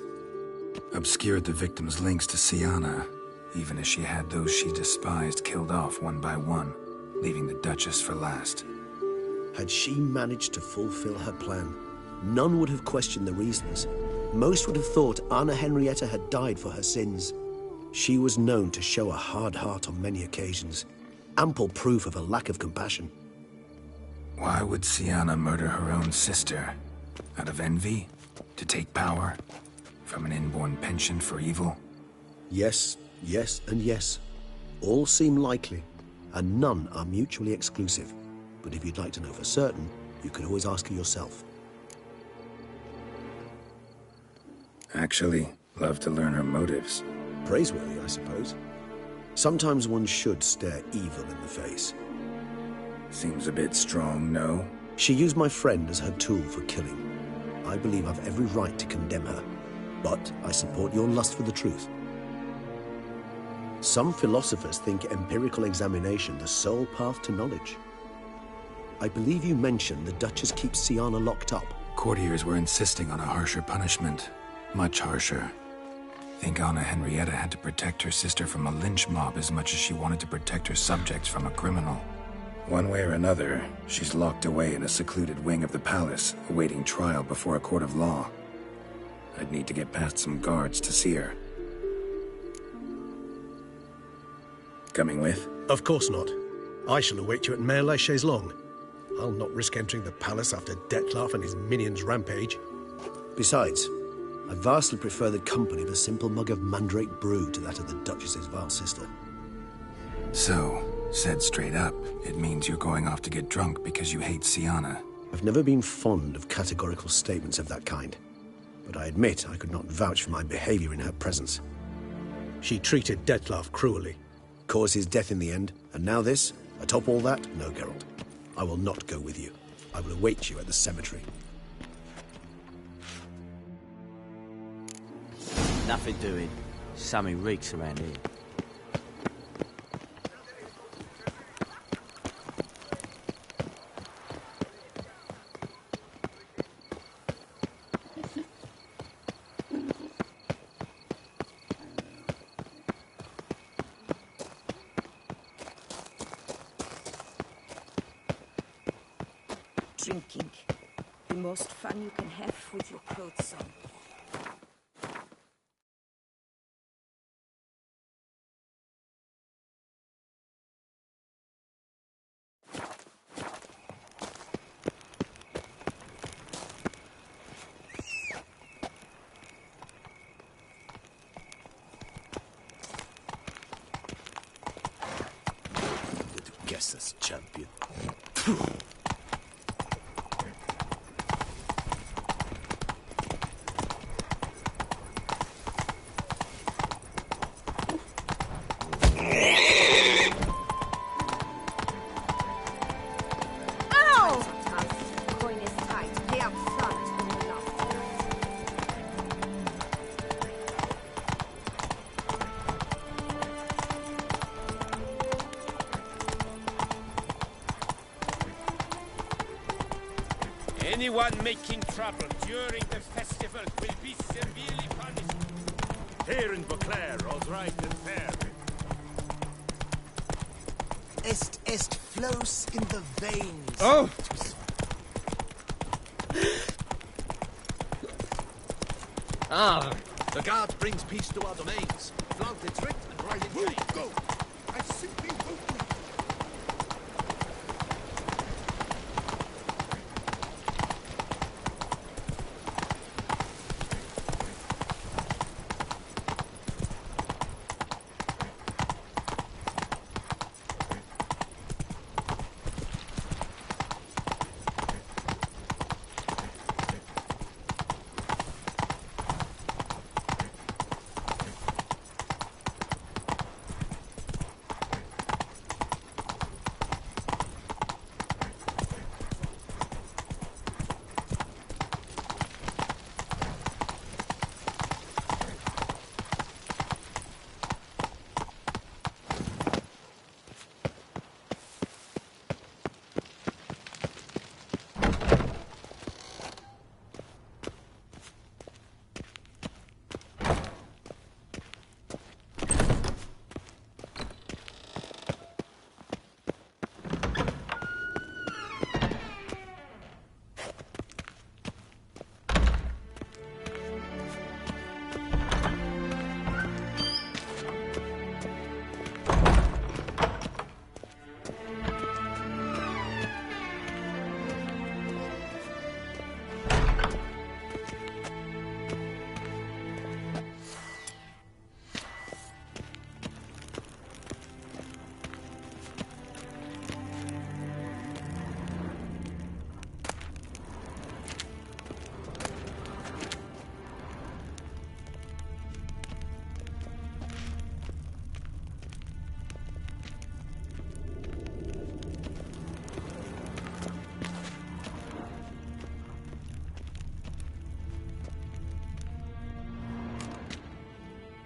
Obscured the victims' links to Siana, even as she had those she despised killed off one by one, leaving the Duchess for last. Had she managed to fulfill her plan, none would have questioned the reasons. Most would have thought Anna Henrietta had died for her sins. She was known to show a hard heart on many occasions. Ample proof of a lack of compassion. Why would Siana murder her own sister? Out of envy? To take power? From an inborn penchant for evil? Yes, yes, and yes. All seem likely, and none are mutually exclusive. But if you'd like to know for certain, you can always ask her yourself. Actually, love to learn her motives. Praiseworthy, I suppose. Sometimes one should stare evil in the face. Seems a bit strong, no? She used my friend as her tool for killing. I believe I've every right to condemn her, but I support your lust for the truth. Some philosophers think empirical examination the sole path to knowledge. I believe you mentioned the Duchess keeps Siana locked up. Courtiers were insisting on a harsher punishment. Much harsher. Think Anna Henrietta had to protect her sister from a lynch mob as much as she wanted to protect her subjects from a criminal. One way or another, she's locked away in a secluded wing of the palace, awaiting trial before a court of law. I'd need to get past some guards to see her. coming with? Of course not. I shall await you at Mare la Chaise-Longue. I'll not risk entering the palace after Dettlaff and his minions rampage. Besides, I vastly prefer the company of a simple mug of mandrake brew to that of the Duchess's vile sister. So, said straight up, it means you're going off to get drunk because you hate Sienna. I've never been fond of categorical statements of that kind, but I admit I could not vouch for my behavior in her presence. She treated Dettlaff cruelly. Caused his death in the end, and now this? Atop all that? No, Geralt. I will not go with you. I will await you at the cemetery. Nothing doing. Something reeks around here. Drinking. The most fun you can have with your clothes on. Guess that's champion. Anyone making trouble during the festival will be severely punished. Here in Beauclair, all's right and fair. Est flows in the veins. Oh! The guard brings peace to our domains. Flaunt its writ and ride in chain. Go! I simply won't.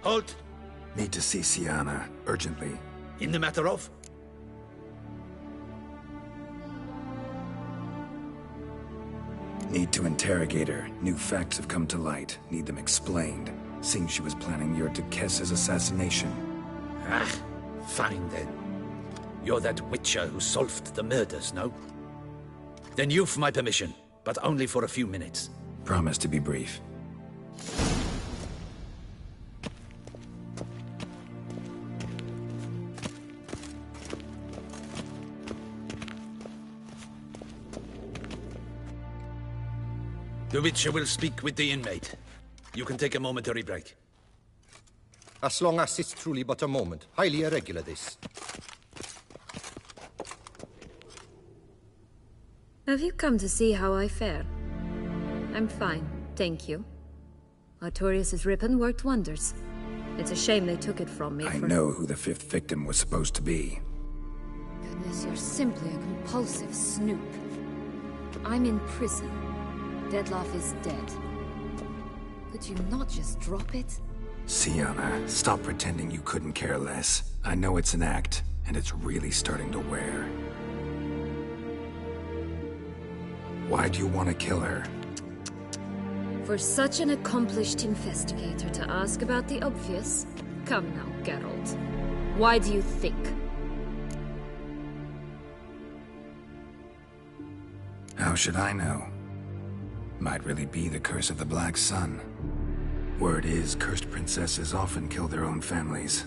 Halt! Need to see Sienna, urgently. In the matter of? Need to interrogate her. New facts have come to light. Need them explained. Seems she was planning your Duquesse's assassination. Ah, fine then. You're that witcher who solved the murders, no? Then you've my permission, but only for a few minutes. Promise to be brief. The Witcher will speak with the inmate. You can take a momentary break. As long as it's truly but a moment. Highly irregular, this. Have you come to see how I fare? I'm fine, thank you. Artorius' ribbon worked wonders. It's a shame they took it from me. I know who the fifth victim was supposed to be. Goodness, you're simply a compulsive snoop. I'm in prison. Dettlaff is dead. Could you not just drop it? Sienna, stop pretending you couldn't care less. I know it's an act, and it's really starting to wear. Why do you want to kill her? For such an accomplished investigator to ask about the obvious? Come now, Geralt. Why do you think? How should I know? Might really be the curse of the Black Sun. Word is, cursed princesses often kill their own families.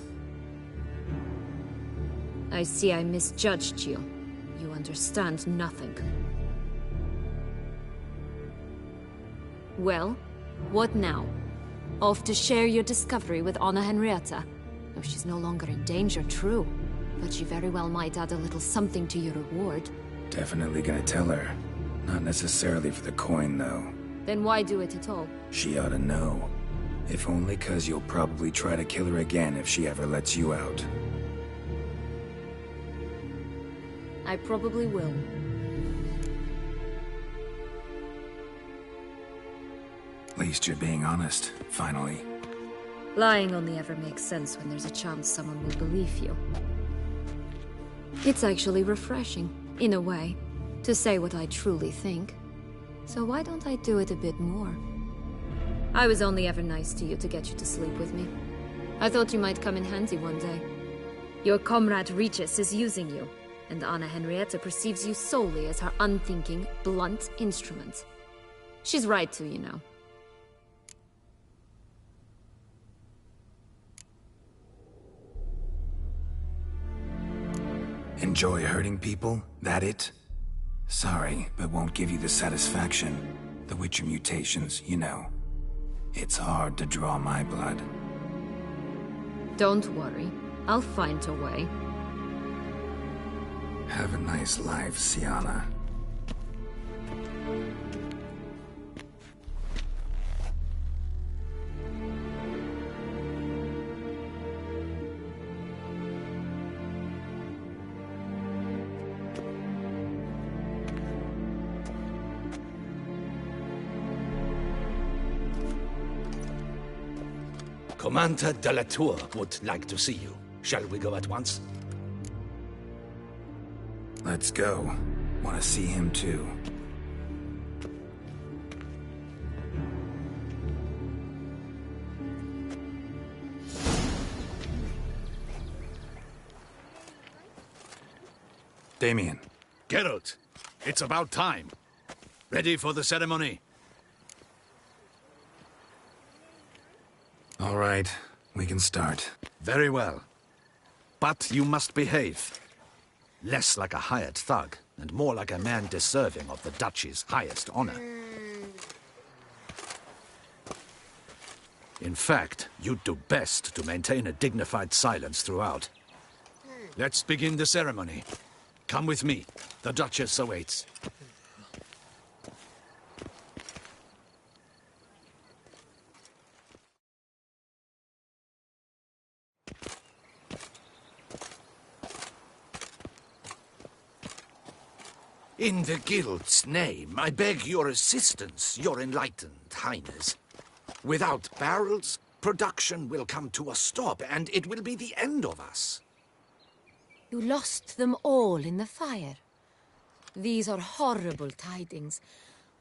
I see I misjudged you. You understand nothing. Well, what now? Off to share your discovery with Anna Henrietta? No, she's no longer in danger, true. But she very well might add a little something to your reward. Definitely gonna tell her. Not necessarily for the coin, though. Then why do it at all? She ought to know. If only 'cause you'll probably try to kill her again if she ever lets you out. I probably will. At least you're being honest, finally. Lying only ever makes sense when there's a chance someone will believe you. It's actually refreshing, in a way, to say what I truly think. So why don't I do it a bit more? I was only ever nice to you to get you to sleep with me. I thought you might come in handy one day. Your comrade Regis is using you, and Anna Henrietta perceives you solely as her unthinking, blunt instrument. She's right to, you know. Enjoy hurting people? That it? Sorry, but won't give you the satisfaction. The Witcher mutations, you know. It's hard to draw my blood. Don't worry. I'll find a way. Have a nice life, Sienna. Commander de la Tour would like to see you. Shall we go at once? Let's go. Want to see him too. Damien. Geralt, it's about time. Ready for the ceremony? All right, we can start. Very well. But you must behave. Less like a hired thug, and more like a man deserving of the Duchy's highest honor. In fact, you'd do best to maintain a dignified silence throughout. Let's begin the ceremony. Come with me. The Duchess awaits. In the Guild's name, I beg your assistance, your enlightened highness. Without barrels, production will come to a stop, and it will be the end of us. You lost them all in the fire. These are horrible tidings.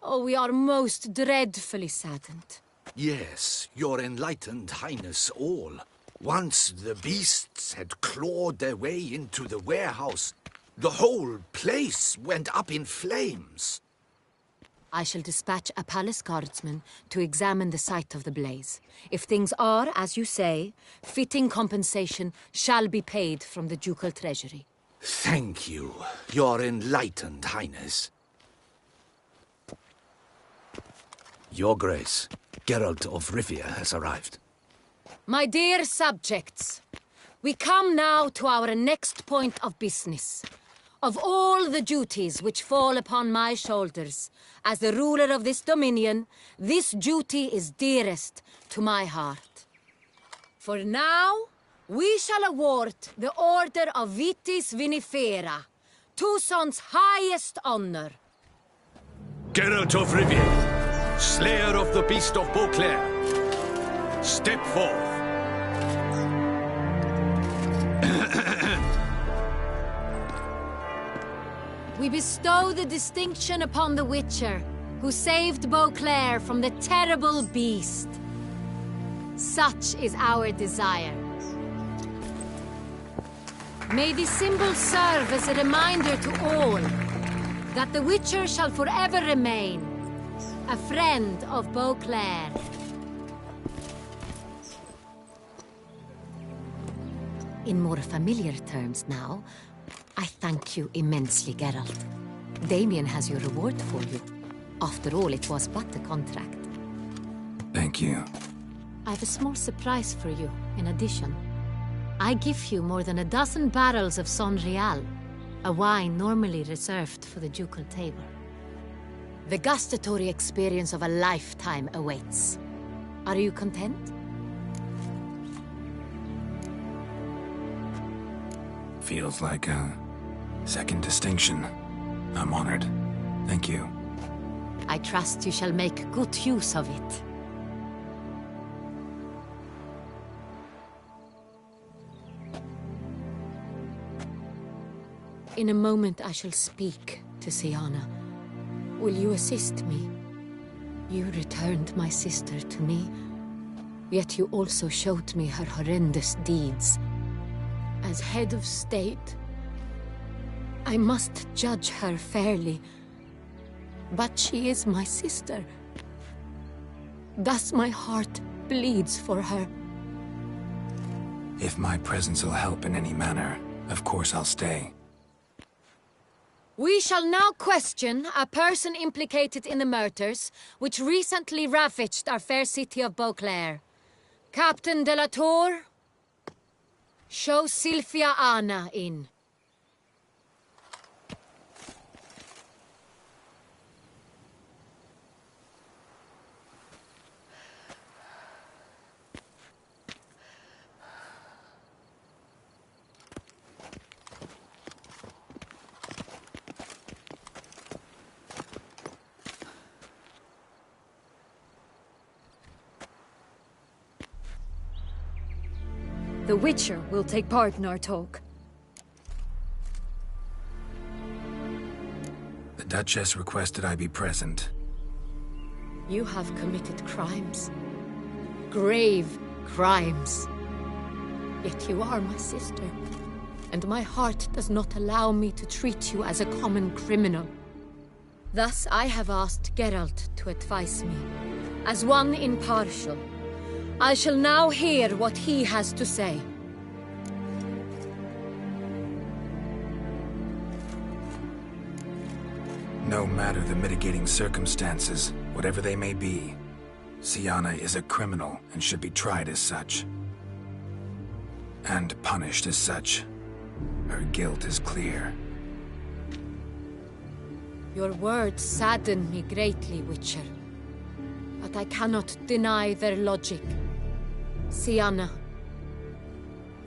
Oh, we are most dreadfully saddened. Yes, your enlightened highness all. Once the beasts had clawed their way into the warehouse, the whole place went up in flames. I shall dispatch a palace guardsman to examine the site of the blaze. If things are, as you say, fitting compensation shall be paid from the ducal treasury. Thank you, your enlightened highness. Your Grace, Geralt of Rivia has arrived. My dear subjects, we come now to our next point of business. Of all the duties which fall upon my shoulders, as the ruler of this dominion, this duty is dearest to my heart. For now, we shall award the Order of Vitis Vinifera, Tucson's highest honor. Geralt of Rivia, Slayer of the Beast of Beauclair, step forth. We bestow the distinction upon the Witcher, who saved Beauclair from the terrible beast. Such is our desire. May this symbol serve as a reminder to all that the Witcher shall forever remain a friend of Beauclair. In more familiar terms now, I thank you immensely, Geralt. Damien has your reward for you. After all, it was but a contract. Thank you. I have a small surprise for you, in addition. I give you more than a dozen barrels of Son Real, a wine normally reserved for the ducal table. The gustatory experience of a lifetime awaits. Are you content? Feels like a second distinction. I'm honored. Thank you. I trust you shall make good use of it. In a moment I shall speak to Siana. Will you assist me? You returned my sister to me, yet you also showed me her horrendous deeds. As head of state, I must judge her fairly. But she is my sister. Thus my heart bleeds for her. If my presence will help in any manner, of course I'll stay. We shall now question a person implicated in the murders which recently ravaged our fair city of Beauclair. Captain de la Tour, show Sylvia Anna in. The Witcher will take part in our talk. The Duchess requested I be present. You have committed crimes. Grave crimes. Yet you are my sister, and my heart does not allow me to treat you as a common criminal. Thus I have asked Geralt to advise me, as one impartial. I shall now hear what he has to say. No matter the mitigating circumstances, whatever they may be, Siana is a criminal and should be tried as such. And punished as such. Her guilt is clear. Your words sadden me greatly, Witcher. But I cannot deny their logic. Siana,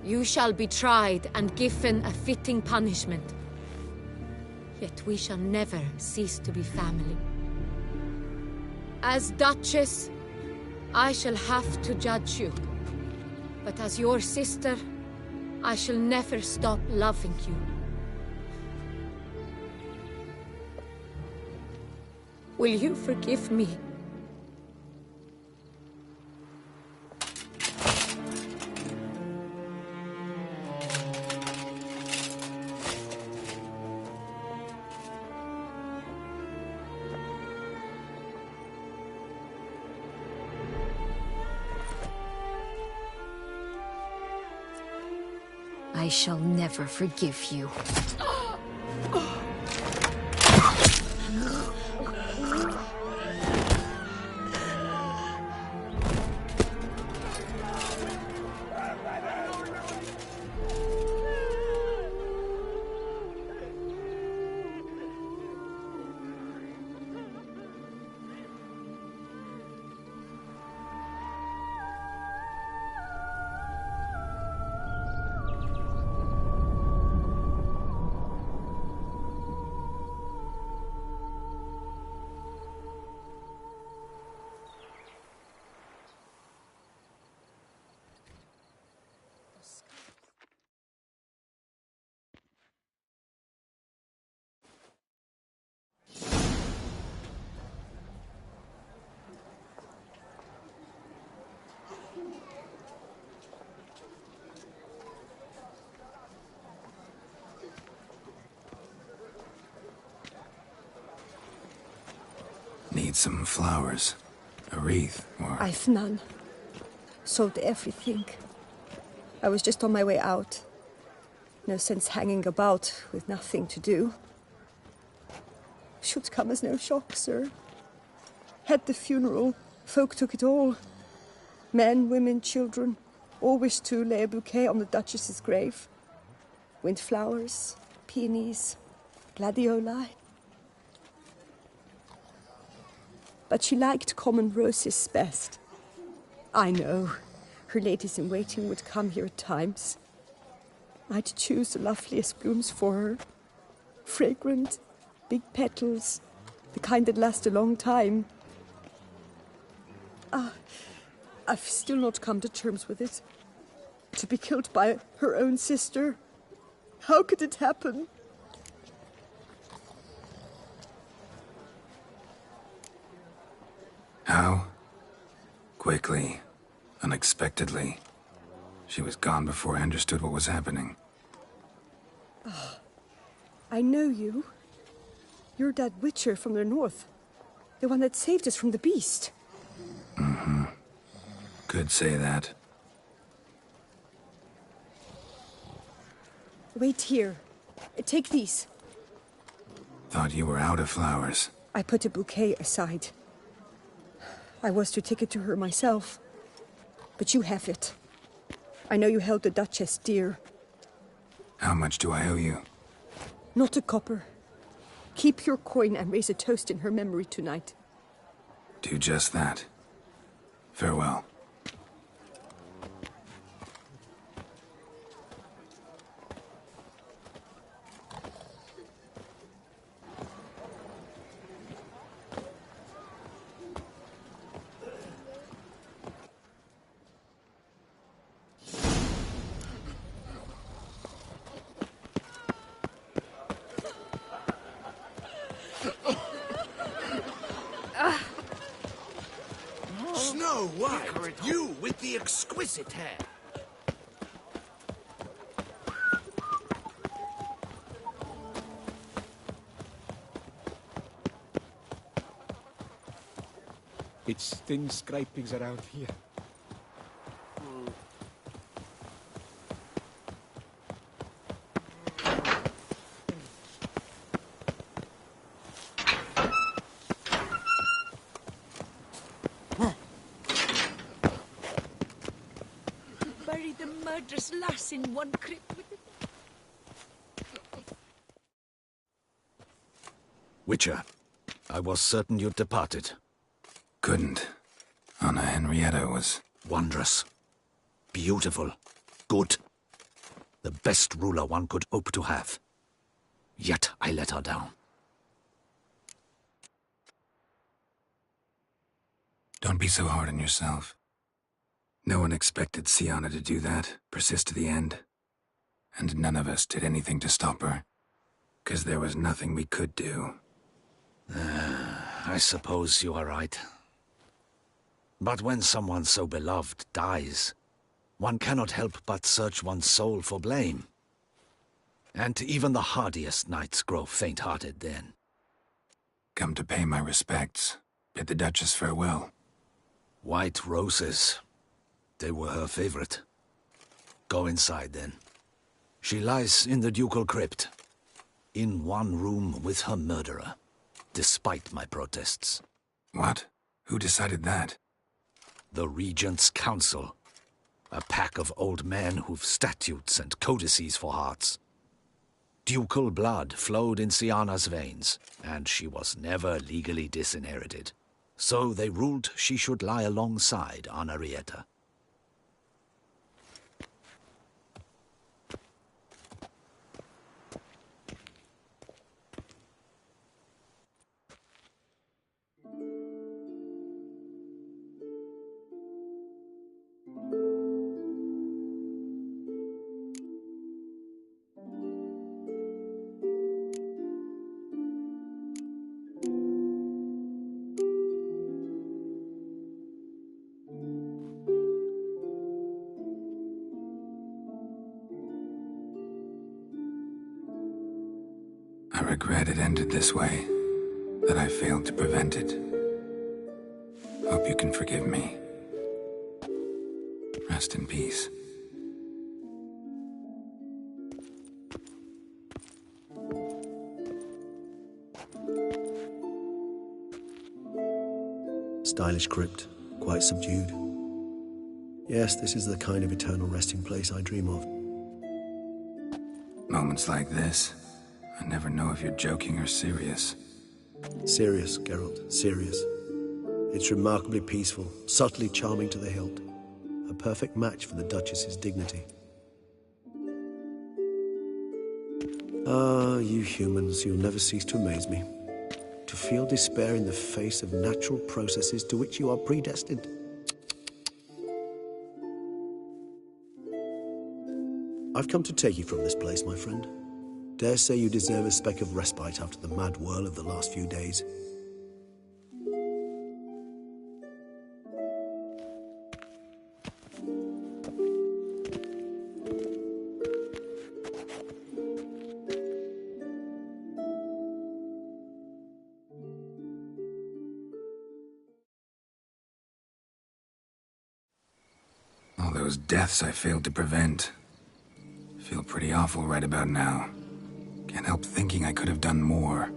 you shall be tried and given a fitting punishment. Yet we shall never cease to be family. As Duchess, I shall have to judge you. But as your sister, I shall never stop loving you. Will you forgive me? I shall never forgive you. Need some flowers. A wreath, or... I've none. Sold everything. I was just on my way out. No sense hanging about with nothing to do. Should come as no shock, sir. Had the funeral. Folk took it all. Men, women, children. All wished to lay a bouquet on the Duchess's grave. Windflowers, peonies, gladioli. But she liked common roses best. I know. Her ladies-in-waiting would come here at times. I'd choose the loveliest blooms for her. Fragrant, big petals, the kind that last a long time. I've still not come to terms with it. To be killed by her own sister. How could it happen? How? Quickly. Unexpectedly. She was gone before I understood what was happening. Oh, I know you. You're that witcher from the north. The one that saved us from the beast. Mm-hmm. Could say that. Wait here. Take these. Thought you were out of flowers. I put a bouquet aside. I was to take it to her myself. But you have it. I know you held the Duchess dear. How much do I owe you? Not a copper. Keep your coin and raise a toast in her memory tonight. Do just that. Farewell. Snow White, you with the exquisite hair. It's thin scrapings around here. Bury the murderous lass in one crypt with it. Witcher, I was certain you'd departed. Couldn't. Anna Henrietta was... wondrous. Beautiful. Good. The best ruler one could hope to have. Yet I let her down. Don't be so hard on yourself. No one expected Sienna to do that, persist to the end. And none of us did anything to stop her. 'Cause there was nothing we could do. I suppose you are right. But when someone so beloved dies, one cannot help but search one's soul for blame. And even the hardiest knights grow faint-hearted then. Come to pay my respects. Bid the Duchess farewell. White roses. They were her favorite. Go inside, then. She lies in the ducal crypt. In one room with her murderer. Despite my protests. What? Who decided that? The Regent's Council. A pack of old men who've statutes and codices for hearts. Ducal blood flowed in Sienna's veins, and she was never legally disinherited. So they ruled she should lie alongside Henrietta. I regret it ended this way, that I failed to prevent it. Hope you can forgive me. Rest in peace. Stylish crypt, quite subdued. Yes, this is the kind of eternal resting place I dream of. Moments like this, I never know if you're joking or serious. Serious, Geralt, serious. It's remarkably peaceful, subtly charming to the hilt. A perfect match for the Duchess's dignity. Ah, you humans, you'll never cease to amaze me. To feel despair in the face of natural processes to which you are predestined. I've come to take you from this place, my friend. Dare say you deserve a speck of respite after the mad whirl of the last few days. All those deaths I failed to prevent. Feel pretty awful right about now. Can't help thinking I could have done more.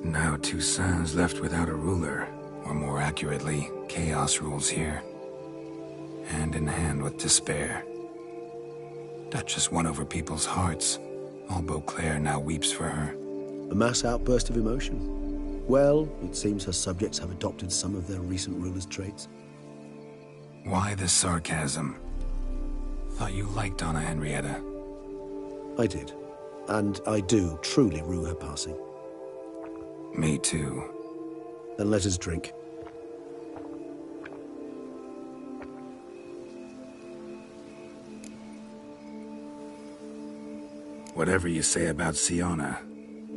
Now Toussaint's left without a ruler, or more accurately, chaos rules here. Hand in hand with despair. Duchess won over people's hearts. All Beauclair now weeps for her. A mass outburst of emotion. Well, it seems her subjects have adopted some of their recent ruler's traits. Why the sarcasm? Thought you liked Donna Henrietta. I did. And I do truly rue her passing. Me too. Then let us drink. Whatever you say about Siona,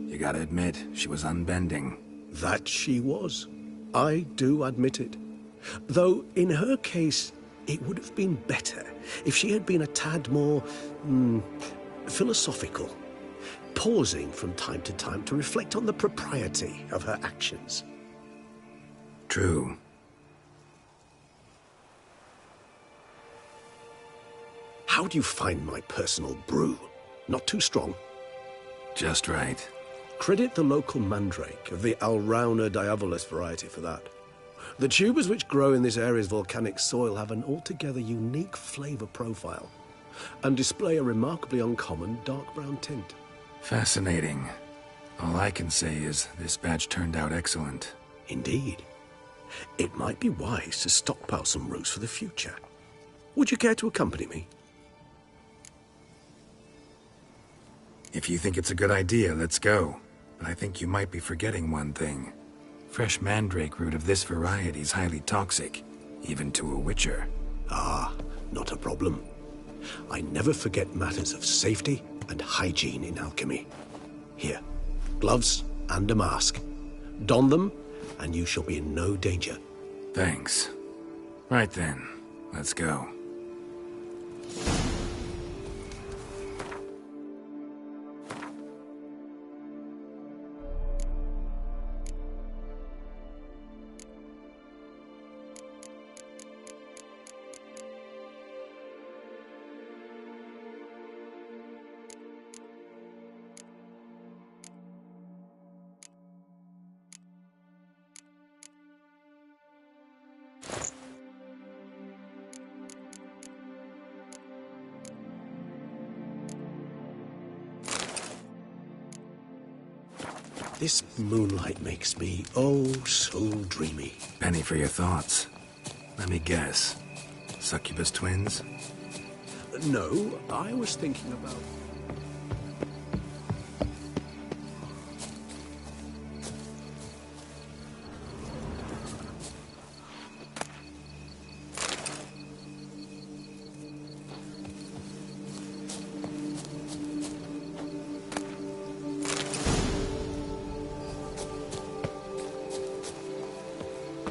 you gotta admit, she was unbending. That she was. I do admit it. Though, in her case, it would have been better if she had been a tad more, philosophical, pausing from time to time to reflect on the propriety of her actions. True. How do you find my personal brew? Not too strong? Just right. Credit the local mandrake of the Alrauna diavolis variety for that. The tubers which grow in this area's volcanic soil have an altogether unique flavor profile and display a remarkably uncommon dark brown tint. Fascinating. All I can say is this batch turned out excellent. Indeed. It might be wise to stockpile some roots for the future. Would you care to accompany me? If you think it's a good idea, let's go. But I think you might be forgetting one thing. Fresh mandrake root of this variety is highly toxic, even to a witcher. Ah, not a problem. I never forget matters of safety and hygiene in alchemy. Here, gloves and a mask. Don them, and you shall be in no danger. Thanks. Right then, let's go. This moonlight makes me, oh, so dreamy. Penny for your thoughts. Let me guess. Succubus twins? No, I was thinking about...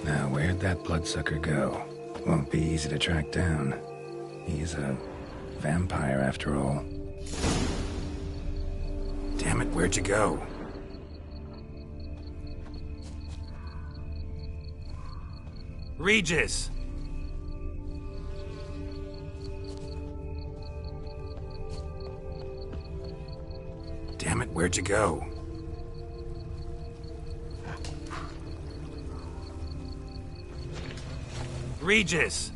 Now, where'd that bloodsucker go? Won't be easy to track down. He's a vampire, after all. Damn it, where'd you go? Regis! Damn it, where'd you go? Regis!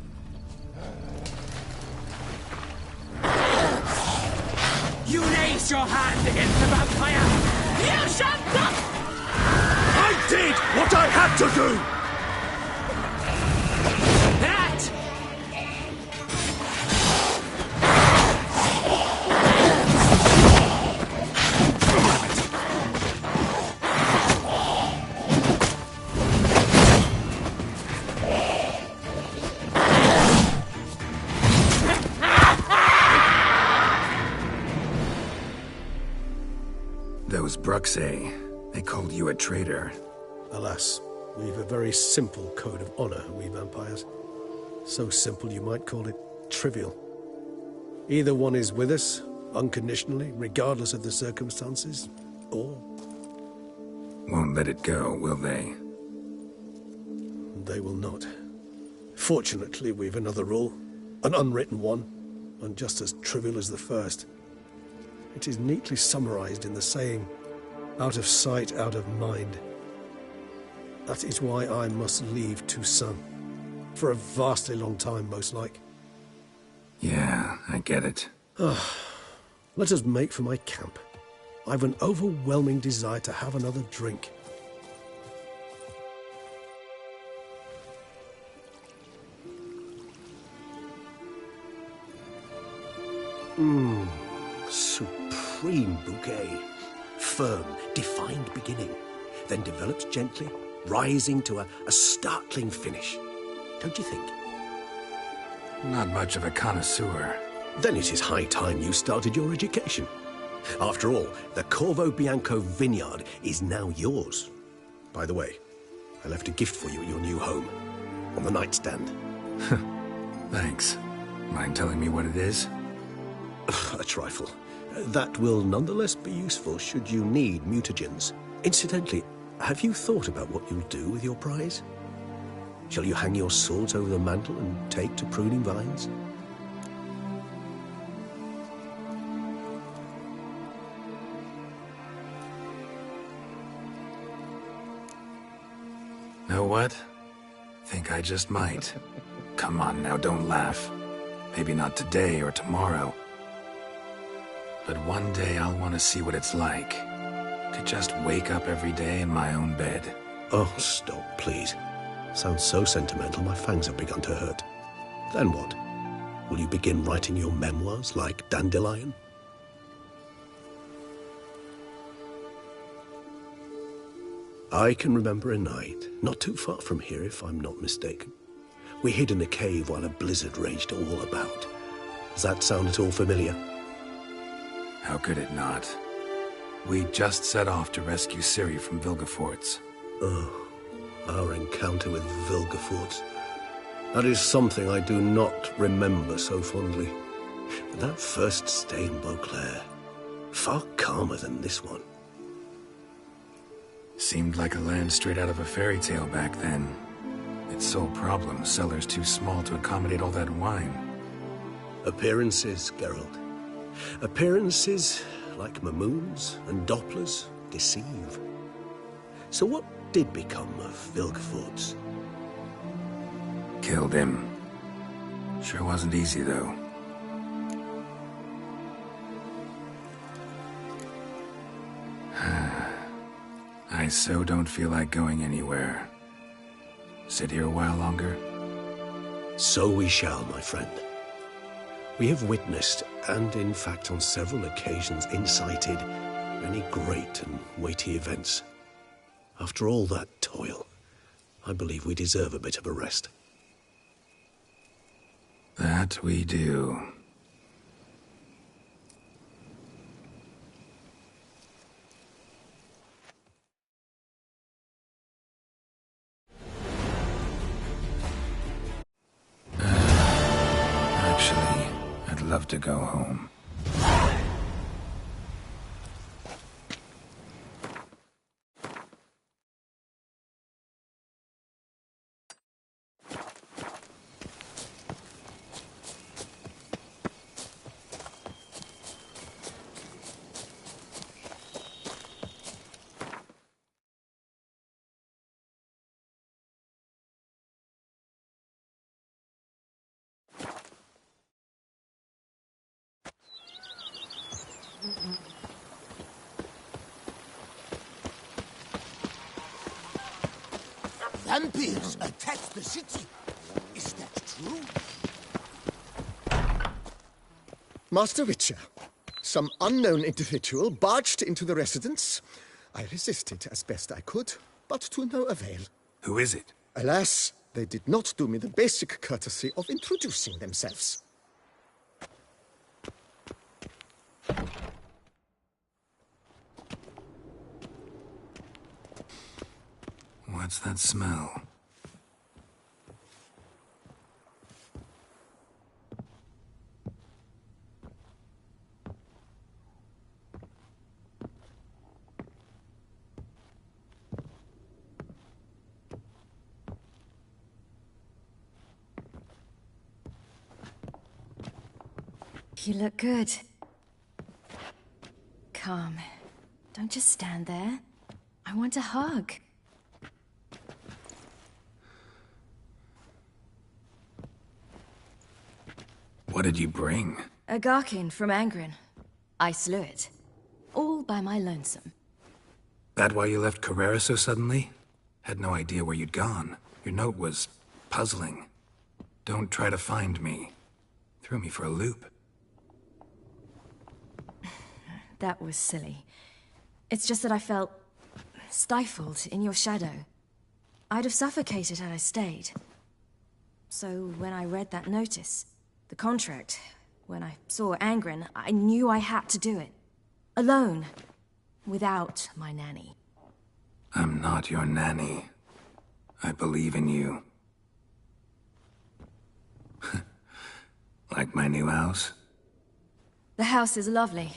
You raise your hand against the vampire! You shall not! I did what I had to do! That! Those Bruxay, they called you a traitor. Alas, we've a very simple code of honor, we vampires. So simple you might call it trivial. Either one is with us, unconditionally, regardless of the circumstances, or... Won't let it go, will they? They will not. Fortunately, we've another rule, an unwritten one, and just as trivial as the first. It is neatly summarized in the saying, out of sight, out of mind. That is why I must leave Toussaint. For a vastly long time, most like. Yeah, I get it. Let us make for my camp. I've an overwhelming desire to have another drink. Supreme bouquet. Firm, defined beginning, then develops gently, rising to a startling finish. Don't you think? Not much of a connoisseur. Then it is high time you started your education. After all, the Corvo Bianco vineyard is now yours. By the way, I left a gift for you at your new home, on the nightstand. Thanks. Mind telling me what it is? A trifle. That will nonetheless be useful should you need mutagens. Incidentally, have you thought about what you'll do with your prize? Shall you hang your swords over the mantle and take to pruning vines? Know what? Think I just might. Come on now, don't laugh. Maybe not today or tomorrow. But one day I'll want to see what it's like to just wake up every day in my own bed. Oh, stop, please. Sounds so sentimental, my fangs have begun to hurt. Then what? Will you begin writing your memoirs like Dandelion? I can remember a night, not too far from here if I'm not mistaken. We hid in a cave while a blizzard raged all about. Does that sound at all familiar? How could it not? We just set off to rescue Ciri from Vilgefortz. Oh, our encounter with Vilgefortz. That is something I do not remember so fondly. But that first stay in Beauclair, far calmer than this one. Seemed like a land straight out of a fairy tale back then. Its sole problem, cellars too small to accommodate all that wine. Appearances, Geralt. Appearances, like Mamoons and Dopplers, deceive. So what did become of Vilgefortz? Killed him. Sure wasn't easy, though. I so don't feel like going anywhere. Sit here a while longer? So we shall, my friend. We have witnessed, and in fact on several occasions incited, many great and weighty events. After all that toil, I believe we deserve a bit of a rest. That we do. Actually, I'd love to go home. Vampires attacked the city. Is that true? Master Witcher, some unknown individual barged into the residence. I resisted as best I could, but to no avail. Who is it? Alas, they did not do me the basic courtesy of introducing themselves. What's that smell? You look good. Calm. Don't just stand there. I want a hug. What did you bring? A Garkin from Angren. I slew it. All by my lonesome. That why you left Carrera so suddenly? Had no idea where you'd gone. Your note was puzzling. Don't try to find me. Threw me for a loop. That was silly. It's just that I felt stifled in your shadow. I'd have suffocated had I stayed. So when I read that notice, the contract, when I saw Angren, I knew I had to do it. Alone. Without my nanny. I'm not your nanny. I believe in you. Like my new house? The house is lovely.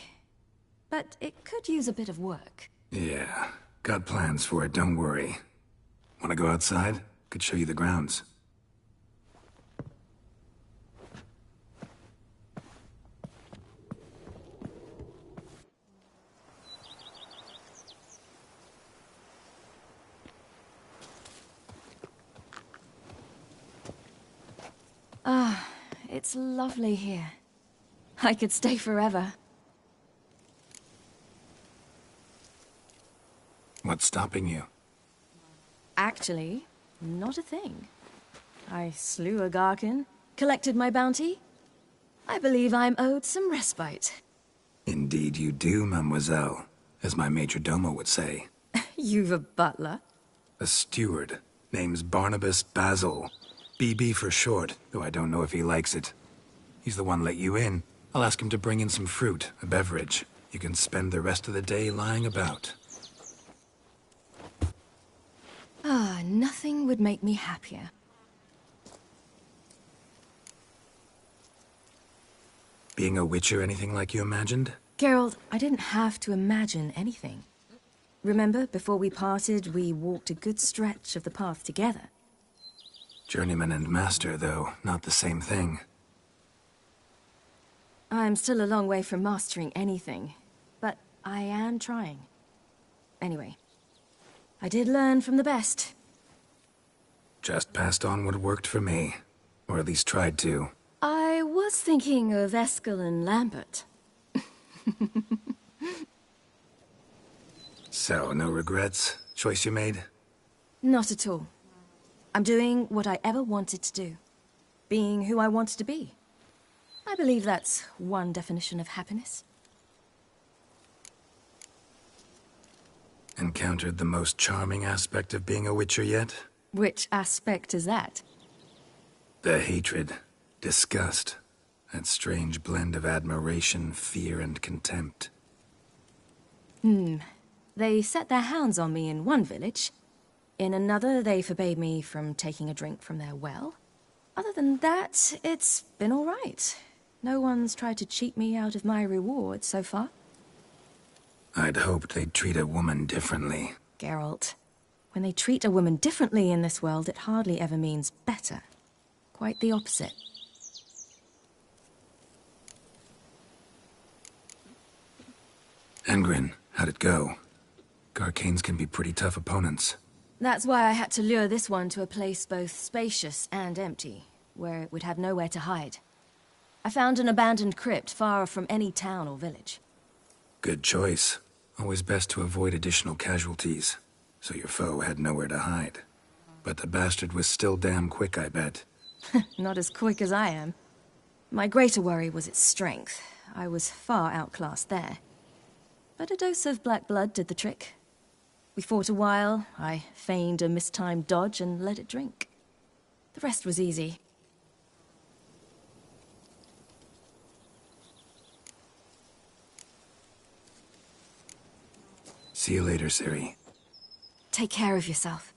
But it could use a bit of work. Yeah, got plans for it, don't worry. Wanna go outside? Could show you the grounds. Ah, it's lovely here. I could stay forever. What's stopping you? Actually, not a thing. I slew a Garkin, collected my bounty. I believe I'm owed some respite. Indeed you do, mademoiselle, as my major domo would say. You've a butler? A steward. Name's Barnabas Basil. BB for short, though I don't know if he likes it. He's the one let you in. I'll ask him to bring in some fruit, a beverage. You can spend the rest of the day lying about. Ah, nothing would make me happier. Being a witcher anything like you imagined? Geralt, I didn't have to imagine anything. Remember, before we parted, we walked a good stretch of the path together. Journeyman and master, though, not the same thing. I'm still a long way from mastering anything, but I am trying. Anyway, I did learn from the best. Just passed on what worked for me. Or at least tried to. I was thinking of Eskel and Lambert. So, no regrets? Choice you made? Not at all. I'm doing what I ever wanted to do. Being who I wanted to be. I believe that's one definition of happiness. Encountered the most charming aspect of being a witcher yet? Which aspect is that? The hatred, disgust, that strange blend of admiration, fear, and contempt. They set their hounds on me in one village. In another, they forbade me from taking a drink from their well. Other than that, it's been all right. No one's tried to cheat me out of my reward so far. I'd hoped they'd treat a woman differently. Geralt, when they treat a woman differently in this world, it hardly ever means better. Quite the opposite. Angren, how'd it go? Garcanes can be pretty tough opponents. That's why I had to lure this one to a place both spacious and empty, where it would have nowhere to hide. I found an abandoned crypt far from any town or village. Good choice. Always best to avoid additional casualties, so your foe had nowhere to hide. But the bastard was still damn quick, I bet. Not as quick as I am. My greater worry was its strength. I was far outclassed there. But a dose of black blood did the trick. We fought a while, I feigned a mistimed dodge and let it drink. The rest was easy. See you later, Ciri. Take care of yourself.